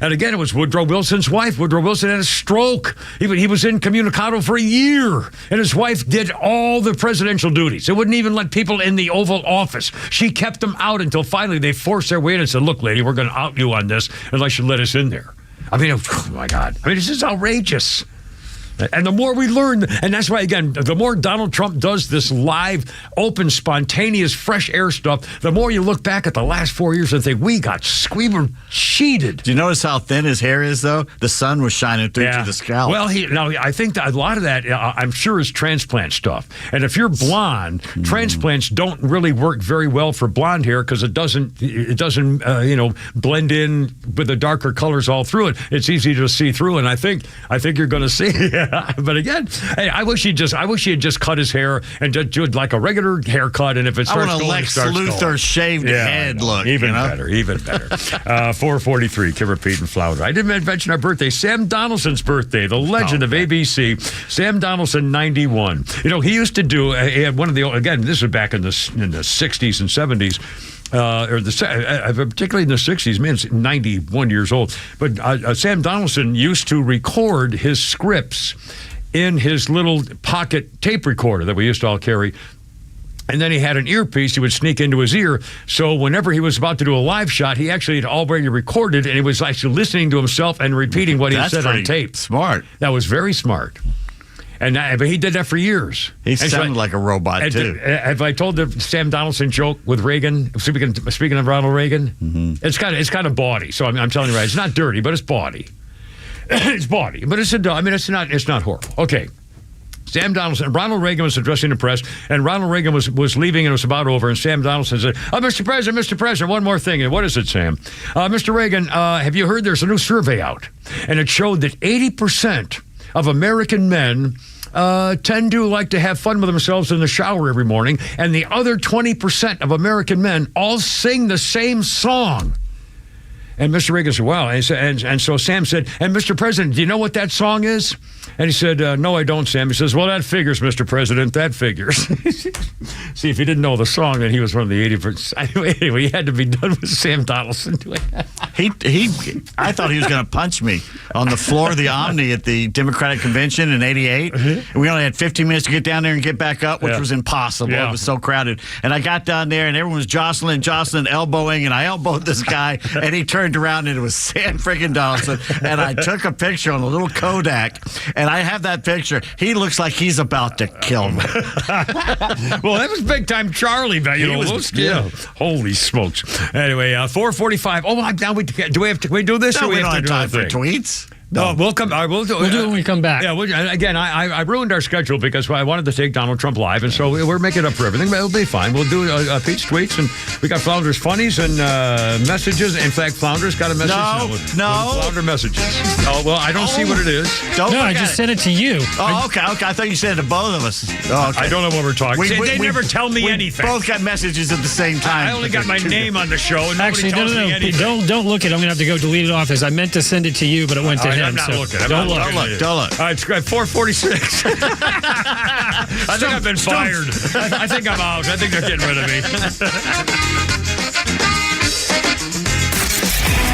And again, it was Woodrow Wilson's wife. Woodrow Wilson had a stroke. He was incommunicado for a year, and his wife did all the presidential duties. They wouldn't even let people in the Oval Office. She kept them out until finally they forced their way in and said, look, lady, we're going to out you on this unless you let us in there. I mean, oh my God. I mean, this is outrageous. And the more we learn, and that's why, again, the more Donald Trump does this live, open, spontaneous, fresh air stuff, the more you look back at the last 4 years and think, we were cheated. Do you notice how thin his hair is, though? The sun was shining through to the scalp. Well, I think that a lot of that, I'm sure, is transplant stuff. And if you're blonde, transplants don't really work very well for blonde hair because it doesn't blend in with the darker colors all through it. It's easy to see through, and I think you're going to see. But again, hey, I wish he had just cut his hair and just do like a regular haircut. And if it starts going, Lex Luthor shaved head look. Even better. 4:43. Kimmer, Pete, and Flounder. I didn't mention our birthday. Sam Donaldson's birthday, the legend of ABC. Sam Donaldson, 91. He used to do. He had one of the. Again, this was back in the 60s and 70s. Particularly in the 60s, man's 91 years old. But Sam Donaldson used to record his scripts in his little pocket tape recorder that we used to all carry. And then he had an earpiece he would sneak into his ear. So whenever he was about to do a live shot, he actually had already recorded, and he was actually listening to himself and repeating what he said on tape. Smart. That was very smart. But he did that for years. He sounded like a robot, too. Have I told the Sam Donaldson joke with Reagan? Speaking of Ronald Reagan, it's kind of bawdy. So I'm telling you right, it's not dirty, but it's bawdy. It's bawdy, but it's not horrible. Okay. Sam Donaldson, Ronald Reagan was addressing the press, and Ronald Reagan was leaving, and it was about over, and Sam Donaldson said, Mr. President, one more thing. And what is it, Sam? Mr. Reagan, have you heard there's a new survey out? And it showed that 80% of American men tend to like to have fun with themselves in the shower every morning, and the other 20% of American men all sing the same song. And Mr. Reagan said, wow. And so Sam said, and Mr. President, do you know what that song is? And he said, no, I don't, Sam. He says, well, that figures, Mr. President, that figures. See, if he didn't know the song, then he was one of the 80%. Anyway, he had to be done with Sam Donaldson doing that. I thought he was going to punch me on the floor of the Omni at the Democratic Convention in 88. And we only had 15 minutes to get down there and get back up, which was impossible. Yeah. It was so crowded. And I got down there, and everyone was jostling, elbowing, and I elbowed this guy, and he turned around, and it was Sam freaking Donaldson. And I took a picture on a little Kodak, and I have that picture. He looks like he's about to kill me. Well, that was big time Charlie, man. Holy smokes. Anyway, 4:45. Oh, now do we do this? No, or we have don't to have do time for thing? tweets. No, we'll come. We'll do it when we come back. Yeah. Again, I ruined our schedule because I wanted to take Donald Trump live, and so we're making up for everything. But it'll be fine. We'll do Pete's tweets, and we got Flounder's funnies and messages. In fact, Flounder's got a message. No. Flounder messages. Oh well, I don't see what it is. I just sent it to you. Oh, okay. I thought you sent it to both of us. Oh, okay. I don't know what we're talking. They never tell me anything. We both got messages at the same time. I only got my name on the show. And actually, no. Don't look it. I'm gonna have to go delete it off. As I meant to send it to you, but it went to him. I'm not looking. Don't look. All right, it's 4:46. I think I've been fired. I think I'm out. I think they're getting rid of me.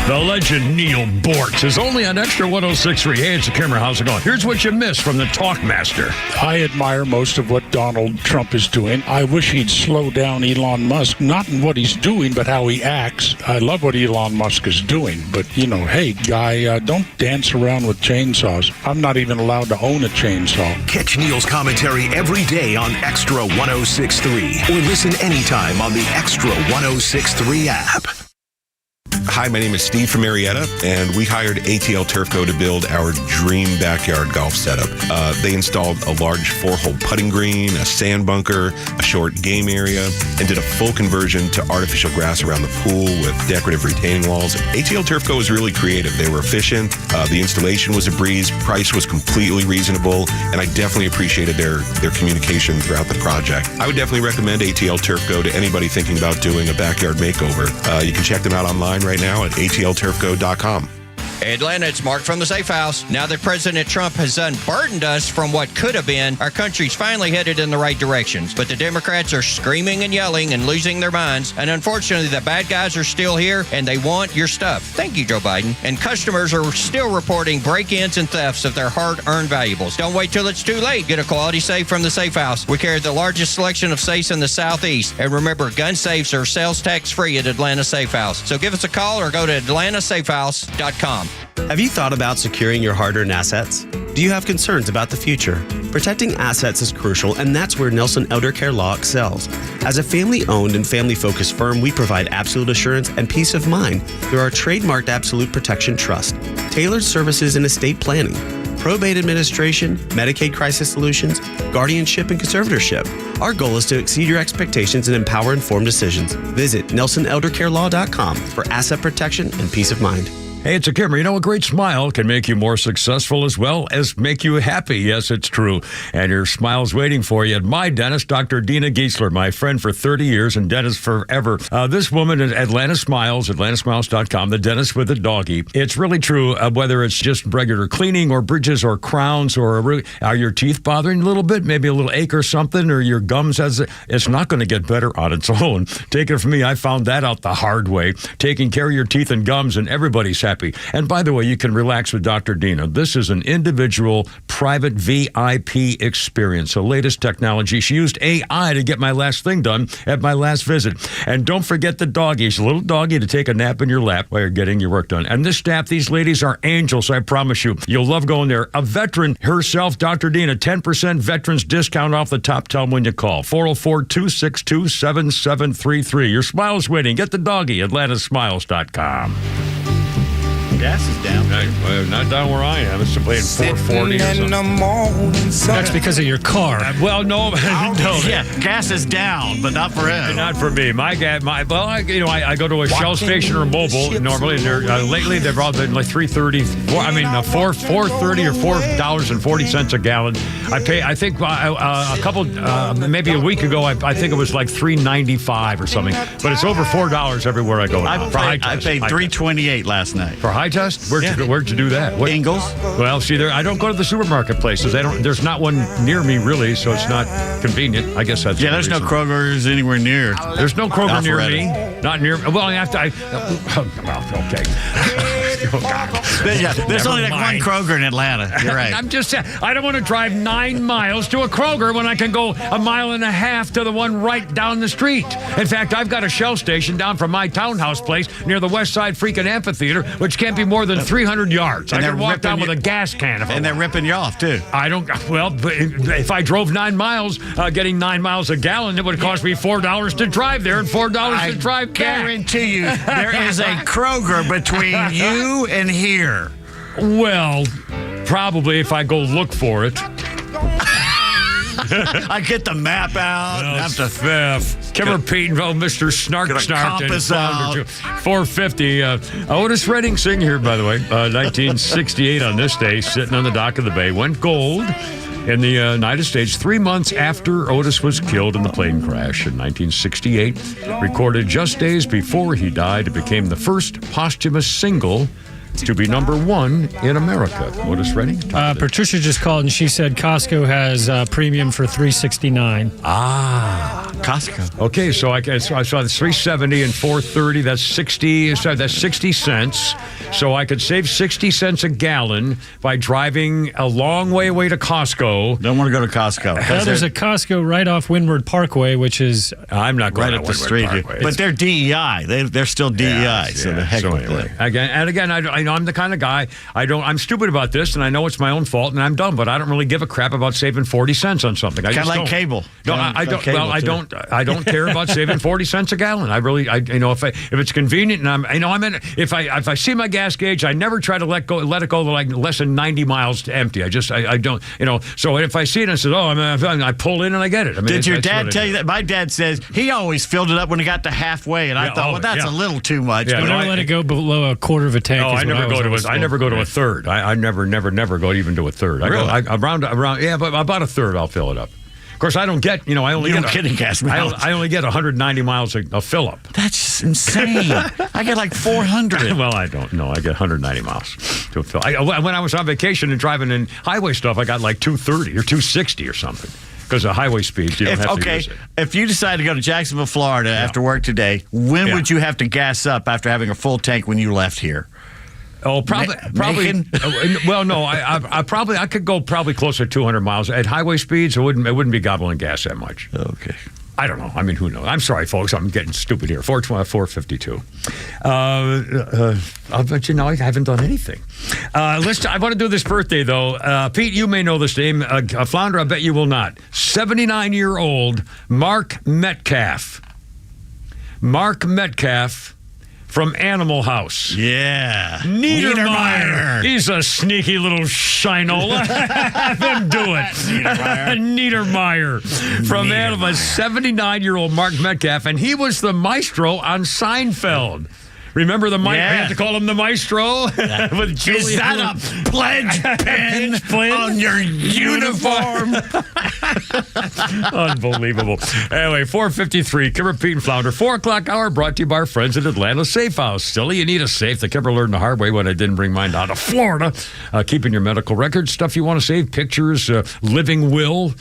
The legend Neil Bortz is only on Extra 106.3. Hey, it's a camera. How's it going? Here's what you missed from the Talkmaster. I admire most of what Donald Trump is doing. I wish he'd slow down Elon Musk, not in what he's doing, but how he acts. I love what Elon Musk is doing, but, hey, guy, don't dance around with chainsaws. I'm not even allowed to own a chainsaw. Catch Neil's commentary every day on Extra 106.3 or listen anytime on the Extra 106.3 app. Hi, my name is Steve from Marietta, and we hired ATL Turf Co. to build our dream backyard golf setup. They installed a large 4-hole putting green, a sand bunker, a short game area, and did a full conversion to artificial grass around the pool with decorative retaining walls. ATL Turf Co. was really creative. They were efficient. The installation was a breeze. Price was completely reasonable, and I definitely appreciated their communication throughout the project. I would definitely recommend ATL Turf Co. to anybody thinking about doing a backyard makeover. You can check them out online right now at atlturfco.com. Atlanta, it's Mark from the Safe House. Now that President Trump has unburdened us from what could have been, our country's finally headed in the right directions. But the Democrats are screaming and yelling and losing their minds. And unfortunately, the bad guys are still here and they want your stuff. Thank you, Joe Biden. And customers are still reporting break-ins and thefts of their hard-earned valuables. Don't wait till it's too late. Get a quality safe from the Safe House. We carry the largest selection of safes in the Southeast. And remember, gun safes are sales tax-free at Atlanta Safe House. So give us a call or go to atlantasafehouse.com. Have you thought about securing your hard-earned assets? Do you have concerns about the future? Protecting assets is crucial, and that's where Nelson Elder Care Law excels. As a family-owned and family-focused firm, we provide absolute assurance and peace of mind through our trademarked Absolute Protection Trust, tailored services in estate planning, probate administration, Medicaid crisis solutions, guardianship, and conservatorship. Our goal is to exceed your expectations and empower informed decisions. Visit NelsonElderCareLaw.com for asset protection and peace of mind. Hey, it's a Kimmer. You know, a great smile can make you more successful as well as make you happy. Yes, it's true. And your smile's waiting for you at my dentist, Dr. Dina Giesler, my friend for 30 years and dentist forever. This woman at Atlanta Smiles, AtlantaSmiles.com, the dentist with a doggy. It's really true, whether it's just regular cleaning or bridges or crowns or are your teeth bothering a little bit, maybe a little ache or something, or your gums it's not going to get better on its own. Take it from me, I found that out the hard way. Taking care of your teeth and gums, and everybody's happy. And by the way, you can relax with Dr. Dina. This is an individual, private VIP experience. The latest technology. She used AI to get my last thing done at my last visit. And don't forget the doggy. She's a little doggy to take a nap in your lap while you're getting your work done. And this staff, these ladies are angels, I promise you. You'll love going there. A veteran herself, Dr. Dina, 10% veterans discount off the top. Tell them when you call. 404-262-7733. Your smile's waiting. Get the doggy, AtlantaSmiles.com. Gas is down. Not down where I am. It's playing 440 or something. That's because of your car. Well, no. Yeah, gas is down, but not for him. Not for me. I go to a Shell station or Mobil normally. And lately, they've all been like $4.30 or $4.40 a gallon. I think a couple, maybe a week ago, I think it was like $3.95 or something. But it's over $4 everywhere I go. I paid $3.28 last night. For high test? Where'd you do that? Ingalls. Well, see, I don't go to the supermarket places. There's not one near me, really, so it's not convenient. I guess that's there's no Kroger's anywhere near. There's no Kroger near me. Not near. Well, I have to. Okay. Oh, God. There's only like one Kroger in Atlanta. You're right. I'm just saying, I don't want to drive 9 miles to a Kroger when I can go 1.5 miles to the one right down the street. In fact, I've got a Shell station down from my townhouse place near the West Side freaking amphitheater, which can't be more than 300 yards. I can walk down with a gas can. And they're ripping you off, too. I don't. Well, if I drove 9 miles, getting 9 miles a gallon, it would cost me $4 to drive there and $4 to drive back. I guarantee you there is a Kroger between you and here. Well, probably if I go look for it. I get the map out. Have to Kimmer Petenville, Mr. Snark. 450. Otis Redding sing here, by the way. 1968 on this day, sitting on the dock of the bay, went gold in the United States 3 months after Otis was killed in the plane crash in 1968. Recorded just days before he died, it became the first posthumous single to be #1 in America. Otis Redding. Patricia just called and she said Costco has premium for $3.69. Costco. Okay, so I saw the $3.70 and $4.30. That's 60. So that's 60 cents. So I could save 60 cents a gallon by driving a long way away to Costco. Don't want to go to Costco. Well, there's a Costco right off Windward Parkway, which is I'm not going right up the street. But they're DEI. They're still DEI. So the heck with it. Again, I know I'm the kind of guy. I'm stupid about this, and I know it's my own fault, and I'm dumb. But I don't really give a crap about saving 40 cents on something. I kind of like cable. No, I don't. Well, I don't. I don't care about saving 40 cents a gallon. I really, if it's convenient, and if I see my gas gauge, I never try to let it go like less than 90 miles to empty. I don't. So if I see it and it says, I pull in and I get it. Did your dad tell you that? My dad says he always filled it up when he got to halfway, and I thought, that's a little too much. Yeah, don't let it go below a quarter of a tank. I never go to a third. I never go even to a third. I go around. Yeah, but about a third I'll fill it up. Of course, I don't get, I only You don't get any gas mileage. I only get 190 miles a fill-up. That's insane. I get like 400. Well, I don't know. I get 190 miles to a fill. When I was on vacation and driving in highway stuff, I got like 230 or 260 or something. Because of highway speeds, you don't have to use it. If you decide to go to Jacksonville, Florida after work today, when would you have to gas up after having a full tank when you left here? Oh, probably. Well, no, I could go probably closer to 200 miles at highway speeds. It wouldn't be gobbling gas that much. Okay. I don't know. I mean, who knows? I'm sorry, folks. I'm getting stupid here. 452. But I haven't done anything. I want to do this birthday, though. Pete, you may know this name. Flounder, I bet you will not. 79-year-old Mark Metcalf. Mark Metcalf from Animal House. Yeah. Niedermeyer. He's a sneaky little shinola. Have him do it. Niedermeyer. From Animal. 79-year-old Mark Metcalf. And he was the maestro on Seinfeld. Remember the maestro? I had to call him the maestro. With Julie. Is that a pledge pin on your uniform? Unbelievable. Anyway, 4:53, Kimber, Pete, and Flounder. 4 o'clock hour brought to you by our friends at Atlanta Safe House. Silly, you need a safe. The Kimber learned the hard way when I didn't bring mine down to Florida. Keeping your medical records, stuff you want to save, pictures, living will,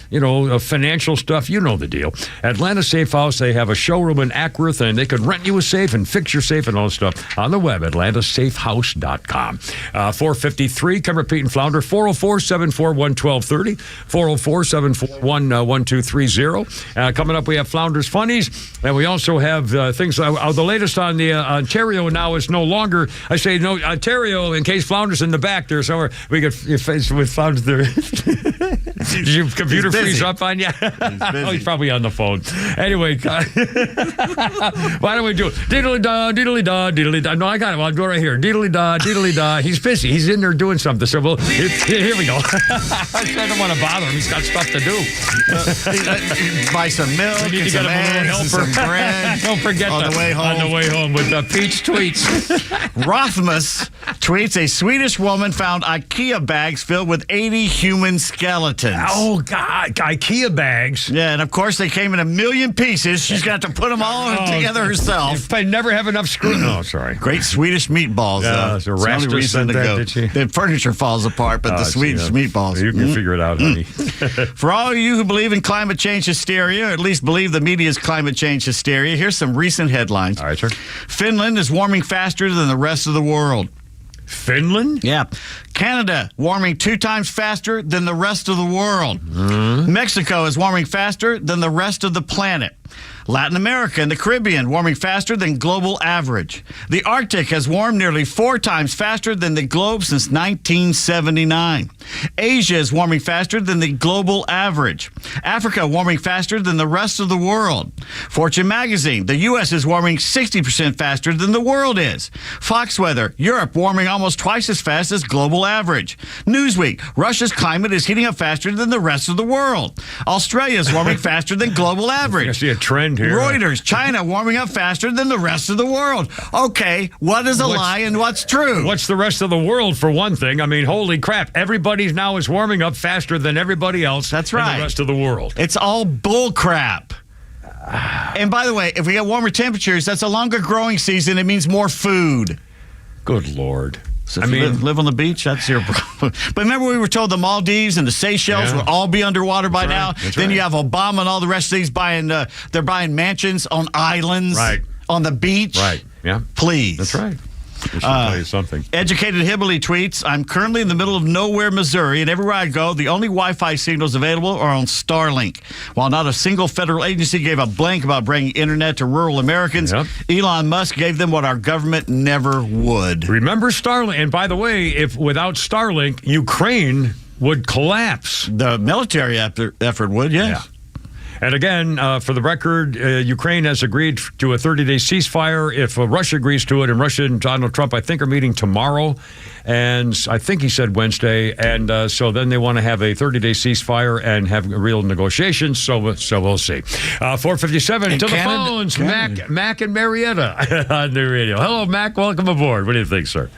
financial stuff. You know the deal. Atlanta Safe House, they have a showroom in Ackworth, and they can rent you a safe and fix your safe and all that stuff on the web, atlantasafehouse.com. 4:53, Kimber, Pete, and Flounder. 404-741-1230. 404-741-1230. Coming up, we have Flounder's Funnies, and we also have things. The latest on the Ontario now is no longer. I say no Ontario in case Flounder's in the back there somewhere. We get faced with Flounder there. Did your computer freeze up on you? He's probably on the phone. Anyway, why don't we do it? Diddly-da, diddly-da, diddly-da. No, I got it. I'll go right here. Diddly-da, diddly-da. He's busy. He's in there doing something. So here we go. I don't want to bother him. He's got stuff to do. Buy some milk, we need to get him a little helper. some bread. Don't forget on the way home with Pete's tweets. Rothmus tweets, a Swedish woman found IKEA bags filled with 80 human skeletons. Oh, God. IKEA bags. Yeah, and of course they came in a million pieces. She's got to put them all together herself. I never have enough screw. Oh, sorry. Great Swedish meatballs, though. So the only reason to go. The furniture falls apart, but the Swedish meatballs. You can figure it out, honey. For all of you who believe in climate change hysteria, or at least believe the media's climate change hysteria, here's some recent headlines. All right, sir. Finland is warming faster than the rest of the world. Finland? Yeah. Canada warming 2 times faster than the rest of the world. Mexico is warming faster than the rest of the planet. Latin America and the Caribbean warming faster than global average. The Arctic has warmed nearly 4 times faster than the globe since 1979. Asia is warming faster than the global average. Africa warming faster than the rest of the world. Fortune magazine, the U.S. is warming 60% faster than the world is. Fox Weather, Europe warming almost twice as fast as global average. Newsweek, Russia's climate is heating up faster than the rest of the world. Australia is warming faster than global average. I see a trend here. Reuters, China warming up faster than the rest of the world. Okay, what is a lie and what's true? What's the rest of the world, for one thing? I mean, holy crap. Everybody now is warming up faster than everybody else. That's right. In the rest of the world. It's all bull crap. And by the way, if we get warmer temperatures, that's a longer growing season. It means more food. Good Lord. So if you live on the beach, that's your problem. But remember we were told the Maldives and the Seychelles would all be underwater by now? Then you have Obama and all the rest of these they're buying mansions on islands. Right. On the beach. Right. Yeah. Please. That's right. I should tell you something. Educated Hibbley tweets, I'm currently in the middle of nowhere, Missouri, and everywhere I go, the only Wi-Fi signals available are on Starlink. While not a single federal agency gave a blank about bringing internet to rural Americans, Elon Musk gave them what our government never would. Remember Starlink? And by the way, if without Starlink, Ukraine would collapse. The military effort would, yes. Yeah. And again, for the record, Ukraine has agreed to a 30-day ceasefire if Russia agrees to it. And Russia and Donald Trump, I think, are meeting tomorrow. And I think he said Wednesday. And so then they want to have a 30-day ceasefire and have real negotiations. So we'll see. 4:57 to the phones. Mac and Marietta on the radio. Hello, Mac. Welcome aboard. What do you think, sir?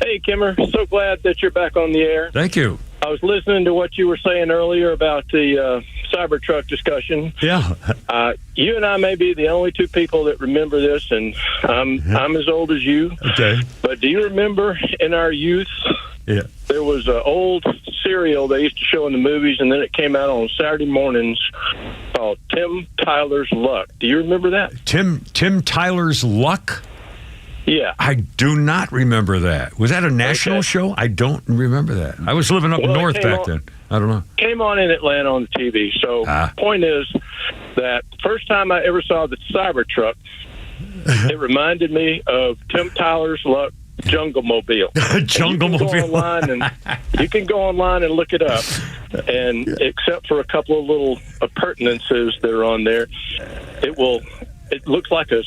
Hey, Kimmer. So glad that you're back on the air. Thank you. I was listening to what you were saying earlier about the Cybertruck discussion. Yeah. You and I may be the only two people that remember this, and I'm as old as you. Okay. But do you remember in our youth, there was an old serial they used to show in the movies, and then it came out on Saturday mornings called Tim Tyler's Luck. Do you remember that? Tim Tyler's Luck? Yeah. I do not remember that. Was that a national show? I don't remember that. I was living up north back then. I don't know. Came on in Atlanta on the TV. So point is that first time I ever saw the Cybertruck, it reminded me of Tim Tyler's Luck Jungle Mobile. Jungle Mobile. You can go online and look it up. And except for a couple of little appurtenances that are on there, it looks like the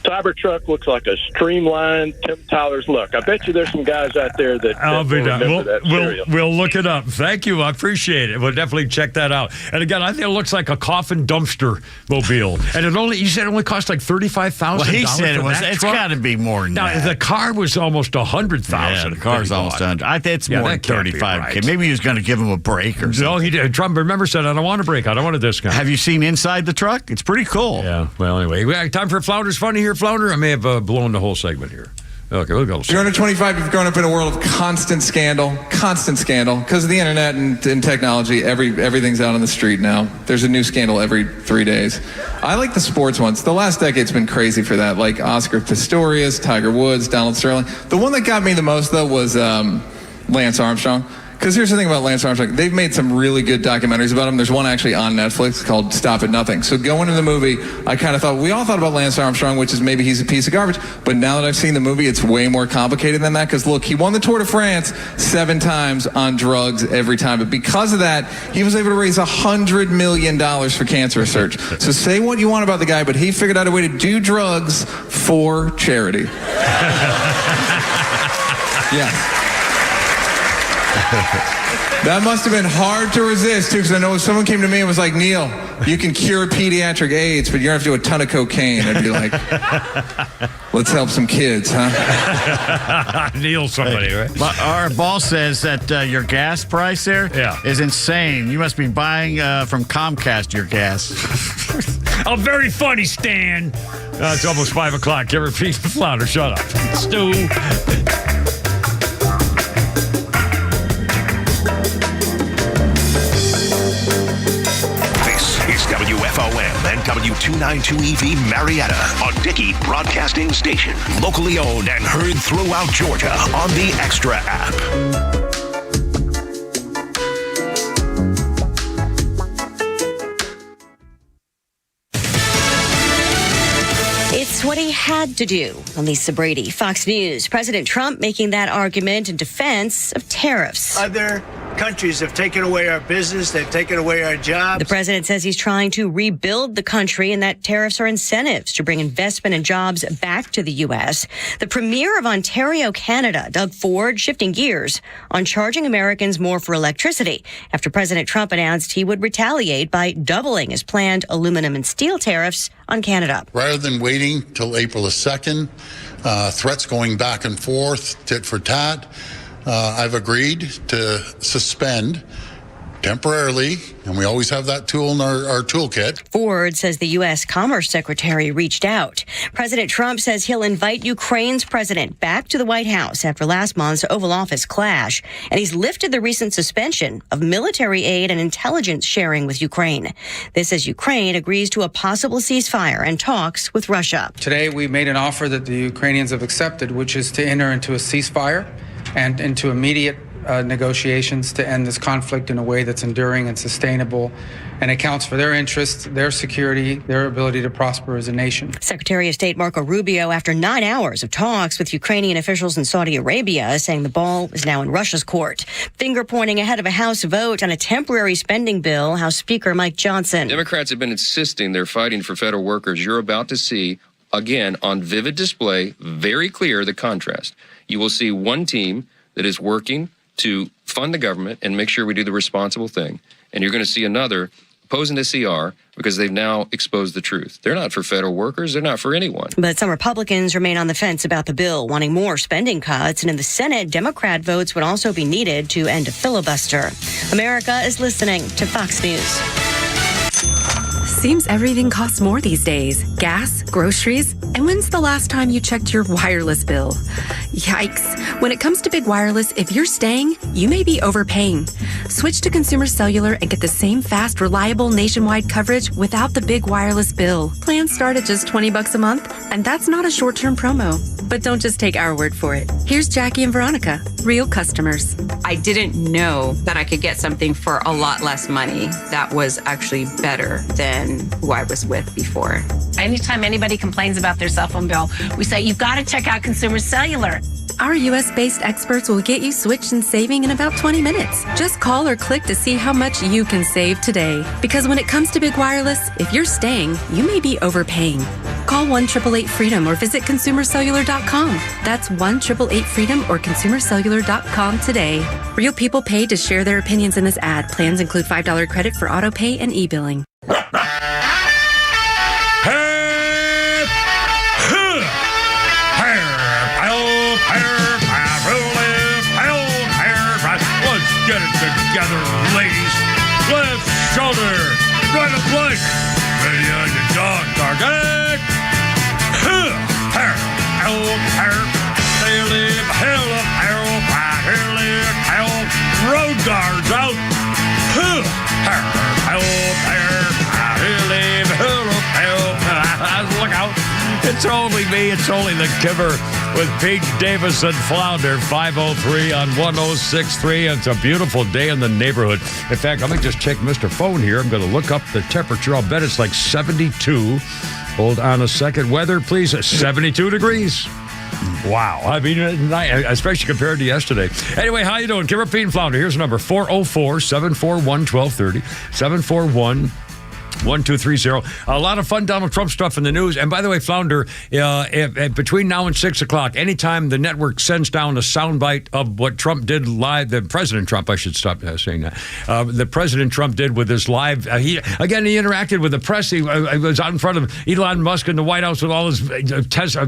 Cybertruck looks like a streamlined Tim Tyler's Luck. I bet you there's some guys out there that remember that serial. We'll look it up. Thank you. I appreciate it. We'll definitely check that out. And again, I think it looks like a coffin dumpster mobile. And you said it only cost like $35,000. Well, he said it's got to be more than that. The car was almost $100,000. Yeah, the car's almost $100,000. I think it's more than $35,000. Right. Maybe he was going to give him a break or something. No, he did. Trump, remember, said, I don't want a break. I don't want a discount. Have you seen inside the truck? It's pretty cool. Yeah. Well, anyway, we have time for Flounder's Funny here, Flounder. I may have blown the whole segment here. Okay, we'll go. You're under 25. You've grown up in a world of constant scandal, because of the internet and technology. Everything's out on the street now. There's a new scandal every 3 days. I like the sports ones. The last decade's been crazy for that, like Oscar Pistorius, Tiger Woods, Donald Sterling. The one that got me the most, though, was Lance Armstrong. Because here's the thing about Lance Armstrong. They've made some really good documentaries about him. There's one actually on Netflix called Stop at Nothing. So going into the movie, I kind of thought, we all thought about Lance Armstrong, which is maybe he's a piece of garbage. But now that I've seen the movie, it's way more complicated than that. Because look, he won the Tour de France 7 times on drugs every time. But because of that, he was able to raise $100 million for cancer research. So say what you want about the guy, but he figured out a way to do drugs for charity. Yeah. That must have been hard to resist, too, because I know if someone came to me and was like, Neil, you can cure pediatric AIDS, but you're going to have to do a ton of cocaine. I'd be like, let's help some kids, huh? Neil somebody, right? Our boss says that your gas price there is insane. You must be buying from Comcast your gas. Oh, very funny, Stan. It's almost 5 o'clock. Give repeat the Flounder. Shut up. Stu. WFOM and W292EV Marietta on Dickey Broadcasting Station. Locally owned and heard throughout Georgia on the XTRA app. It's what he had to do. Lisa Brady, Fox News. President Trump making that argument in defense of tariffs. Other countries have taken away our business. They've taken away our jobs. The president says he's trying to rebuild the country and that tariffs are incentives to bring investment and jobs back to the U.S. The premier of Ontario, Canada, Doug Ford, shifting gears on charging Americans more for electricity after President Trump announced he would retaliate by doubling his planned aluminum and steel tariffs on Canada. Rather than waiting till April the 2nd, threats going back and forth, tit for tat, I've agreed to suspend temporarily, and we always have that tool in our toolkit. Ford says the U.S. Commerce Secretary reached out. President Trump says he'll invite Ukraine's president back to the White House after last month's Oval Office clash, and he's lifted the recent suspension of military aid and intelligence sharing with Ukraine. This as Ukraine agrees to a possible ceasefire and talks with Russia. Today, we made an offer that the Ukrainians have accepted, which is to enter into a ceasefire and into immediate negotiations to end this conflict in a way that's enduring and sustainable and accounts for their interests, their security, their ability to prosper as a nation. Secretary of State Marco Rubio, after 9 hours of talks with Ukrainian officials in Saudi Arabia, saying the ball is now in Russia's court. Finger pointing ahead of a House vote on a temporary spending bill, House Speaker Mike Johnson. Democrats have been insisting they're fighting for federal workers. You're about to see, again, on vivid display, very clear the contrast. You will see one team that is working to fund the government and make sure we do the responsible thing. And you're going to see another opposing the CR because they've now exposed the truth. They're not for federal workers. They're not for anyone. But some Republicans remain on the fence about the bill, wanting more spending cuts. And in the Senate, Democrat votes would also be needed to end a filibuster. America is listening to Fox News. Seems everything costs more these days. Gas, groceries, and when's the last time you checked your wireless bill? Yikes. When it comes to big wireless, if you're staying, you may be overpaying. Switch to Consumer Cellular and get the same fast, reliable nationwide coverage without the big wireless bill. Plans start at just $20 a month, and that's not a short-term promo. But don't just take our word for it. Here's Jackie and Veronica, real customers. I didn't know that I could get something for a lot less money that was actually better than who I was with before. Anytime anybody complains about their cell phone bill, we say, you've got to check out Consumer Cellular. Our U.S.-based experts will get you switched and saving in about 20 minutes. Just call or click to see how much you can save today. Because when it comes to big wireless, if you're staying, you may be overpaying. Call 1-888-FREEDOM or visit ConsumerCellular.com. That's 1-888-FREEDOM or ConsumerCellular.com today. Real people pay to share their opinions in this ad. Plans include $5 credit for auto pay and e-billing. Get it together, ladies. Left shoulder, right of leg. Ready on your dog target. Road guards out. Look out. It's only me. It's only the Giver with Pete Davis and Flounder. 503 on 106.3. It's a beautiful day in the neighborhood. In fact, let me just check Mr. Phone here. I'm going to look up the temperature. I'll bet it's like 72. Hold on a second. Weather, please. 72 degrees. Wow. I mean, especially compared to yesterday. Anyway, how you doing? Giver, Pete, and Flounder. Here's the number, 404-741-1230. 741-1230. A lot of fun Donald Trump stuff in the news. And by the way, Flounder, between now and 6 o'clock, anytime the network sends down a soundbite of what Trump did live, the President Trump, I should stop saying that, the President Trump did with his live, he interacted with the press. He was out in front of Elon Musk in the White House with all his Tesla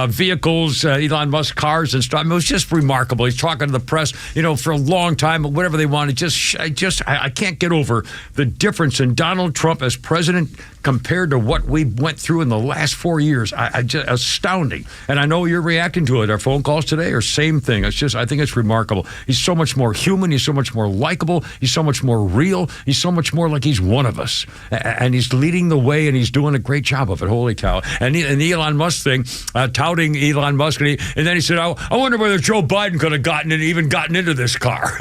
vehicles, Elon Musk cars and stuff. I mean, it was just remarkable. He's talking to the press, for a long time, whatever they wanted. I can't get over the difference in Donald Trump as president compared to what we went through in the last 4 years. Just astounding. And I know you're reacting to it. Our phone calls today are same thing. I think it's remarkable. He's so much more human. He's so much more likable. He's so much more real. He's so much more like he's one of us. And he's leading the way, and he's doing a great job of it. Holy cow. And the Elon Musk thing, touting Elon Musk, and then he said, I wonder whether Joe Biden could have gotten into this car.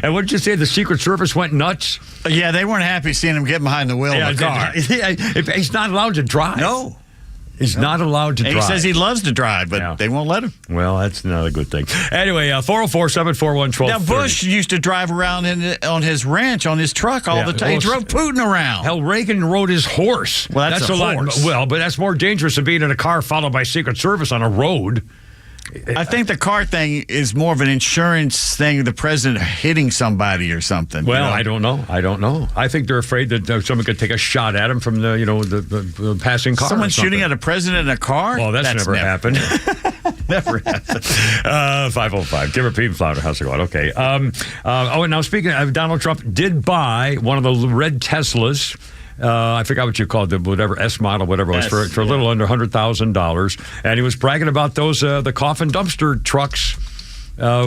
And what did you say? The Secret Service went nuts? Yeah, they weren't happy seeing him get behind the wheel of the car. He's not allowed to drive. No. He's not allowed to drive. He says he loves to drive, but they won't let him. Well, that's not a good thing. Anyway, 404-741-1230. Now, Bush used to drive around on his ranch, on his truck all the time. He drove Putin around. Hell, Reagan rode his horse. Well, that's a horse. But that's more dangerous than being in a car followed by Secret Service on a road. I think the car thing is more of an insurance thing, the president hitting somebody or something. Well, I don't know. I think they're afraid that someone could take a shot at him from the passing car. Someone shooting at a president in a car? Well, that's never happened. Never happened. 505. Give her Pete and Flounder. How's it going? Okay. And now speaking of Donald Trump, did buy one of the red Teslas. I forgot what you called it, whatever, S model, whatever it was, for a little under $100,000. And he was bragging about those, the coffin dumpster trucks,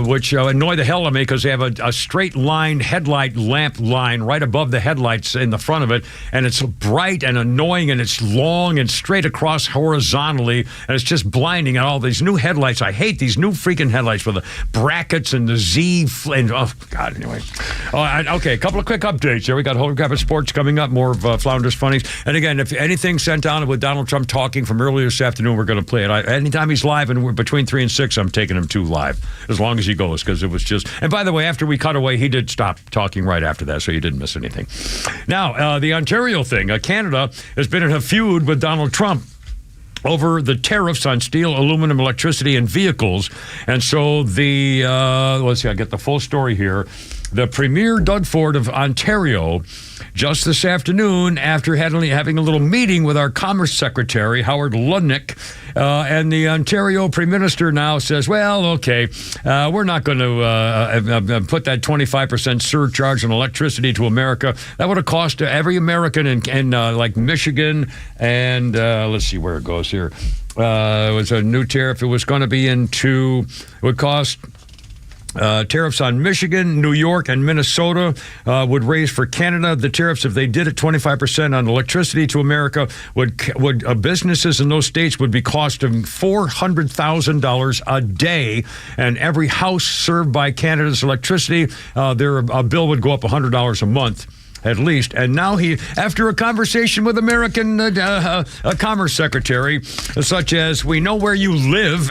which annoy the hell out of me because they have a straight line headlight lamp line right above the headlights in the front of it. And it's bright and annoying, and it's long and straight across horizontally. And it's just blinding. And all these new headlights. I hate these new freaking headlights with the brackets and the Z. Oh, God, anyway. Okay, a couple of quick updates here. We got Holy Crap Sports coming up, more of Flounder's Funnies. And again, if anything sent down with Donald Trump talking from earlier this afternoon, we're going to play it. Anytime he's live, and we're between 3 and 6, I'm taking him to live. As long as he goes, because it was just... And by the way, after we cut away, he did stop talking right after that, so you didn't miss anything. Now, the Ontario thing. Canada has been in a feud with Donald Trump over the tariffs on steel, aluminum, electricity, and vehicles. And so let's see, I get the full story here. The Premier Doug Ford of Ontario, just this afternoon, after having a little meeting with our Commerce Secretary, Howard Lutnick, and the Ontario Prime Minister now says, well, okay, we're not going to put that 25% surcharge on electricity to America. That would have cost every American in like Michigan and let's see where it goes here. It was a new tariff. It was going to be it would cost tariffs on Michigan, New York, and Minnesota would raise for Canada. The tariffs, if they did it 25% on electricity to America, would businesses in those states would be costing $400,000 a day, and every house served by Canada's electricity, their bill would go up $100 a month. At least. And now after a conversation with American Commerce Secretary, such as, we know where you live,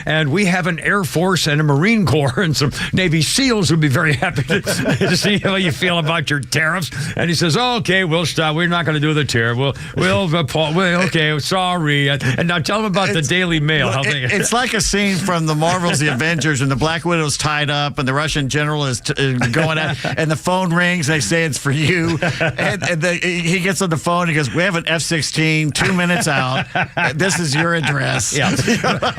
and we have an Air Force and a Marine Corps and some Navy SEALs would be very happy to see how you feel about your tariffs. And he says, oh, okay, we'll stop. We're not going to do the tariff. Okay, sorry. And now tell them about the Daily Mail. It's like a scene from the Marvels, the Avengers, and the Black Widow's tied up, and the Russian general is going out, and the phone rings, they say it's for you. And he gets on the phone. He goes, we have an F-16, 2 minutes out. This is your address. Yeah.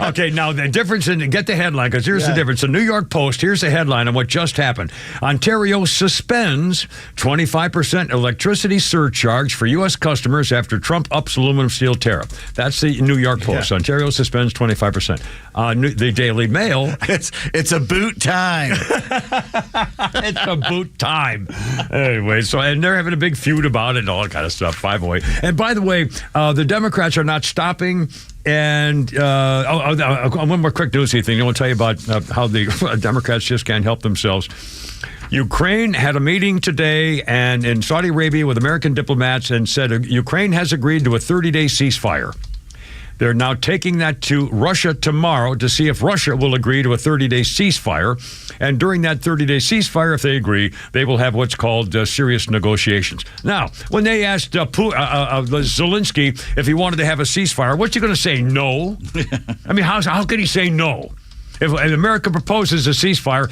Okay, now the difference get the headline, because here's the difference. The New York Post, here's the headline on what just happened. Ontario suspends 25% electricity surcharge for U.S. customers after Trump ups aluminum steel tariff. That's the New York Post. Yeah. Ontario suspends 25%. The Daily Mail. It's a boot time. It's a boot time. Anyway, and they're having a big feud about it and all that kind of stuff. 508. And by the way, the Democrats are not stopping. And one more quick newsy thing. I want to tell you about how the Democrats just can't help themselves. Ukraine had a meeting today and in Saudi Arabia with American diplomats and said Ukraine has agreed to a 30-day ceasefire. They're now taking that to Russia tomorrow to see if Russia will agree to a 30-day ceasefire. And during that 30-day ceasefire, if they agree, they will have what's called serious negotiations. Now, when they asked Zelensky if he wanted to have a ceasefire, what's he going to say? No. I mean, how could he say no? If America proposes a ceasefire,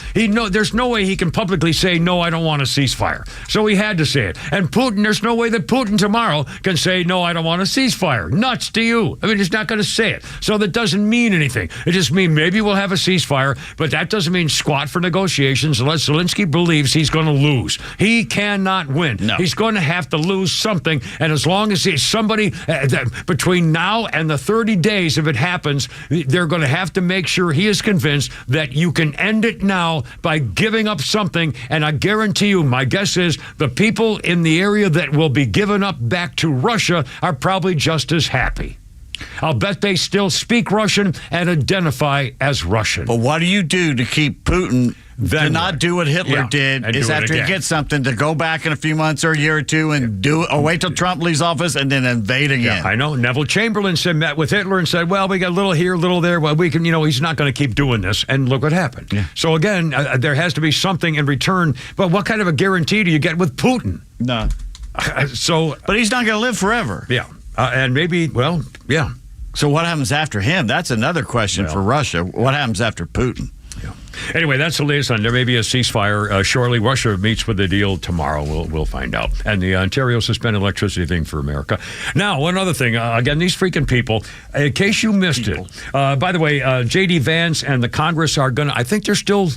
there's no way he can publicly say, no, I don't want a ceasefire. So he had to say it. And Putin, there's no way that Putin tomorrow can say, no, I don't want a ceasefire. Nuts to you. I mean, he's not going to say it. So that doesn't mean anything. It just means maybe we'll have a ceasefire, but that doesn't mean squat for negotiations unless Zelensky believes he's going to lose. He cannot win. No. He's going to have to lose something. And as long as somebody, between now and the 30 days, if it happens, they're going to have to make sure he is convinced that you can end it now by giving up something. And I guarantee you, my guess is the people in the area that will be given up back to Russia are probably just as happy. I'll bet they still speak Russian and identify as Russian. But what do you do to keep Putin to not do what Hitler did? Is after he gets something to go back in a few months or a year or two and or wait till Trump leaves office and then invade again. Yeah, I know. Neville Chamberlain met with Hitler and said, well, we got a little here, a little there. Well, we can, he's not going to keep doing this. And look what happened. Yeah. So again, there has to be something in return. But what kind of a guarantee do you get with Putin? No. But he's not going to live forever. Yeah. And maybe, yeah. So what happens after him? That's another question for Russia. What happens after Putin? Yeah. Anyway, that's the latest on. There may be a ceasefire shortly. Russia meets with the deal tomorrow. We'll find out. And the Ontario suspended electricity thing for America. Now, one other thing. Again, these freaking people. In case you missed it. By the way, J.D. Vance and the Congress are going to, I think they're still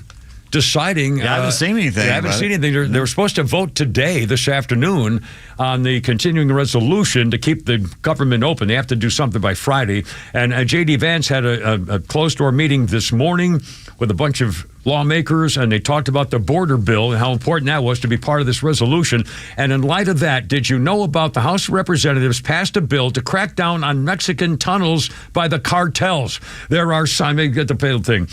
deciding. I haven't seen anything. I haven't seen anything. They were supposed to vote today, this afternoon, on the continuing resolution to keep the government open. They have to do something by Friday. And J.D. Vance had a closed-door meeting this morning with a bunch of lawmakers, and they talked about the border bill and how important that was to be part of this resolution. And in light of that, did you know about the House of Representatives passed a bill to crack down on Mexican tunnels by the cartels? There are some, let me get the thing.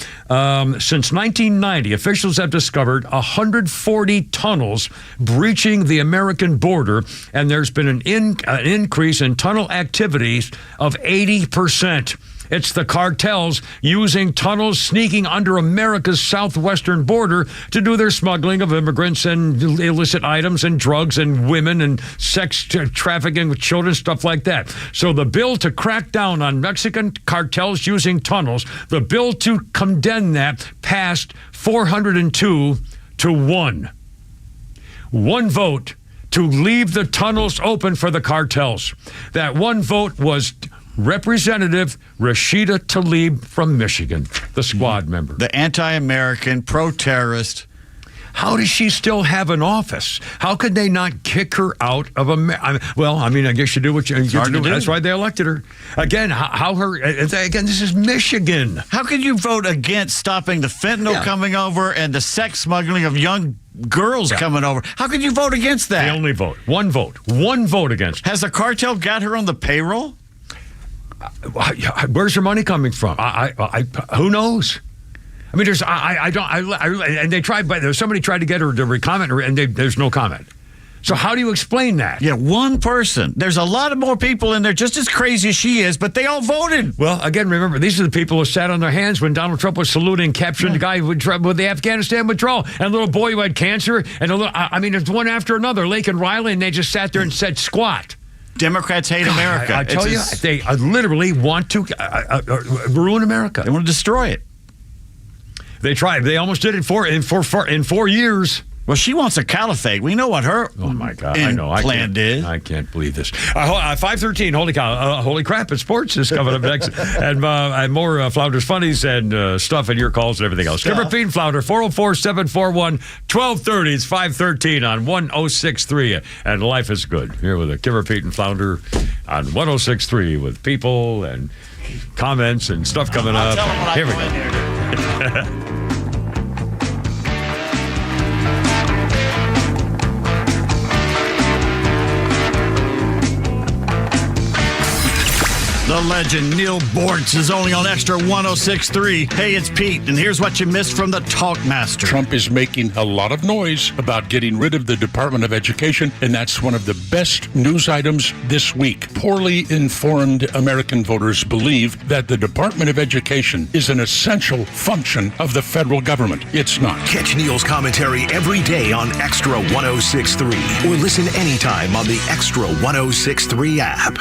Since 1990, officials have discovered 140 tunnels breaching the American border, and there's been an increase in tunnel activities of 80%. It's the cartels using tunnels, sneaking under America's southwestern border to do their smuggling of immigrants and illicit items and drugs and women and sex trafficking with children, stuff like that. So the bill to crack down on Mexican cartels using tunnels, the bill to condemn that passed 402 to 1. one vote to leave the tunnels open for the cartels. That one vote was Representative Rashida Tlaib from Michigan, the squad member. The anti-American, pro-terrorist. How does she still have an office? How could they not kick her out of America? I guess you do what you do. That's why they elected her. Again, this is Michigan. How could you vote against stopping the fentanyl coming over and the sex smuggling of young girls coming over? How could you vote against that? The only vote. One vote against. Has the cartel got her on the payroll? Where's her money coming from? Who knows? I mean, and they tried, but somebody tried to get her to comment, and there's no comment. So how do you explain that? Yeah, one person. There's a lot of more people in there just as crazy as she is, but they all voted. Well, again, remember, these are the people who sat on their hands when Donald Trump was saluting and capturing the guy with the Afghanistan withdrawal, and a little boy who had cancer, and it's one after another, Laken Riley, and they just sat there and said, squat. Democrats hate America. I tell you, they literally want to ruin America. They want to destroy it. They tried. They almost did it in 4 years. Well, she wants a caliphate. We know what her plan is. I can't believe this. 5:13, holy cow. Holy crap, it's sports is coming up next. and more Flounders Funnies and stuff and your calls and everything else. Kimber, Pete, and Flounder, 404-741-1230. It's 5:13 on 106.3. And life is good. Here with a Kimber, Pete, and Flounder on 106.3 with people and comments and stuff coming up. Here we go. The legend Neil Bortz is only on Extra 106.3. Hey, it's Pete, and here's what you missed from the Talkmaster. Trump is making a lot of noise about getting rid of the Department of Education, and that's one of the best news items this week. Poorly informed American voters believe that the Department of Education is an essential function of the federal government. It's not. Catch Neil's commentary every day on Extra 106.3 or listen anytime on the Extra 106.3 app.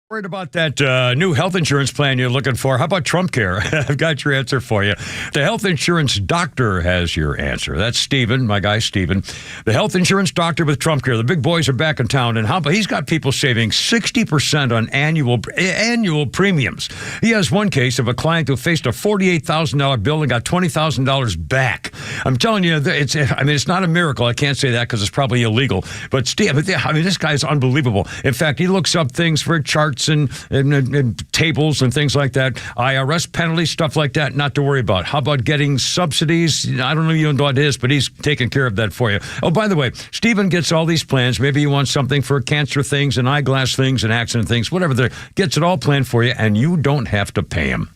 Worried about that new health insurance plan you're looking for? How about Trump Care? I've got your answer for you. The health insurance doctor has your answer. That's Steven, my guy Steven. The health insurance doctor with Trump Care. The big boys are back in town, and he's got people saving 60% on annual premiums. He has one case of a client who faced a $48,000 bill and got $20,000 back. I'm telling you, it's not a miracle. I can't say that because it's probably illegal. But this guy is unbelievable. In fact, he looks up things for charts and tables and things like that, IRS penalties, stuff like that, not to worry about. How about getting subsidies? I don't know even what it is, but he's taking care of that for you. Oh, by the way, Stephen gets all these plans. Maybe you want something for cancer things and eyeglass things and accident things, whatever. Gets it all planned for you, and you don't have to pay him.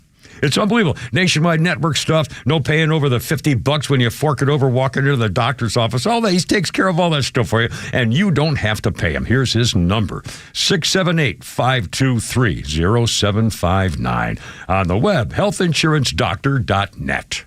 It's unbelievable. Nationwide network stuff, no paying over the $50 when you fork it over walking into the doctor's office. All that, he takes care of all that stuff for you, and you don't have to pay him. Here's his number, 678-523-0759. On the web, healthinsurancedoctor.net.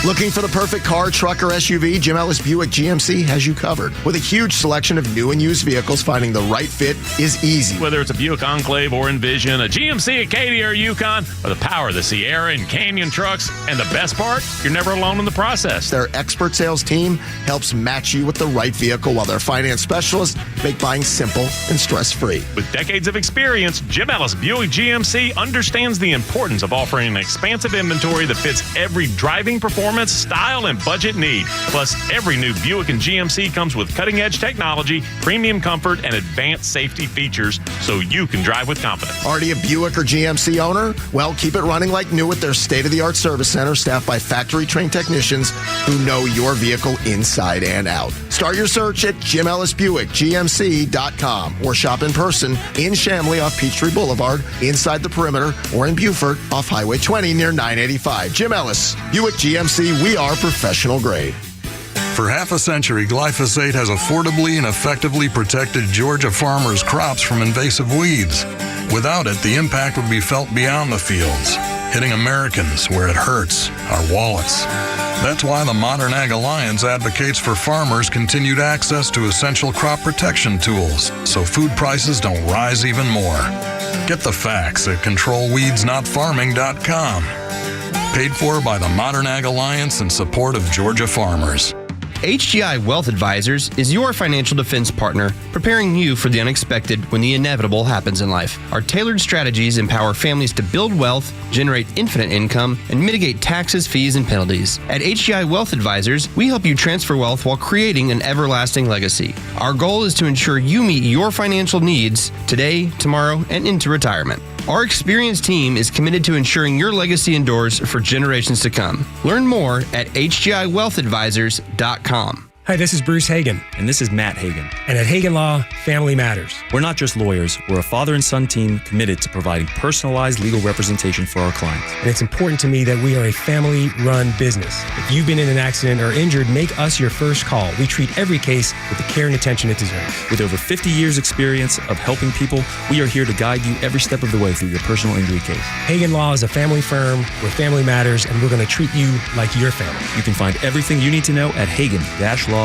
Looking for the perfect car, truck, or SUV? Jim Ellis Buick GMC has you covered. With a huge selection of new and used vehicles, finding the right fit is easy. Whether it's a Buick Enclave or Envision, a GMC Acadia or Yukon, or the power of the Sierra and Canyon trucks, and the best part, you're never alone in the process. Their expert sales team helps match you with the right vehicle, while their finance specialists make buying simple and stress-free. With decades of experience, Jim Ellis Buick GMC understands the importance of offering an expansive inventory that fits every driving performance, style, and budget need. Plus, every new Buick and GMC comes with cutting-edge technology, premium comfort, and advanced safety features so you can drive with confidence. Already a Buick or GMC owner? Well, keep it running like new with their state-of-the-art service center staffed by factory-trained technicians who know your vehicle inside and out. Start your search at JimEllisBuickGMC.com or shop in person in Chamblee off Peachtree Boulevard, inside the perimeter, or in Beaufort off Highway 20 near 985. Jim Ellis, Buick GMC, we are professional grade. For half a century, glyphosate has affordably and effectively protected Georgia farmers' crops from invasive weeds. Without it, the impact would be felt beyond the fields, hitting Americans where it hurts, our wallets. That's why the Modern Ag Alliance advocates for farmers continued access to essential crop protection tools so food prices don't rise even more. Get the facts at controlweedsnotfarming.com. Paid for by the Modern Ag Alliance in support of Georgia farmers. HGI Wealth Advisors is your financial defense partner, preparing you for the unexpected when the inevitable happens in life. Our tailored strategies empower families to build wealth, generate infinite income, and mitigate taxes, fees, and penalties. At HGI Wealth Advisors, we help you transfer wealth while creating an everlasting legacy. Our goal is to ensure you meet your financial needs today, tomorrow, and into retirement. Our experienced team is committed to ensuring your legacy endures for generations to come. Learn more at hgiwealthadvisors.com. Hi, this is Bruce Hagen. And this is Matt Hagen. And at Hagen Law, family matters. We're not just lawyers. We're a father and son team committed to providing personalized legal representation for our clients. And it's important to me that we are a family-run business. If you've been in an accident or injured, make us your first call. We treat every case with the care and attention it deserves. With over 50 years experience of helping people, we are here to guide you every step of the way through your personal injury case. Hagen Law is a family firm where family matters, and we're going to treat you like your family. You can find everything you need to know at Hagen-Law.com.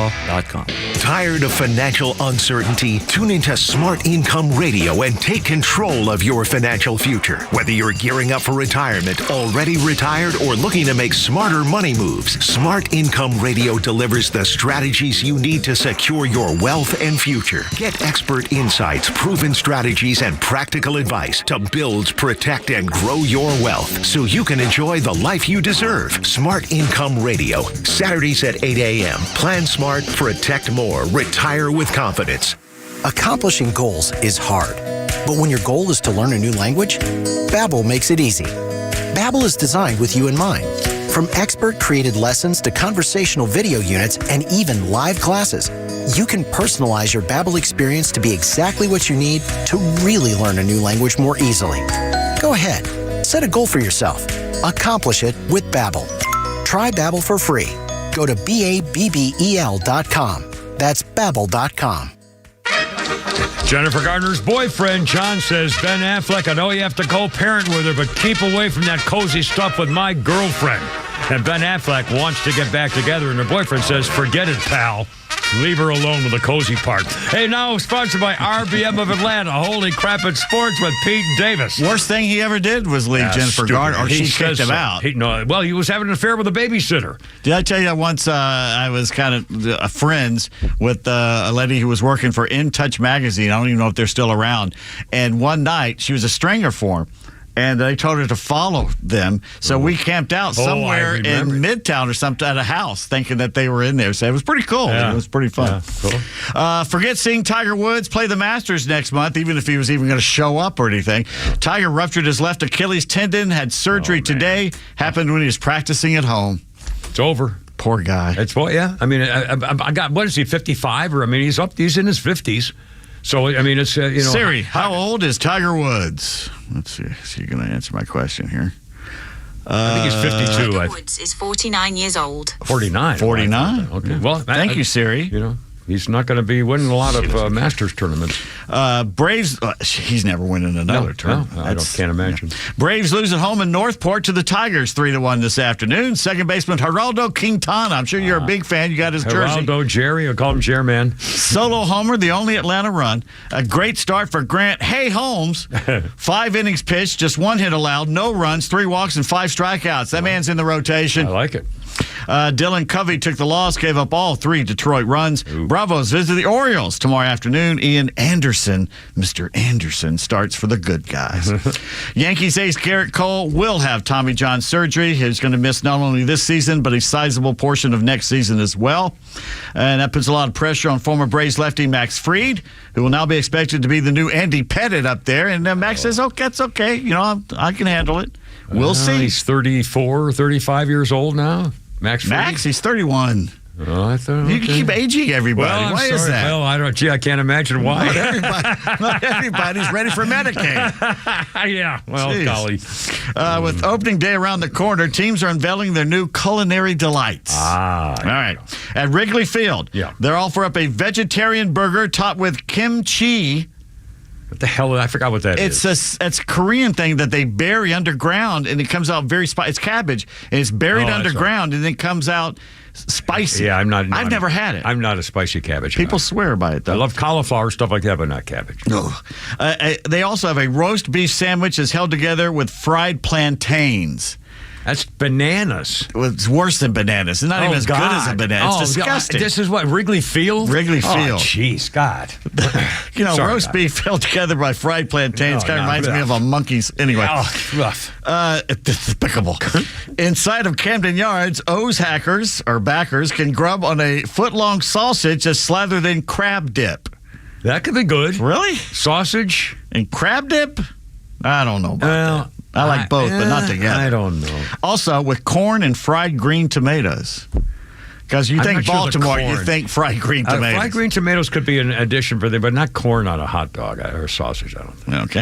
Tired of financial uncertainty? Tune into Smart Income Radio and take control of your financial future. Whether you're gearing up for retirement, already retired, or looking to make smarter money moves, Smart Income Radio delivers the strategies you need to secure your wealth and future. Get expert insights, proven strategies, and practical advice to build, protect, and grow your wealth so you can enjoy the life you deserve. Smart Income Radio, Saturdays at 8 a.m. Plan smart, protect more, retire with confidence. Accomplishing goals is hard, but when your goal is to learn a new language, Babbel makes it easy. Babbel is designed with you in mind. From expert-created lessons to conversational video units and even live classes, you can personalize your Babbel experience to be exactly what you need to really learn a new language more easily. Go ahead, set a goal for yourself. Accomplish it with Babbel. Try Babbel for free. Go to BABBEL.com. That's Babbel.com. Jennifer Garner's boyfriend, John, says, Ben Affleck, I know you have to co-parent with her, but keep away from that cozy stuff with my girlfriend. And Ben Affleck wants to get back together, and her boyfriend says, forget it, pal. Leave her alone with the cozy part. Hey, now sponsored by RBM of Atlanta. Holy crap at sports with Pete Davis. Worst thing he ever did was leave Jennifer Garner, or she kicked him out. He was having an affair with a babysitter. Did I tell you that once I was kind of friends with a lady who was working for In Touch magazine? I don't even know if they're still around. And one night, she was a stringer for him. And they told her to follow them. So we camped out somewhere in Midtown or something at a house thinking that they were in there. So it was pretty cool. Yeah. It was pretty fun. Yeah, cool. Forget seeing Tiger Woods play the Masters next month, even if he was even going to show up or anything. Tiger ruptured his left Achilles tendon, had surgery today. Happened when he was practicing at home. It's over. Poor guy. Yeah. I mean, I got, what is he, 55? Or, I mean, he's in his 50s. So, I mean, it's, Siri, how old is Tiger Woods? Let's see. Is he going to answer my question here? I think he's 52. Tiger Woods is 49 years old. 49? 49. Okay. Well, thank you, Siri. He's not going to be winning a lot of Masters tournaments. Braves, he's never winning another tournament. I can't imagine. Yeah. Braves lose at home in Northport to the Tigers 3-1 this afternoon. Second baseman Geraldo Quintana. I'm sure you're a big fan. You got his jersey. Geraldo, Jerry. I call him Chairman. Solo homer, the only Atlanta run. A great start for Grant Holmes. 5 innings pitched, just 1 hit allowed, no runs, 3 walks, and 5 strikeouts. That man's in the rotation. I like it. Dylan Covey took the loss, gave up all 3 Detroit runs. Bravos visit the Orioles tomorrow afternoon. Ian Anderson, Mr. Anderson, starts for the good guys. Yankees ace Garrett Cole will have Tommy John surgery. He's going to miss not only this season, but a sizable portion of next season as well. And that puts a lot of pressure on former Braves lefty Max Fried, who will now be expected to be the new Andy Pettitte up there. And Max says, that's okay. I can handle it. We'll see. He's 34, 35 years old now. Max, he's 31. Oh, I thought you keep aging everybody. Well, why is that? Well, I can't imagine why. Not everybody's ready for Medicaid. Yeah. Well, golly. With opening day around the corner, teams are unveiling their new culinary delights. All right. At Wrigley Field, they're all for up a vegetarian burger topped with kimchi. What the hell? I forgot what that is. It's a Korean thing that they bury underground, and it comes out very spicy. It's cabbage, and it's buried underground, and then comes out spicy. Yeah, I've never had it. I'm not a spicy cabbage. People swear by it, though. I love cauliflower, stuff like that, but not cabbage. No. They also have a roast beef sandwich that's held together with fried plantains. That's bananas. Well, it's worse than bananas. It's not even as good as a banana. It's disgusting. This is what, Wrigley Field? Wrigley Field. Oh, jeez, God. Roast beef held together by fried plantains kind of reminds me of a monkey's. Anyway. Oh, rough. Despicable. Inside of Camden Yards, O's hackers or backers can grub on a foot-long sausage that's slathered in crab dip. That could be good. Really? Sausage? And crab dip? I don't know about that. I like both, but not together. I don't know. Also, with corn and fried green tomatoes. Because you think Baltimore, you think fried green tomatoes. Fried green tomatoes could be an addition for them, but not corn on a hot dog or sausage, I don't think. Okay.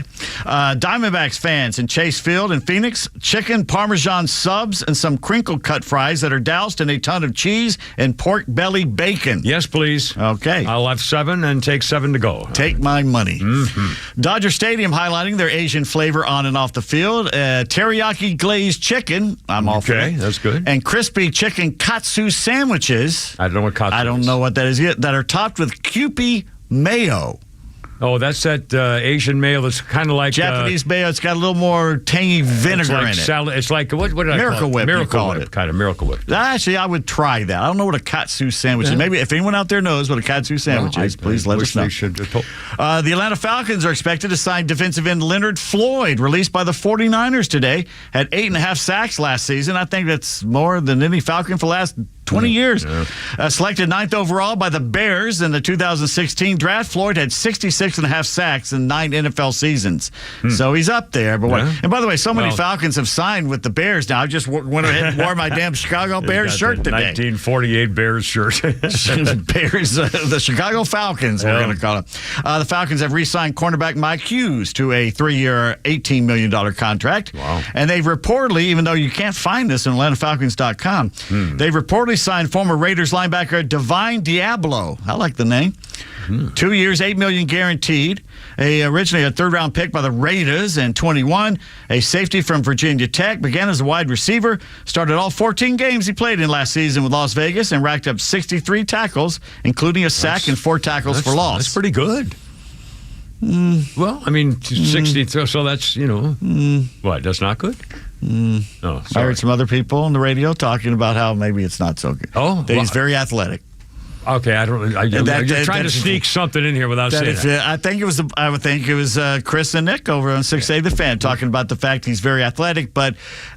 Diamondbacks fans in Chase Field in Phoenix, chicken Parmesan subs and some crinkle cut fries that are doused in a ton of cheese and pork belly bacon. Yes, please. Okay. I'll have 7 and take 7 to go. Take my money. Mm-hmm. Dodger Stadium highlighting their Asian flavor on and off the field. Teriyaki glazed chicken. I'm all for it. Okay, that's good. And crispy chicken katsu sandwiches. I don't know what katsu is. I don't know what that is yet. That are topped with Kewpie mayo. Oh, that's that Asian mayo that's kind of like Japanese mayo. It's got a little more tangy vinegar in it. Salad. It's like what did Miracle I call it? Whip. Miracle Whip, kind of Miracle Whip. Actually, I would try that. I don't know what a katsu sandwich is. Maybe if anyone out there knows what a katsu sandwich is, please let us know. The Atlanta Falcons are expected to sign defensive end Leonard Floyd, released by the 49ers today. Had 8.5 sacks last season. I think that's more than any Falcon for the last 20 years. Yeah. Selected 9th overall by the Bears in the 2016 draft, Floyd had 66.5 sacks in 9 NFL seasons. So he's up there. But and by the way, so many Falcons have signed with the Bears now. I just went ahead and wore my damn Chicago Bears shirt today. 1948 Bears shirt. Bears, the Chicago Falcons, we're going to call them. The Falcons have re-signed cornerback Mike Hughes to a 3-year, $18 million contract. Wow. And they've reportedly, even though you can't find this on AtlantaFalcons.com, they've reportedly signed former Raiders linebacker Divine Diablo. I like the name. 2 years, $8 million guaranteed. Originally a third-round pick by the Raiders in 21. A safety from Virginia Tech. Began as a wide receiver. Started all 14 games he played in last season with Las Vegas and racked up 63 tackles, including a sack and 4 tackles for loss. That's pretty good. Well, I mean, 60, so that's, what, that's not good? I heard some other people on the radio talking about how maybe it's not so good. Oh, that he's very athletic. Okay, I don't. You're trying to sneak something in here without saying that. I would think it was Chris and Nick over on 6A The Fan talking about the fact he's very athletic, but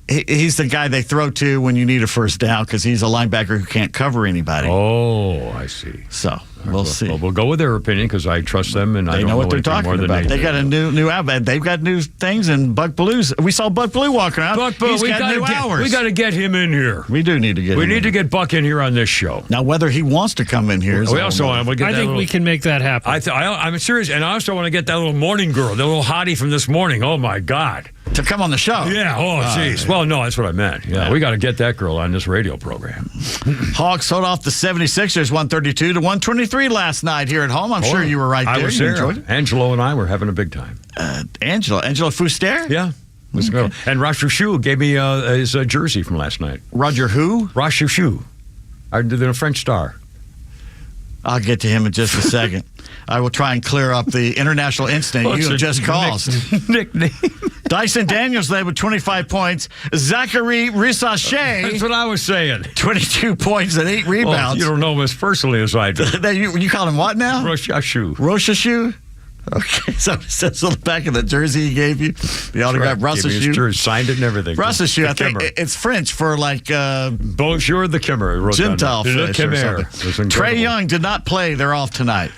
he's the guy they throw to when you need a first down because he's a linebacker who can't cover anybody. Oh, I see. So we'll see. We'll go with their opinion because I trust them and I don't know what they're talking about. They got a new outlet. They've got new things, and Buck Blues. We saw Buck Blue walking around. Buck Blue, we got to get him in here. We do need to get him. We need to get Buck in here on this show. Now, whether he wants to come in here, we also want to get I think we can make that happen. I'm serious, and I also want to get that little morning girl, the little hottie from this morning. Oh my God. To come on the show. Yeah. Oh, jeez. Well, no, that's what I meant. Yeah, we got to get that girl on this radio program. Hawks sold off the 76ers 132-123 last night here at home. I'm sure you were right there. I was there. Angelo and I were having a big time. Angelo Fuster? Yeah. Okay. And Roger Shu gave me his jersey from last night. Roger who? Roger Shu. The French star. I'll get to him in just a second. I will try and clear up the international incident you have just caused. Nickname. Dyson Daniels led with 25 points. Zachary Rissachet. That's what I was saying. 22 points and 8 rebounds. You don't know him as personally as I do. You call him what now? Roshashu. Roshashu? Okay, so it says on the back of the jersey he gave you, the autograph, Roshashu. Signed it and everything. Roshashu, I think it's French for like... Bonjour the Kimmer. Gentile fish or something. Trae Young did not play. They're off tonight.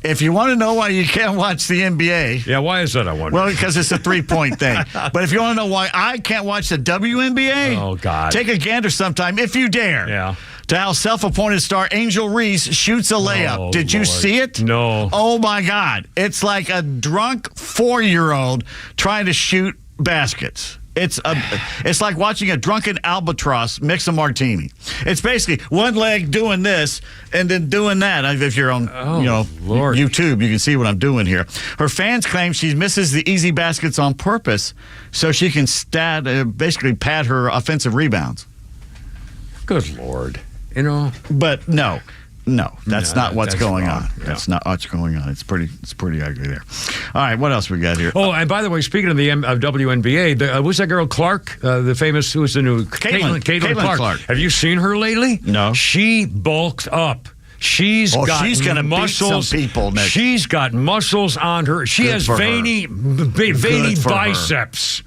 If you want to know why you can't watch the NBA... Yeah, why is that, I wonder? Well, because it's a 3-point thing. But if you want to know why I can't watch the WNBA... Oh, God. Take a gander sometime, if you dare. Yeah. To how self-appointed star Angel Reese shoots a layup. Oh, Did you see it? No. Oh, my God. It's like a drunk 4-year-old trying to shoot baskets. It's like watching a drunken albatross mix a martini. It's basically one leg doing this and then doing that. If you're on YouTube, you can see what I'm doing here. Her fans claim she misses the easy baskets on purpose so she can basically pad her offensive rebounds. Good Lord. But no, that's not what's going on. Yeah. That's not what's going on. It's pretty ugly there. All right, what else we got here? Oh, and by the way, speaking of the WNBA, who's that girl Clark, the famous, who's the new Caitlin Clark? Have you seen her lately? No. She bulked up. She's gonna muscles. Beat some people, Nick. She's got muscles on her. She has veiny biceps.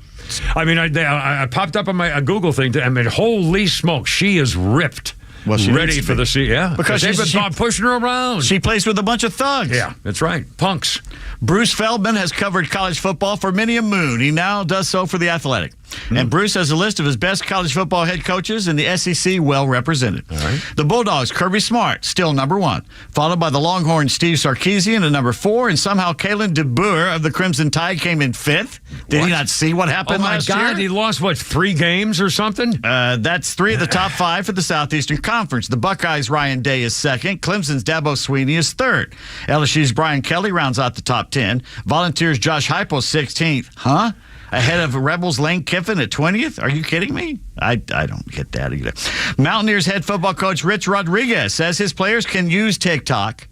I mean, I popped up on my Google thing. Holy smoke, she is ripped. Well, she ready for the sea, yeah. Because they've been pushing her around. She plays with a bunch of thugs. Yeah, that's right. Punks. Bruce Feldman has covered college football for many a moon. He now does so for The Athletic. And Bruce has a list of his best college football head coaches in the SEC well represented. All right. The Bulldogs, Kirby Smart, still number 1, followed by the Longhorns, Steve Sarkisian at number 4, and somehow Kalen DeBoer of the Crimson Tide came in 5th. Did he not see what happened last year? Oh, my God, he lost, 3 games or something? That's 3 of the top 5 for the Southeastern Conference. The Buckeyes' Ryan Day is 2nd. Clemson's Dabo Swinney is 3rd. LSU's Brian Kelly rounds out the top 10. Volunteers' Josh Heupel 16th. Huh? Ahead of Rebels' Lane Kiffin at 20th? Are you kidding me? I don't get that either. Mountaineers head football coach Rich Rodriguez says his players can use TikTok.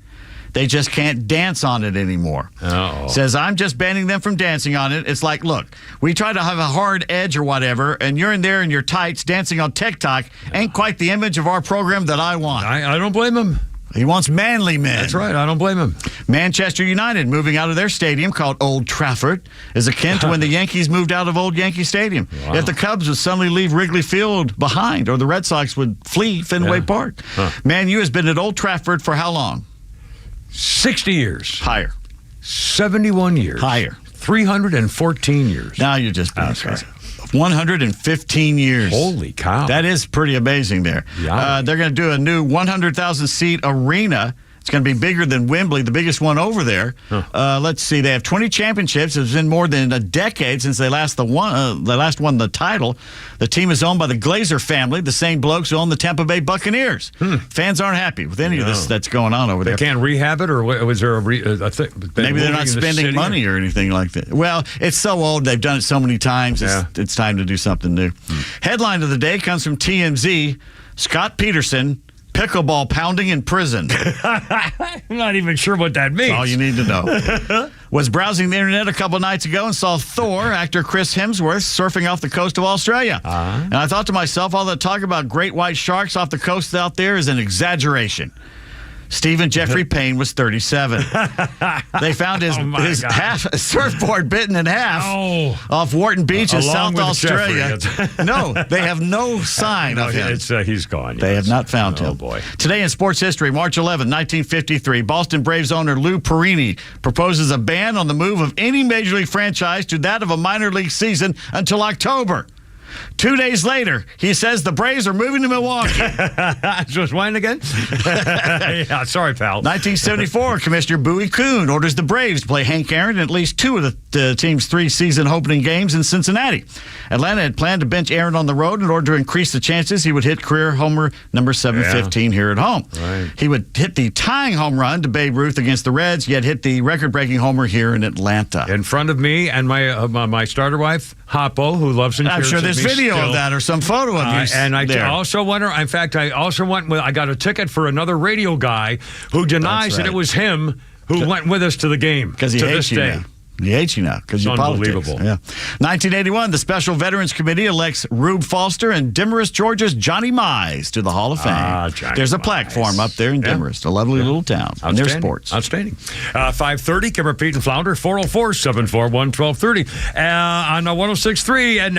They just can't dance on it anymore. Uh-oh. Says, I'm just banning them from dancing on it. It's like, look, we try to have a hard edge or whatever, and you're in there in your tights dancing on TikTok. Ain't quite the image of our program that I want. I don't blame him. He wants manly men. That's right. I don't blame him. Manchester United moving out of their stadium called Old Trafford is akin to when the Yankees moved out of Old Yankee Stadium. Wow. If the Cubs would suddenly leave Wrigley Field behind or the Red Sox would flee Fenway Park. Man U has been at Old Trafford for how long? 60 years. Higher. 71 years. Higher. 314 years. Now you're just being crazy. 115 years. Holy cow. That is pretty amazing there. Yeah. They're going to do a new 100,000-seat arena. It's going to be bigger than Wembley, the biggest one over there. Let's see. They have 20 championships. It's been more than a decade since they last won the title. The team is owned by the Glazer family, the same blokes who own the Tampa Bay Buccaneers. Fans aren't happy with any of this that's going on over there. They can't rehab it, or was there a thing? Maybe they're not spending money or anything like that. Well, it's so old. They've done it so many times. It's time to do something new. Headline of the day comes from TMZ. Scott Peterson, pickleball pounding in prison. I'm not even sure what that means. That's all you need to know. Was browsing the internet a couple nights ago and saw Thor, actor Chris Hemsworth, surfing off the coast of Australia. And I thought to myself, all that talk about great white sharks off the coast out there is an exaggeration. Stephen Jeffrey Payne was 37. They found his surfboard bitten in half off Wharton Beach in South Australia. No, they have no sign of him. He's gone. They have not found him. Oh, boy. Today in sports history, March 11, 1953, Boston Braves owner Lou Perini proposes a ban on the move of any Major League franchise to that of a minor league season until October. 2 days later, he says the Braves are moving to Milwaukee. Just whine again? Yeah, sorry, pal. 1974, Commissioner Bowie Kuhn orders the Braves to play Hank Aaron in at least 2 of the team's 3 season opening games in Cincinnati. Atlanta had planned to bench Aaron on the road in order to increase the chances he would hit career homer number 715 here at home. Right. He would hit the tying home run to Babe Ruth against the Reds, yet hit the record-breaking homer here in Atlanta. In front of me and my starter wife, Hoppo, who loves and I'm cheers sure there's video of that or some photo of you and I there. also wonder, in fact, I got a ticket for another radio guy who denies that it was him who went with us to the game. Because he hates you now. He hates you now because you're unbelievable. Yeah. 1981, the Special Veterans Committee elects Rube Foster and Demarest, Georgia's Johnny Mize to the Hall of Fame. There's a plaque for him up there in Demarest, a lovely little town. And their sports. Outstanding. 5:30, Kimmer, Pete, and Flounder, 404-741-1230 on 106.3. And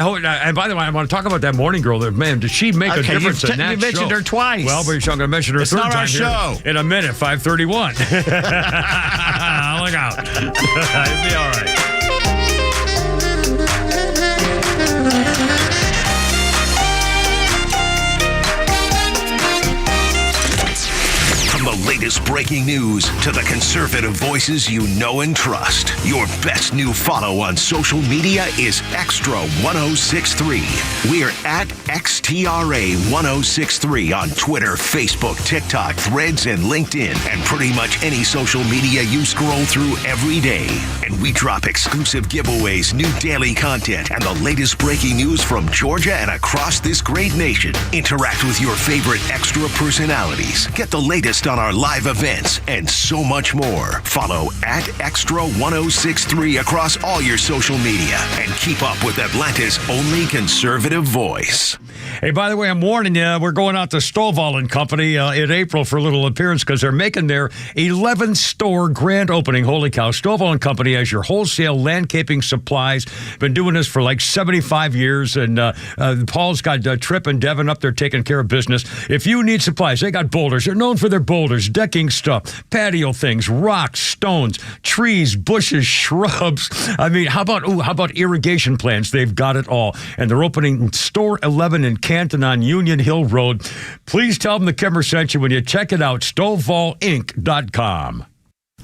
by the way, I want to talk about that morning girl. Man, did she make a difference in that show? You mentioned her twice. Well, but you're going to mention her it's third not time our show. In a minute, 5:31. Look out. It'll be all right. From the latest break breaking news to the conservative voices you know and trust. Your best new follow on social media is XTRA 106.3. We're at XTRA 106.3 on Twitter, Facebook, TikTok, Threads, and LinkedIn, and pretty much any social media you scroll through every day. And we drop exclusive giveaways, new daily content, and the latest breaking news from Georgia and across this great nation. Interact with your favorite Extra personalities. Get the latest on our live events and so much more. Follow at XTRA 106.3 across all your social media and keep up with Atlanta's only conservative voice. Hey, by the way, I'm warning you, we're going out to Stovall and Company in April for a little appearance because they're making their 11th store grand opening. Holy cow. Stovall and Company has your wholesale landscaping supplies. Been doing this for like 75 years, and Paul's got Tripp and Devin up there taking care of business. If you need supplies, they got boulders. They're known for their boulders, decking stuff, patio things, rocks, stones, trees, bushes, shrubs. I mean, how about irrigation plants? They've got it all. And they're opening Store 11 in Canton on Union Hill Road. Please tell them the Kimmer sent you when you check it out, StovallInc.com.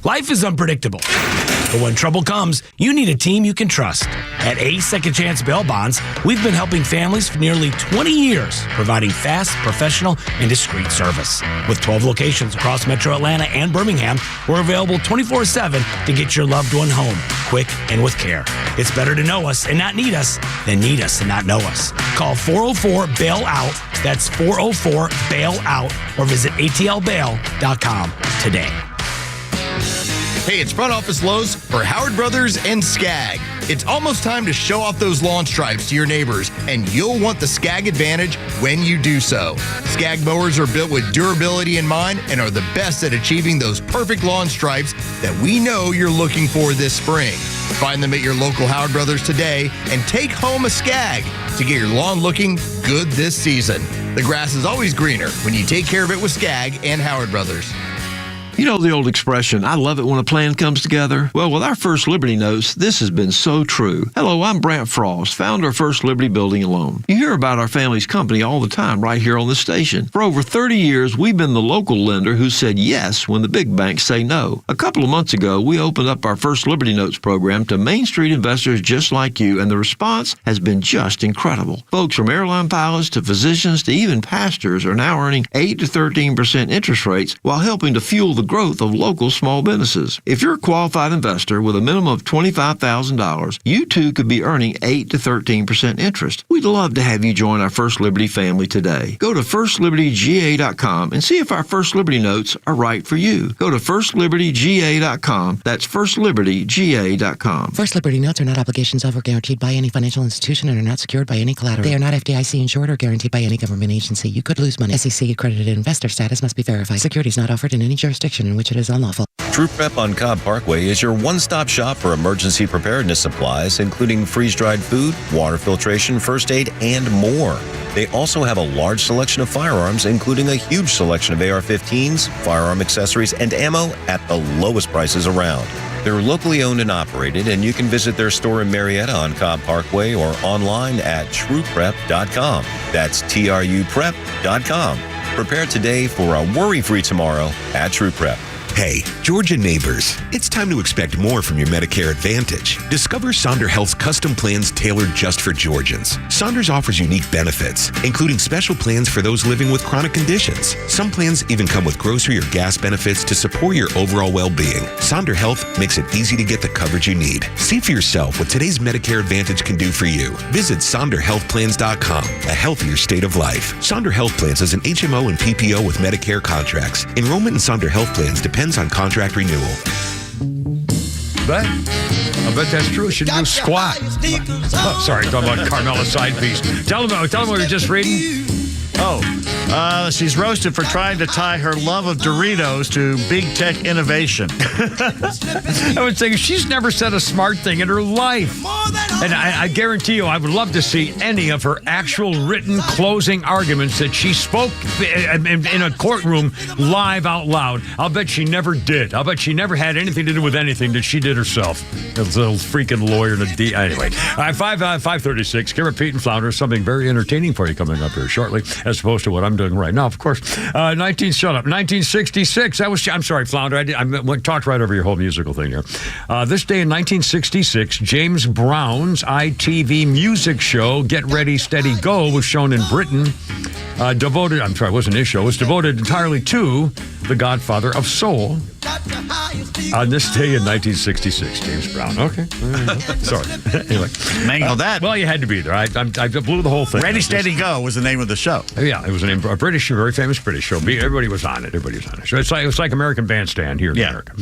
Life is unpredictable, but when trouble comes, you need a team you can trust. At Ace Second Chance Bail Bonds, we've been helping families for nearly 20 years, providing fast, professional, and discreet service. With 12 locations across Metro Atlanta and Birmingham, we're available 24/7 to get your loved one home, quick and with care. It's better to know us and not need us than need us and not know us. Call 404-BAIL-OUT, that's 404-BAIL-OUT, or visit atlbail.com today. Hey, it's Front Office Lowe's for Howard Brothers and Skag. It's almost time to show off those lawn stripes to your neighbors, and you'll want the Skag Advantage when you do so. Skag mowers are built with durability in mind and are the best at achieving those perfect lawn stripes that we know you're looking for this spring. Find them at your local Howard Brothers today and take home a Skag to get your lawn looking good this season. The grass is always greener when you take care of it with Skag and Howard Brothers. You know the old expression, I love it when a plan comes together? Well, with our First Liberty Notes, this has been so true. Hello, I'm Brant Frost, founder of First Liberty Building and Loan. You hear about our family's company all the time right here on the station. For over 30 years, we've been the local lender who said yes when the big banks say no. A couple of months ago, we opened up our First Liberty Notes program to Main Street investors just like you, and the response has been just incredible. Folks from airline pilots to physicians to even pastors are now earning 8 to 13% interest rates while helping to fuel the growth of local small businesses. If you're a qualified investor with a minimum of $25,000, you too could be earning 8 to 13% interest. We'd love to have you join our First Liberty family today. Go to FirstLibertyGA.com and see if our First Liberty Notes are right for you. Go to FirstLibertyGA.com. That's FirstLibertyGA.com. First Liberty Notes are not obligations of or guaranteed by any financial institution and are not secured by any collateral. They are not FDIC insured or guaranteed by any government agency. You could lose money. SEC accredited investor status must be verified. Securities not offered in any jurisdiction in which it is unlawful. True Prep on Cobb Parkway is your one-stop shop for emergency preparedness supplies, including freeze-dried food, water filtration, first aid, and more. They also have a large selection of firearms, including a huge selection of AR-15s, firearm accessories, and ammo at the lowest prices around. They're locally owned and operated, and you can visit their store in Marietta on Cobb Parkway or online at trueprep.com. That's TRUprep.com. Prepare today for a worry-free tomorrow at True Prep. Hey, Georgia neighbors, it's time to expect more from your Medicare Advantage. Discover Sonder Health's custom plans tailored just for Georgians. Saunders offers unique benefits, including special plans for those living with chronic conditions. Some plans even come with grocery or gas benefits to support your overall well-being. Sonder Health makes it easy to get the coverage you need. See for yourself what today's Medicare Advantage can do for you. Visit SonderHealthPlans.com, a healthier state of life. Sonder Health Plans is an HMO and PPO with Medicare contracts. Enrollment in Sonder Health Plans depends on contract renewal. I bet that's true. Should do squat. Oh, sorry, talking about Carmela's side piece. Tell them what we were just reading. She's roasted for trying to tie her love of Doritos to big tech innovation. I would say she's never said a smart thing in her life. And I guarantee you, I would love to see any of her actual written closing arguments that she spoke in a courtroom live out loud. I'll bet she never did. I'll bet she never had anything to do with anything that she did herself. This little freaking lawyer. Anyway, 5:36. Kara, Pete, and Flounder. Something very entertaining for you coming up here shortly. as opposed to what I'm doing right now, of course. 1966. I'm sorry, Flounder. I talked right over your whole musical thing here. This day in 1966, James Brown's ITV music show, Get Ready, Steady, Go, was shown in Britain. It wasn't his show. It was devoted entirely to the godfather of soul. On this day in 1966, James Brown. Okay. Sorry. Anyway. Mangle that. Well, you had to be there. I blew the whole thing. Ready, Steady, Go was the name of the show. Yeah, it was a very famous British show. Everybody was on it. So it was like American Bandstand here in America.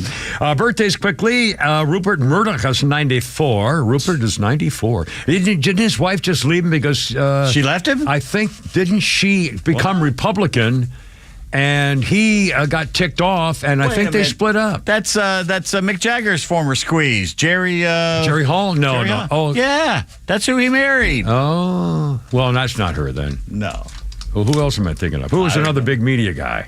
Birthdays quickly. Rupert Murdoch is 94. Rupert is 94. Didn't his wife just leave him because... she left him? I think, didn't she become Republican... And he got ticked off, and I think they split up. That's Mick Jagger's former squeeze, Jerry Hall. No. Oh, yeah, that's who he married. Oh, well, that's not her then. No. Well, who else am I thinking of? Who was another big media guy?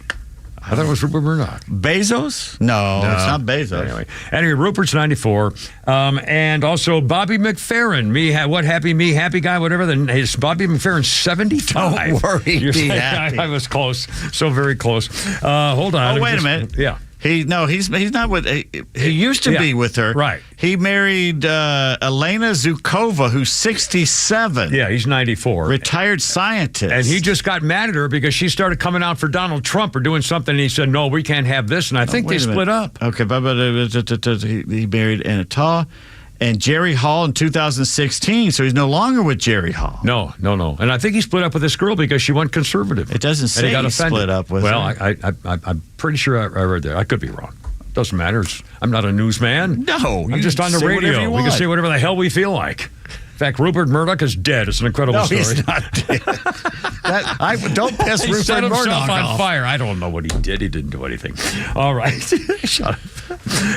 I thought it was Rupert Murdoch. Bezos? No, it's not Bezos. Anyway, Rupert's 94. And also Bobby McFerrin. What happy me, happy guy, whatever. His Bobby McFerrin's 75. Don't worry, be happy. I was close. So very close. Hold on. Oh, wait a minute. Yeah. He's not with. He used to be with her. Right. He married Elena Zukova, who's 67. Yeah, he's 94. Retired scientist. And he just got mad at her because she started coming out for Donald Trump or doing something. And he said, "No, we can't have this." And I think they split up. Okay, but he married Anata. And Jerry Hall in 2016, so he's no longer with Jerry Hall. No. And I think he split up with this girl because she went conservative. It doesn't say he split up with her. Well, I'm pretty sure I read that. I could be wrong. Doesn't matter. I'm not a newsman. No. I'm just on the radio. We can say whatever the hell we feel like. In fact, Rupert Murdoch is dead. It's an incredible story. He's not dead. Don't piss he Rupert set himself Murdoch on off. fire. I don't know what he did. He didn't do anything. All right. Shut up.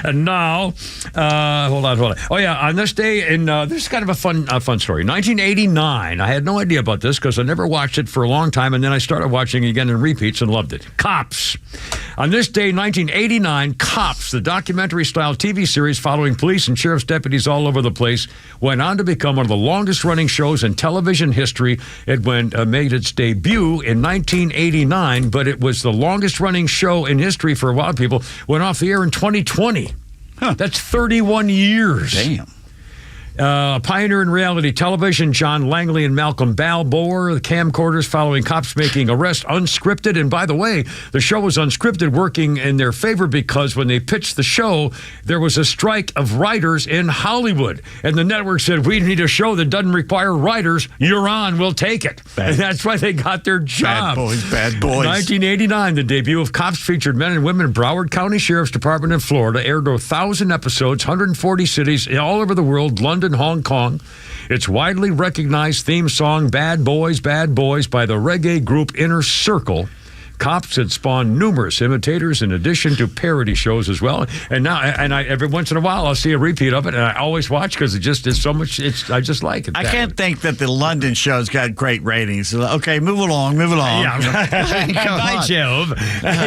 And now, hold on. Oh, yeah, on this day, this is kind of a fun story. 1989, I had no idea about this because I never watched it for a long time, and then I started watching it again in repeats and loved it. Cops. On this day, 1989, Cops, the documentary-style TV series following police and sheriff's deputies all over the place, went on to become one of the longest-running shows in television history. It made its debut in 1989, but it was the longest-running show in history for a while. People went off the air in 2020. That's 31 years. Damn. Pioneer in reality television, John Langley and Malcolm Balboa, the camcorders following cops making arrests, unscripted. And by the way, the show was unscripted, working in their favor because when they pitched the show, there was a strike of writers in Hollywood. And the network said, we need a show that doesn't require writers. You're on, we'll take it. And that's why they got their job. Bad boys. 1989, the debut of Cops featured men and women in Broward County Sheriff's Department in Florida, aired 1,000 episodes, 140 cities all over the world, London, Hong Kong. Its widely recognized theme song, Bad Boys, by the reggae group Inner Circle. Cops had spawned numerous imitators in addition to parody shows as well. And now, every once in a while, I'll see a repeat of it, and I always watch because it just is so much. I just like it. I can't think that the London show's got great ratings. Okay, move along. Yeah. By Jove.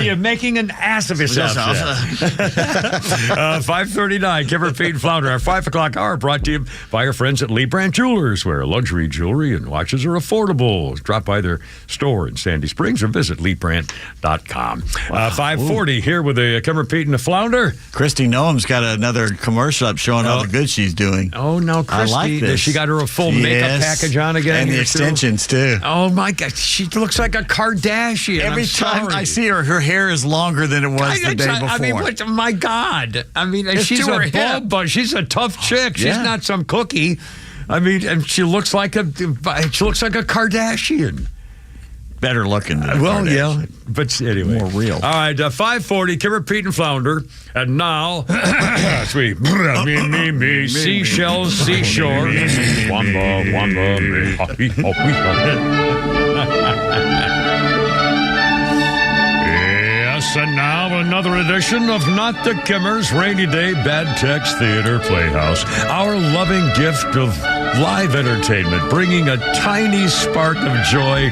You're making an ass of yourself. 5:39, Kimber, Pete, and Flounder. Our 5 o'clock hour brought to you by our friends at Lee Brandt Jewelers, where luxury jewelry and watches are affordable. Drop by their store in Sandy Springs or visit LeeBrandt.com. 5:40 here with the Kimber, Pete, and the Flounder. Christy Noam's got another commercial up showing all the good she's doing. Oh, no, Christy. I like this. She got her a full makeup package on again. And the extensions, too. Oh, my God. She looks like a Kardashian. Every time I see her, her hair is longer than it was the day before. I mean, my God. I mean, she's a bulb, but she's a tough chick. She's not some cookie. I mean, and she looks like a Kardashian. Better looking than yeah, but anyway. More real. All right, 5:40, Kimber, Pete, and Flounder. And now, sweet, me, seashells, seashore. Wamba, me. Yes, and now another edition of Not the Kimmers Rainy Day Bad Text Theater Playhouse. Our loving gift of live entertainment, bringing a tiny spark of joy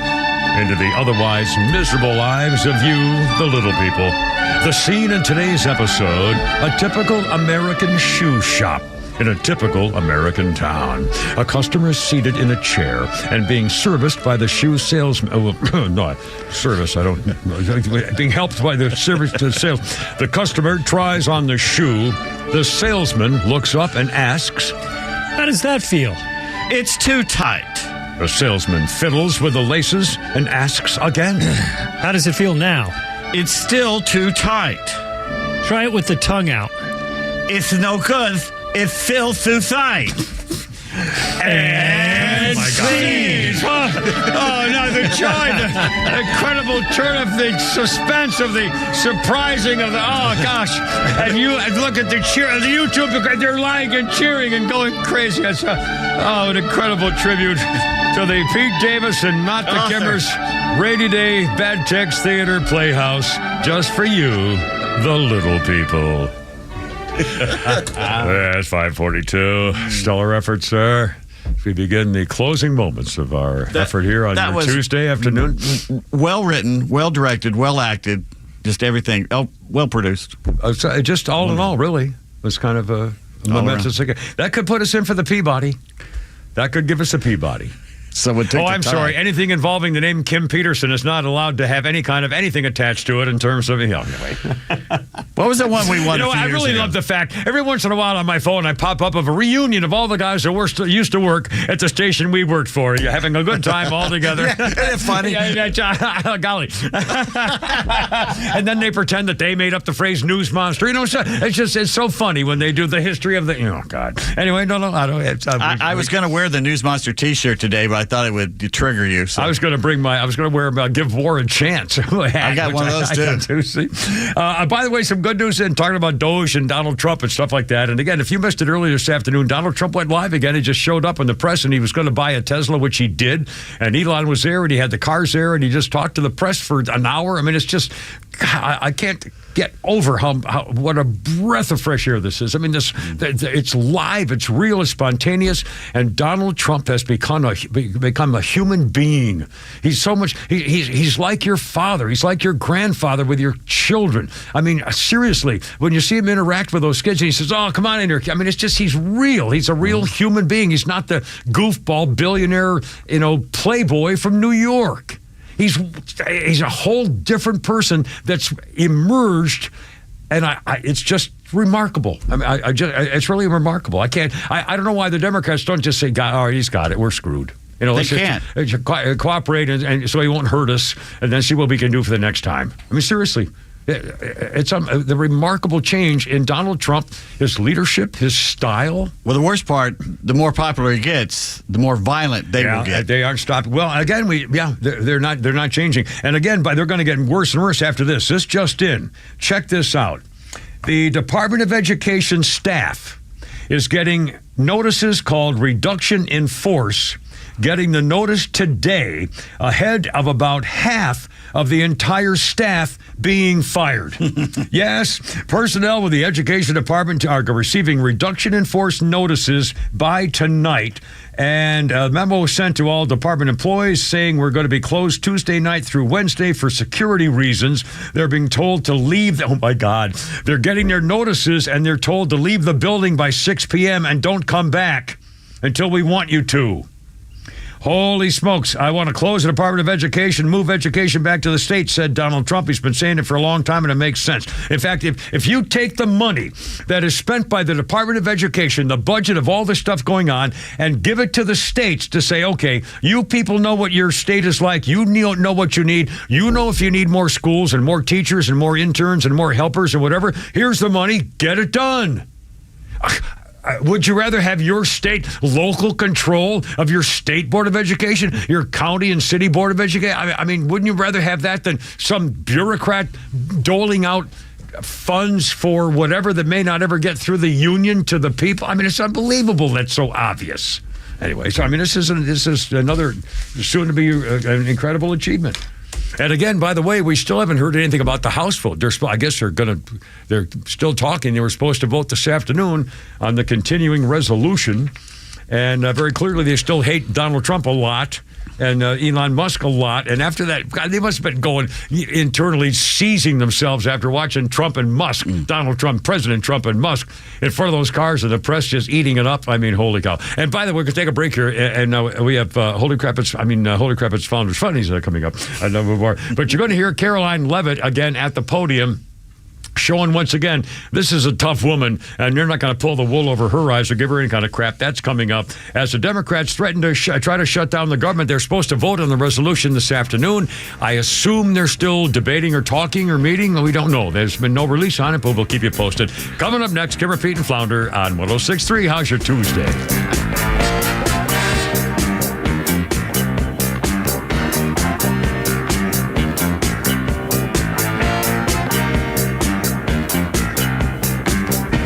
into the otherwise miserable lives of you, the little people. The scene in today's episode, a typical American shoe shop. in a typical American town. A customer is seated in a chair and being serviced by the shoe salesman. Not service, I don't. Being helped by the service to sales. The customer tries on the shoe. The salesman looks up and asks, "How does that feel?" "It's too tight." The salesman fiddles with the laces and asks again, "How does it feel now?" "It's still too tight." "Try it with the tongue out." "It's no good. It's still too tight." And scenes. Oh, no, the joy, the incredible turn of the suspense of the surprising of the, oh, gosh. And you look at the cheer, the YouTube, they're lying and cheering and going crazy. It's an incredible tribute to the Pete Davis and Not the Kimmers Rainy Day Bad Text Theater Playhouse. Just for you, the little people. That's 542. Stellar effort, sir. As we begin the closing moments of our effort here on your Tuesday afternoon. Well written, well directed, well acted, just everything. Oh, well produced. Just all in all, really. It was kind of a momentous. That could put us in for the Peabody. That could give us a Peabody. So I'm sorry. Anything involving the name Kim Peterson is not allowed to have any kind of anything attached to it in terms of. Anyway. What was the one we won? I really love the fact every once in a while on my phone I pop up of a reunion of all the guys that used to work at the station we worked for. You're having a good time all together. Isn't it funny? Golly. And then they pretend that they made up the phrase news monster. It's so funny when they do the history of the. Oh God. Anyway, no, I don't. I was going to wear the news monster T-shirt today, but I thought it would trigger you. So. I was going to wear Give War a Chance. I got one of those too. See? By the way, some good news in talking about Doge and Donald Trump and stuff like that. And again, if you missed it earlier this afternoon, Donald Trump went live again. He just showed up in the press and he was going to buy a Tesla, which he did. And Elon was there and he had the cars there and he just talked to the press for an hour. I mean, it's just, I can't get over what a breath of fresh air this is. I mean, it's live, it's real, it's spontaneous, and Donald Trump has become a human being. He's so much. He's like your father. He's like your grandfather with your children. I mean, seriously, when you see him interact with those kids, and he says, "Oh, come on in here." I mean, it's just he's real. He's a real human being. He's not the goofball billionaire, playboy from New York. He's a whole different person that's emerged, and it's just remarkable. I mean, it's really remarkable. I don't know why the Democrats don't just say, "Oh, he's got it. We're screwed." They can't cooperate, and so he won't hurt us, and then see what we can do for the next time. I mean, seriously. It's the remarkable change in Donald Trump, his leadership, his style. Well, the worst part, the more popular he gets, the more violent they will get. They aren't stopping. Well, again, they're not changing. And again, they're going to get worse and worse after this. This just in. Check this out. The Department of Education staff is getting notices called reduction in force, getting the notice today ahead of about half of the entire staff being fired. Yes, personnel with the Education Department are receiving reduction in force notices by tonight. And a memo was sent to all department employees saying we're going to be closed Tuesday night through Wednesday for security reasons. They're being told to leave. Oh, my God. They're getting their notices, and they're told to leave the building by 6 p.m. and don't come back until we want you to. Holy smokes, I want to close the Department of Education, move education back to the state, said Donald Trump. He's been saying it for a long time, and it makes sense. In fact, if you take the money that is spent by the Department of Education, the budget of all this stuff going on, and give it to the states to say, okay, you people know what your state is like. You know what you need. You know if you need more schools and more teachers and more interns and more helpers and whatever. Here's the money. Get it done. Would you rather have your state local control of your state board of education, your county and city board of education? I mean, wouldn't you rather have that than some bureaucrat doling out funds for whatever that may not ever get through the union to the people? I mean, it's unbelievable. That's so obvious. Anyway, so I mean, this is another soon to be an incredible achievement. And again, by the way, we still haven't heard anything about the House vote. I guess they're still talking. They were supposed to vote this afternoon on the continuing resolution. And very clearly, they still hate Donald Trump a lot. and Elon Musk a lot. And after that, God, they must have been going internally seizing themselves after watching Trump and Musk, Donald Trump, President Trump and Musk in front of those cars, and the press just eating it up. I mean, holy cow. And by the way, we're going to take a break here, and we have Holy Crap It's Founders Funnies coming up. A number more. But you're going to hear Caroline Levitt again at the podium, showing once again, this is a tough woman, and you're not going to pull the wool over her eyes or give her any kind of crap. That's coming up. As the Democrats threaten to try to shut down the government, they're supposed to vote on the resolution this afternoon. I assume they're still debating or talking or meeting. We don't know. There's been no release on it, but we'll keep you posted. Coming up next, Kimmer, Pete, and Flounder on 106.3. How's your Tuesday?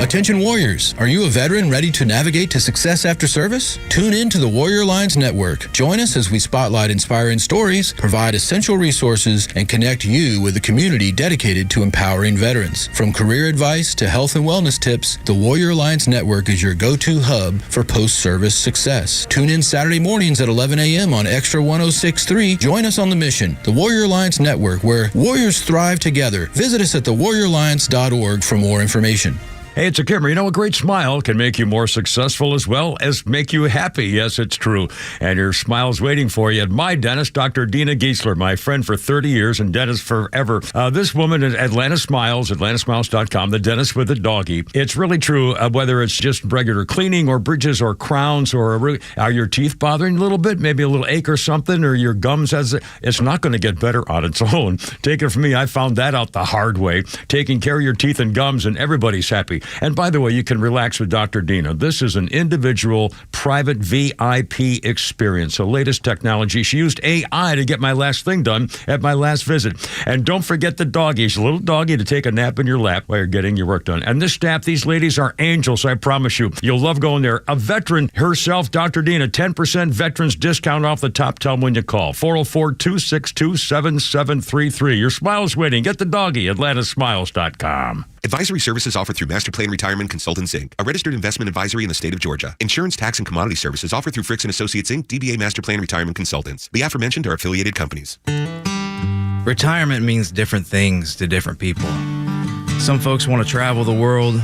Attention Warriors, are you a veteran ready to navigate to success after service? Tune in to the Warrior Alliance Network. Join us as we spotlight inspiring stories, provide essential resources, and connect you with a community dedicated to empowering veterans. From career advice to health and wellness tips, the Warrior Alliance Network is your go-to hub for post-service success. Tune in Saturday mornings at 11 a.m. on XTRA 106.3. Join us on the mission, the Warrior Alliance Network, where warriors thrive together. Visit us at thewarrioralliance.org for more information. Hey, it's a Kimmer. You know, a great smile can make you more successful as well as make you happy. Yes, it's true. And your smile's waiting for you at my dentist, Dr. Dina Giesler, my friend for 30 years and dentist forever. This woman at Atlanta Smiles, atlantasmiles.com, the dentist with the doggy. It's really true, whether it's just regular cleaning or bridges or crowns or are your teeth bothering you a little bit, maybe a little ache or something, or your gums, it's not going to get better on its own. Take it from me, I found that out the hard way. Taking care of your teeth and gums, and everybody's happy. And by the way, you can relax with Dr. Dina. This is an individual, private VIP experience. The latest technology. She used AI to get my last thing done at my last visit. And don't forget the doggies, a little doggy to take a nap in your lap while you're getting your work done. And this staff, these ladies are angels, I promise you. You'll love going there. A veteran herself, Dr. Dina, 10% veterans discount off the top. Tell them when you call. 404-262-7733. Your smile's waiting. Get the doggy, atlantasmiles.com. Advisory services offered through Master Plan Retirement Consultants, Inc., a registered investment advisory in the state of Georgia. Insurance, tax, and commodity services offered through Fricks & Associates, Inc., DBA Master Plan Retirement Consultants. The aforementioned are affiliated companies. Retirement means different things to different people. Some folks want to travel the world.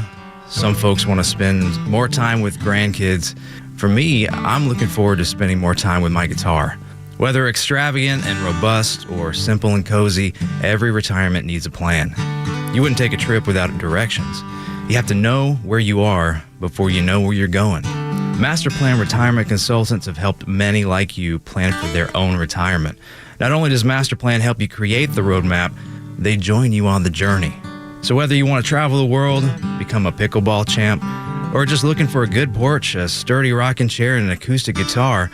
Some folks want to spend more time with grandkids. For me, I'm looking forward to spending more time with my guitar. Whether extravagant and robust or simple and cozy, every retirement needs a plan. You wouldn't take a trip without directions. You have to know where you are before you know where you're going. Master Plan Retirement Consultants have helped many like you plan for their own retirement. Not only does Master Plan help you create the roadmap, they join you on the journey. So whether you want to travel the world, become a pickleball champ, or just looking for a good porch, a sturdy rocking chair, and an acoustic guitar,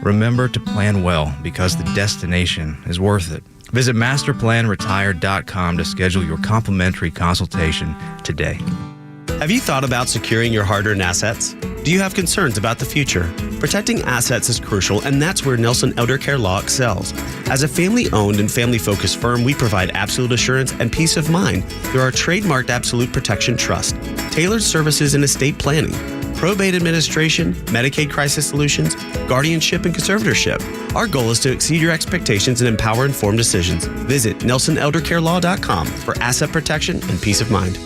remember to plan well, because the destination is worth it. Visit masterplanretire.com to schedule your complimentary consultation today. Have you thought about securing your hard-earned assets? Do you have concerns about the future? Protecting assets is crucial, and that's where Nelson Elder Care Law excels. As a family-owned and family-focused firm, we provide absolute assurance and peace of mind through our trademarked Absolute Protection Trust, tailored services in estate planning, probate administration, Medicaid crisis solutions, guardianship, and conservatorship. Our goal is to exceed your expectations and empower informed decisions. Visit NelsonElderCareLaw.com for asset protection and peace of mind.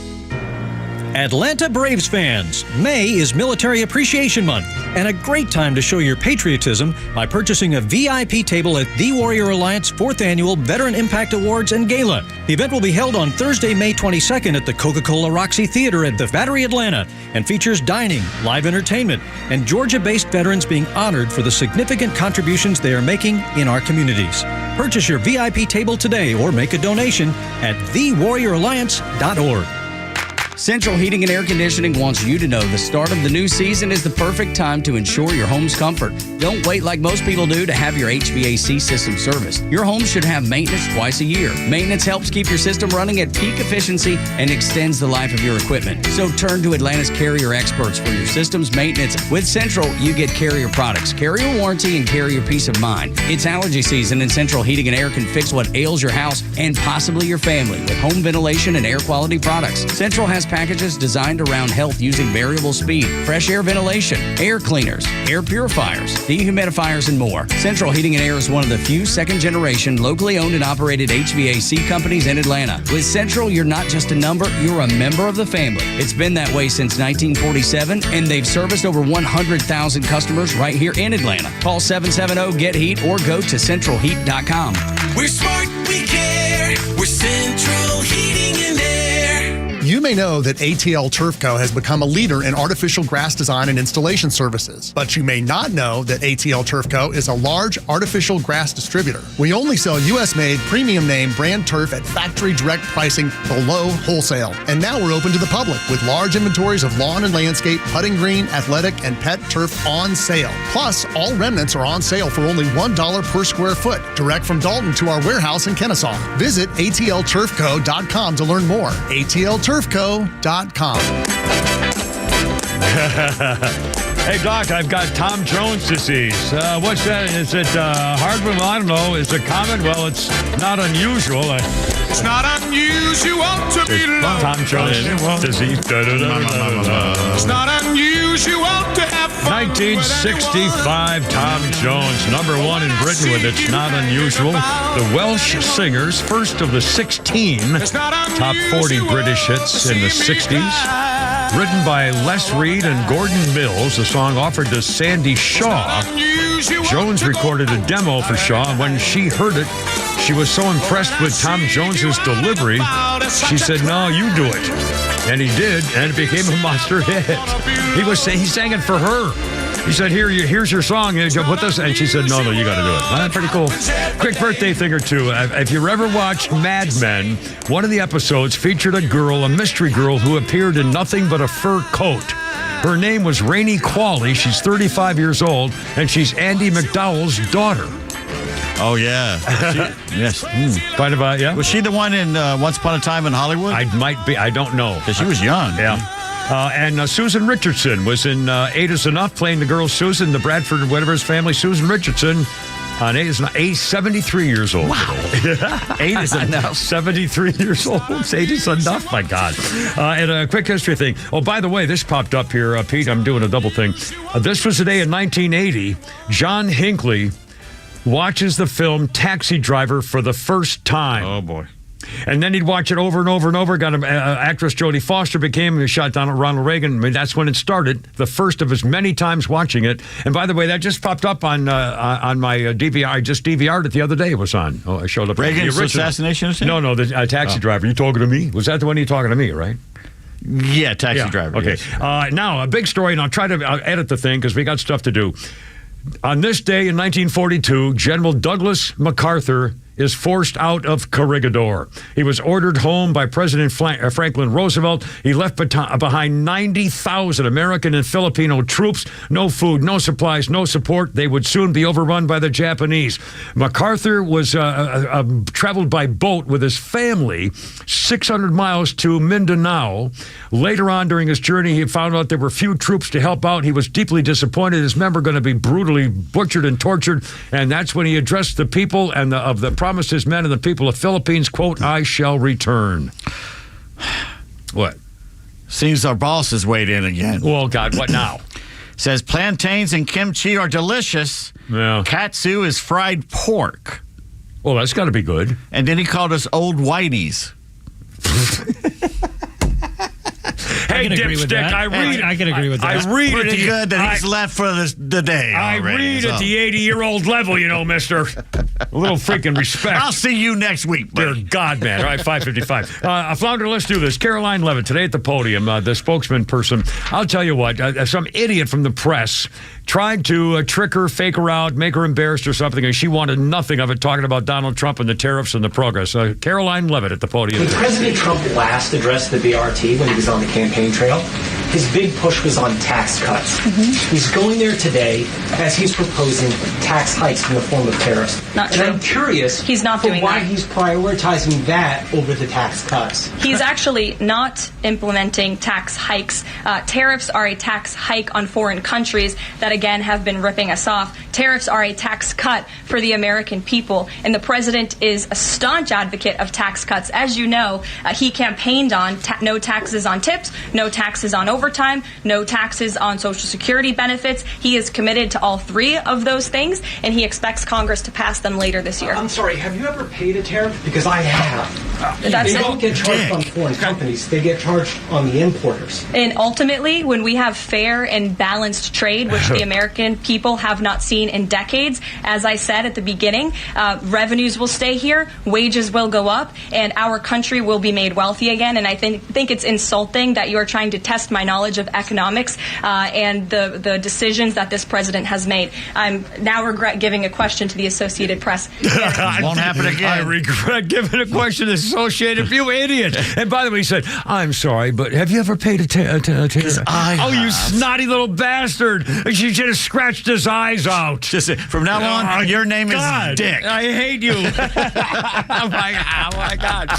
Atlanta Braves fans, May is Military Appreciation Month, and a great time to show your patriotism by purchasing a VIP table at the Warrior Alliance 4th Annual Veteran Impact Awards and Gala. The event will be held on Thursday, May 22nd at the Coca-Cola Roxy Theater at the Battery, Atlanta, and features dining, live entertainment, and Georgia-based veterans being honored for the significant contributions they are making in our communities. Purchase your VIP table today or make a donation at thewarrioralliance.org. Central Heating and Air Conditioning wants you to know the start of the new season is the perfect time to ensure your home's comfort. Don't wait like most people do to have your HVAC system serviced. Your home should have maintenance twice a year. Maintenance helps keep your system running at peak efficiency and extends the life of your equipment. So turn to Atlanta's Carrier experts for your system's maintenance. With Central, you get Carrier products, Carrier warranty, and Carrier peace of mind. It's allergy season, and Central Heating and Air can fix what ails your house and possibly your family with home ventilation and air quality products. Central has gas packages designed around health using variable speed, fresh air ventilation, air cleaners, air purifiers, dehumidifiers, and more. Central Heating and Air is one of the few second-generation, locally owned and operated HVAC companies in Atlanta. With Central, you're not just a number, you're a member of the family. It's been that way since 1947, and they've serviced over 100,000 customers right here in Atlanta. Call 770-GET-HEAT or go to centralheat.com. We're smart, we care. We're Central Heating and Air. You may know that ATL Turf Co. has become a leader in artificial grass design and installation services, but you may not know that ATL Turf Co. is a large artificial grass distributor. We only sell U.S.-made, premium name brand turf at factory direct pricing below wholesale. And now we're open to the public with large inventories of lawn and landscape, putting green, athletic, and pet turf on sale. Plus, all remnants are on sale for only $1 per square foot, direct from Dalton to our warehouse in Kennesaw. Visit atlturfco.com to learn more. atlturfco.com. Hey, Doc, I've got Tom Jones disease. What's that? Is it Hardman? I don't know. Is it common? Well, it's not unusual. It's not unusual to be loved. Tom Jones disease. It's not unusual to have fun. 1965, Tom Jones, number one in Britain with It's Not Unusual. The Welsh Singers, first of the 16 top 40 British hits in the 60s. Written by Les Reed and Gordon Mills, the song offered to Sandy Shaw. Jones recorded a demo for Shaw, and when she heard it, she was so impressed with Tom Jones's delivery, she said, "No, you do it." And he did, and it became a monster hit. He sang it for her. He said, here's your song. And put this, and she said, no, you got to do it. Well, pretty cool. Quick birthday thing or two. If you ever watched Mad Men, one of the episodes featured a mystery girl who appeared in nothing but a fur coat. Her name was Rainey Qualley. She's 35 years old, and she's Andy McDowell's daughter. Oh, yeah. Yes. Kind of, yeah. Was she the one in Once Upon a Time in Hollywood? I might be. I don't know. Because she was young. Yeah. And Susan Richardson was in Eight Is Enough, playing the girl Susan, the Bradford and Whatever's family. Susan Richardson on Eight Is Enough, 73 years old. Wow. 8 is enough. 73 years old. 8 is enough, my God. And a quick history thing. Oh, by the way, this popped up here, Pete. I'm doing a double thing. This was the day in 1980. John Hinckley watches the film Taxi Driver for the first time. Oh, boy. And then he'd watch it over and over and over. Got actress Jodie Foster became, he shot down at Ronald Reagan. I mean, that's when it started, the first of his many times watching it. And by the way, that just popped up on my DVR. I just DVR'd it the other day. It was on. Oh, I showed up. Reagan's assassination attempt? No, the Taxi Driver. You talking to me? Was that the one you talking to me, right? Yeah, Taxi Driver. Okay. Yes. Now, a big story, and I'll try to edit the thing because we got stuff to do. On this day in 1942, General Douglas MacArthur is forced out of Corregidor. He was ordered home by President Franklin Roosevelt. He left behind 90,000 American and Filipino troops. No food, no supplies, no support. They would soon be overrun by the Japanese. MacArthur was traveled by boat with his family 600 miles to Mindanao. Later on during his journey, he found out there were few troops to help out. He was deeply disappointed. His men were going to be brutally butchered and tortured. And that's when he addressed the people and promised his men and the people of Philippines, quote, "I shall return." What? Seems our boss has weighed in again. Oh, God, what now? Says plantains and kimchi are delicious. Yeah. Katsu is fried pork. Well, that's got to be good. And then he called us old whiteys. Hey, dipstick, I can agree with that. I read pretty it. Good that he's left for the day. I read at the 80-year-old level, you know, mister. A little freaking respect. I'll see you next week, buddy. Dear God, man. All right, 5:55. Flounder, let's do this. Caroline Levitt, today at the podium, the spokesman person. I'll tell you what, some idiot from the press tried to trick her, fake her out, make her embarrassed or something, and she wanted nothing of it, talking about Donald Trump and the tariffs and the progress. Caroline Levitt at the podium. Did President Trump last address the BRT when he was on the campaign trail? his big push was on tax cuts. He's going there today as he's proposing tax hikes in the form of tariffs. Not and true. I'm curious He's not doing why that. he's prioritizing that over the tax cuts. He's actually not implementing tax hikes. Tariffs are a tax hike on foreign countries that, again, have been ripping us off. Tariffs are a tax cut for the American people, and the president is a staunch advocate of tax cuts. As you know, he campaigned on no taxes on tips, no taxes on overtime, no taxes on Social Security benefits. He is committed to all three of those things, and he expects Congress to pass them later this year. I'm sorry, have you ever paid a tariff? Because I have. That's They it. don't get charged on foreign companies. They get charged on the importers. And ultimately, when we have fair and balanced trade, which the American people have not seen in decades, as I said at the beginning, revenues will stay here, wages will go up, and our country will be made wealthy again. And I think it's insulting that you are trying to test my knowledge of economics and the decisions that this president has made. I'm now regret giving a question to the Associated Press. Won't happen again. I regret giving a question to Associated. You idiot. And by the way, he said, I'm sorry, but have you ever paid a tariff? Oh, you snotty little bastard. She should have scratched his eyes out. Just from now on, your name God, is Dick. I hate you. oh, my God.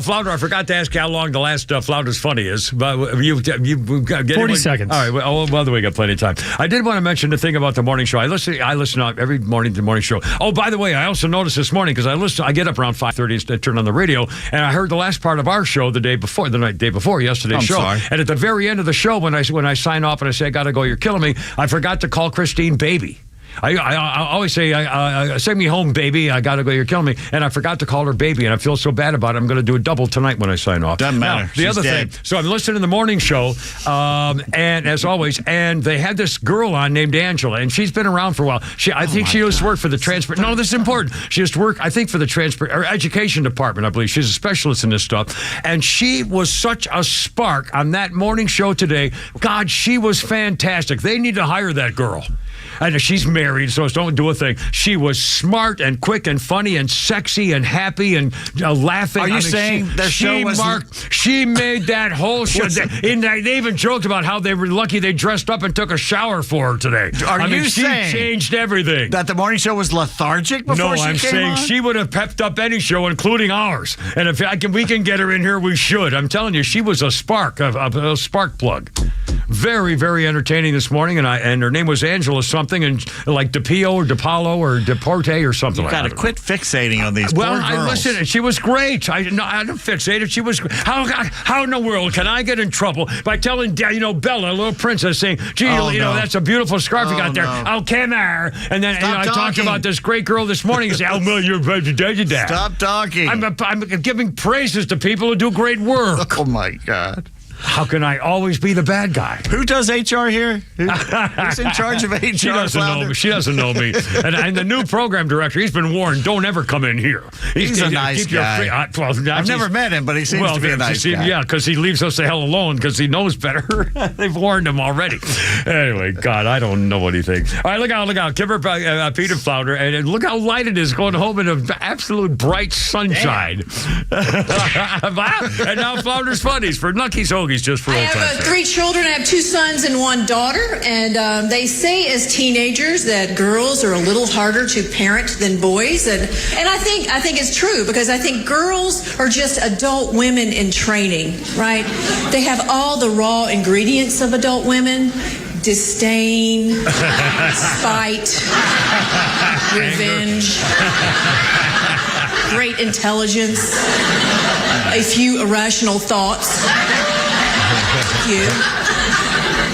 Flounder, I forgot to ask you how long the last Flounder's Funny is. But you've got 40 seconds. All right. Well, by the way, we got plenty of time. I did want to mention the thing about the morning show. I listen every morning to the morning show. Oh, by the way, I also noticed this morning because I get up around 5:30 to turn on the radio, and I heard the last part of our show the day before yesterday's show. Sorry. And at the very end of the show, when I sign off and I say I got to go, you're killing me, I forgot to call Christine baby. I always say, send me home, baby. I got to go. You're killing me. And I forgot to call her baby, and I feel so bad about it. I'm going to do a double tonight when I sign off. Doesn't matter. Now, the She's other dead. thing, so I'm listening to the morning show, and as always, and they had this girl on named Angela, and she's been around for a while. I think she used to work for the transport. No, this is important. She used to work, I think, for the transport or education department, I believe. She's a specialist in this stuff. And she was such a spark on that morning show today. God, she was fantastic. They need to hire that girl. I know she's married, so don't do a thing. She was smart and quick and funny and sexy and happy and laughing. Are you saying their show was... She made that whole show. They even joked about how they were lucky they dressed up and took a shower for her today. Are you she saying changed everything. That the morning show was lethargic before she came on? No, I'm saying she would have pepped up any show, including ours. And if we can get her in here, we should. I'm telling you, she was a spark, a spark plug. Very, very entertaining this morning, and her name was Angela something, and like DePio or DePaulo or Deporte or something like that. You got to quit fixating on these Well, poor girls. listen, she was great. I don't fixate it. She was. How in the world can I get in trouble by telling Bella, a little princess, saying, "Gee, that's a beautiful scarf you got there." Oh, come here. And then I talked about this great girl this morning and say, "Oh, well, you're dad." Stop talking. I'm giving praises to people who do great work. Oh my God. How can I always be the bad guy? Who does HR here? Who's in charge of HR? She doesn't know me. She doesn't know me. And the new program director, he's been warned, don't ever come in here. He's a nice guy. I've never met him, but he seems to be a nice guy. Yeah, because he leaves us the hell alone because he knows better. They've warned him already. Anyway, God, I don't know what he thinks. All right, look out. Give her Peter Flounder, and look how light it is going home in an absolute bright sunshine. And now Flounder's Funnies for Lucky's Hoagies, just for I old time's have sake. 3 children. I have 2 sons and 1 daughter. And they say as teenagers that girls are a little harder to parent than boys. And I think it's true, because I think girls are just adult women in training, right? They have all the raw ingredients of adult women. Disdain, spite, revenge, great intelligence, a few irrational thoughts.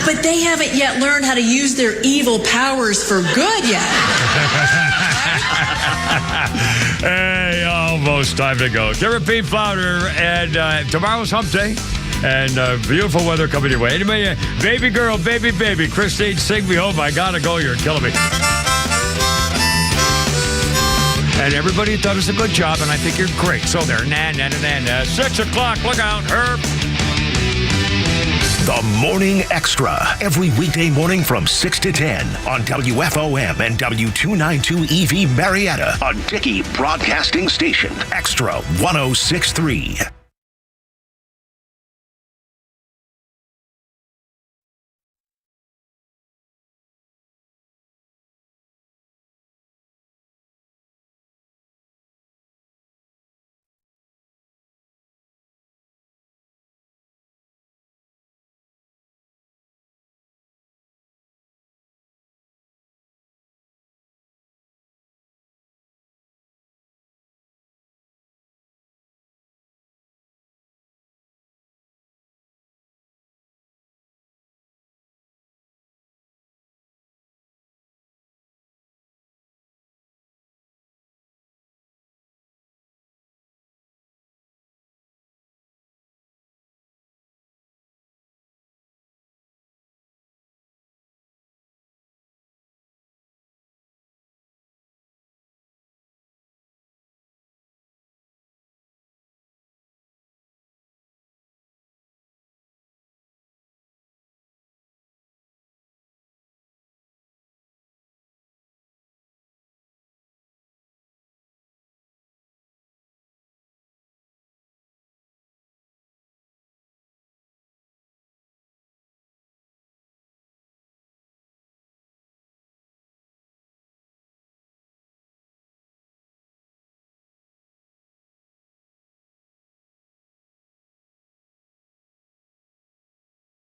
But they haven't yet learned how to use their evil powers for good yet. Hey, almost time to go. Give her Pete Flounder, and tomorrow's hump day. And beautiful weather coming your way. Anyway, baby girl, baby, Christine, sing me home. I gotta go. You're killing me. And everybody thought us a good job, and I think you're great. So there, 6 o'clock. Look out, Herb. The Morning Extra, every weekday morning from 6 to 10 on WFOM and W292 EV Marietta, a Dickey Broadcasting Station. Extra 106.3.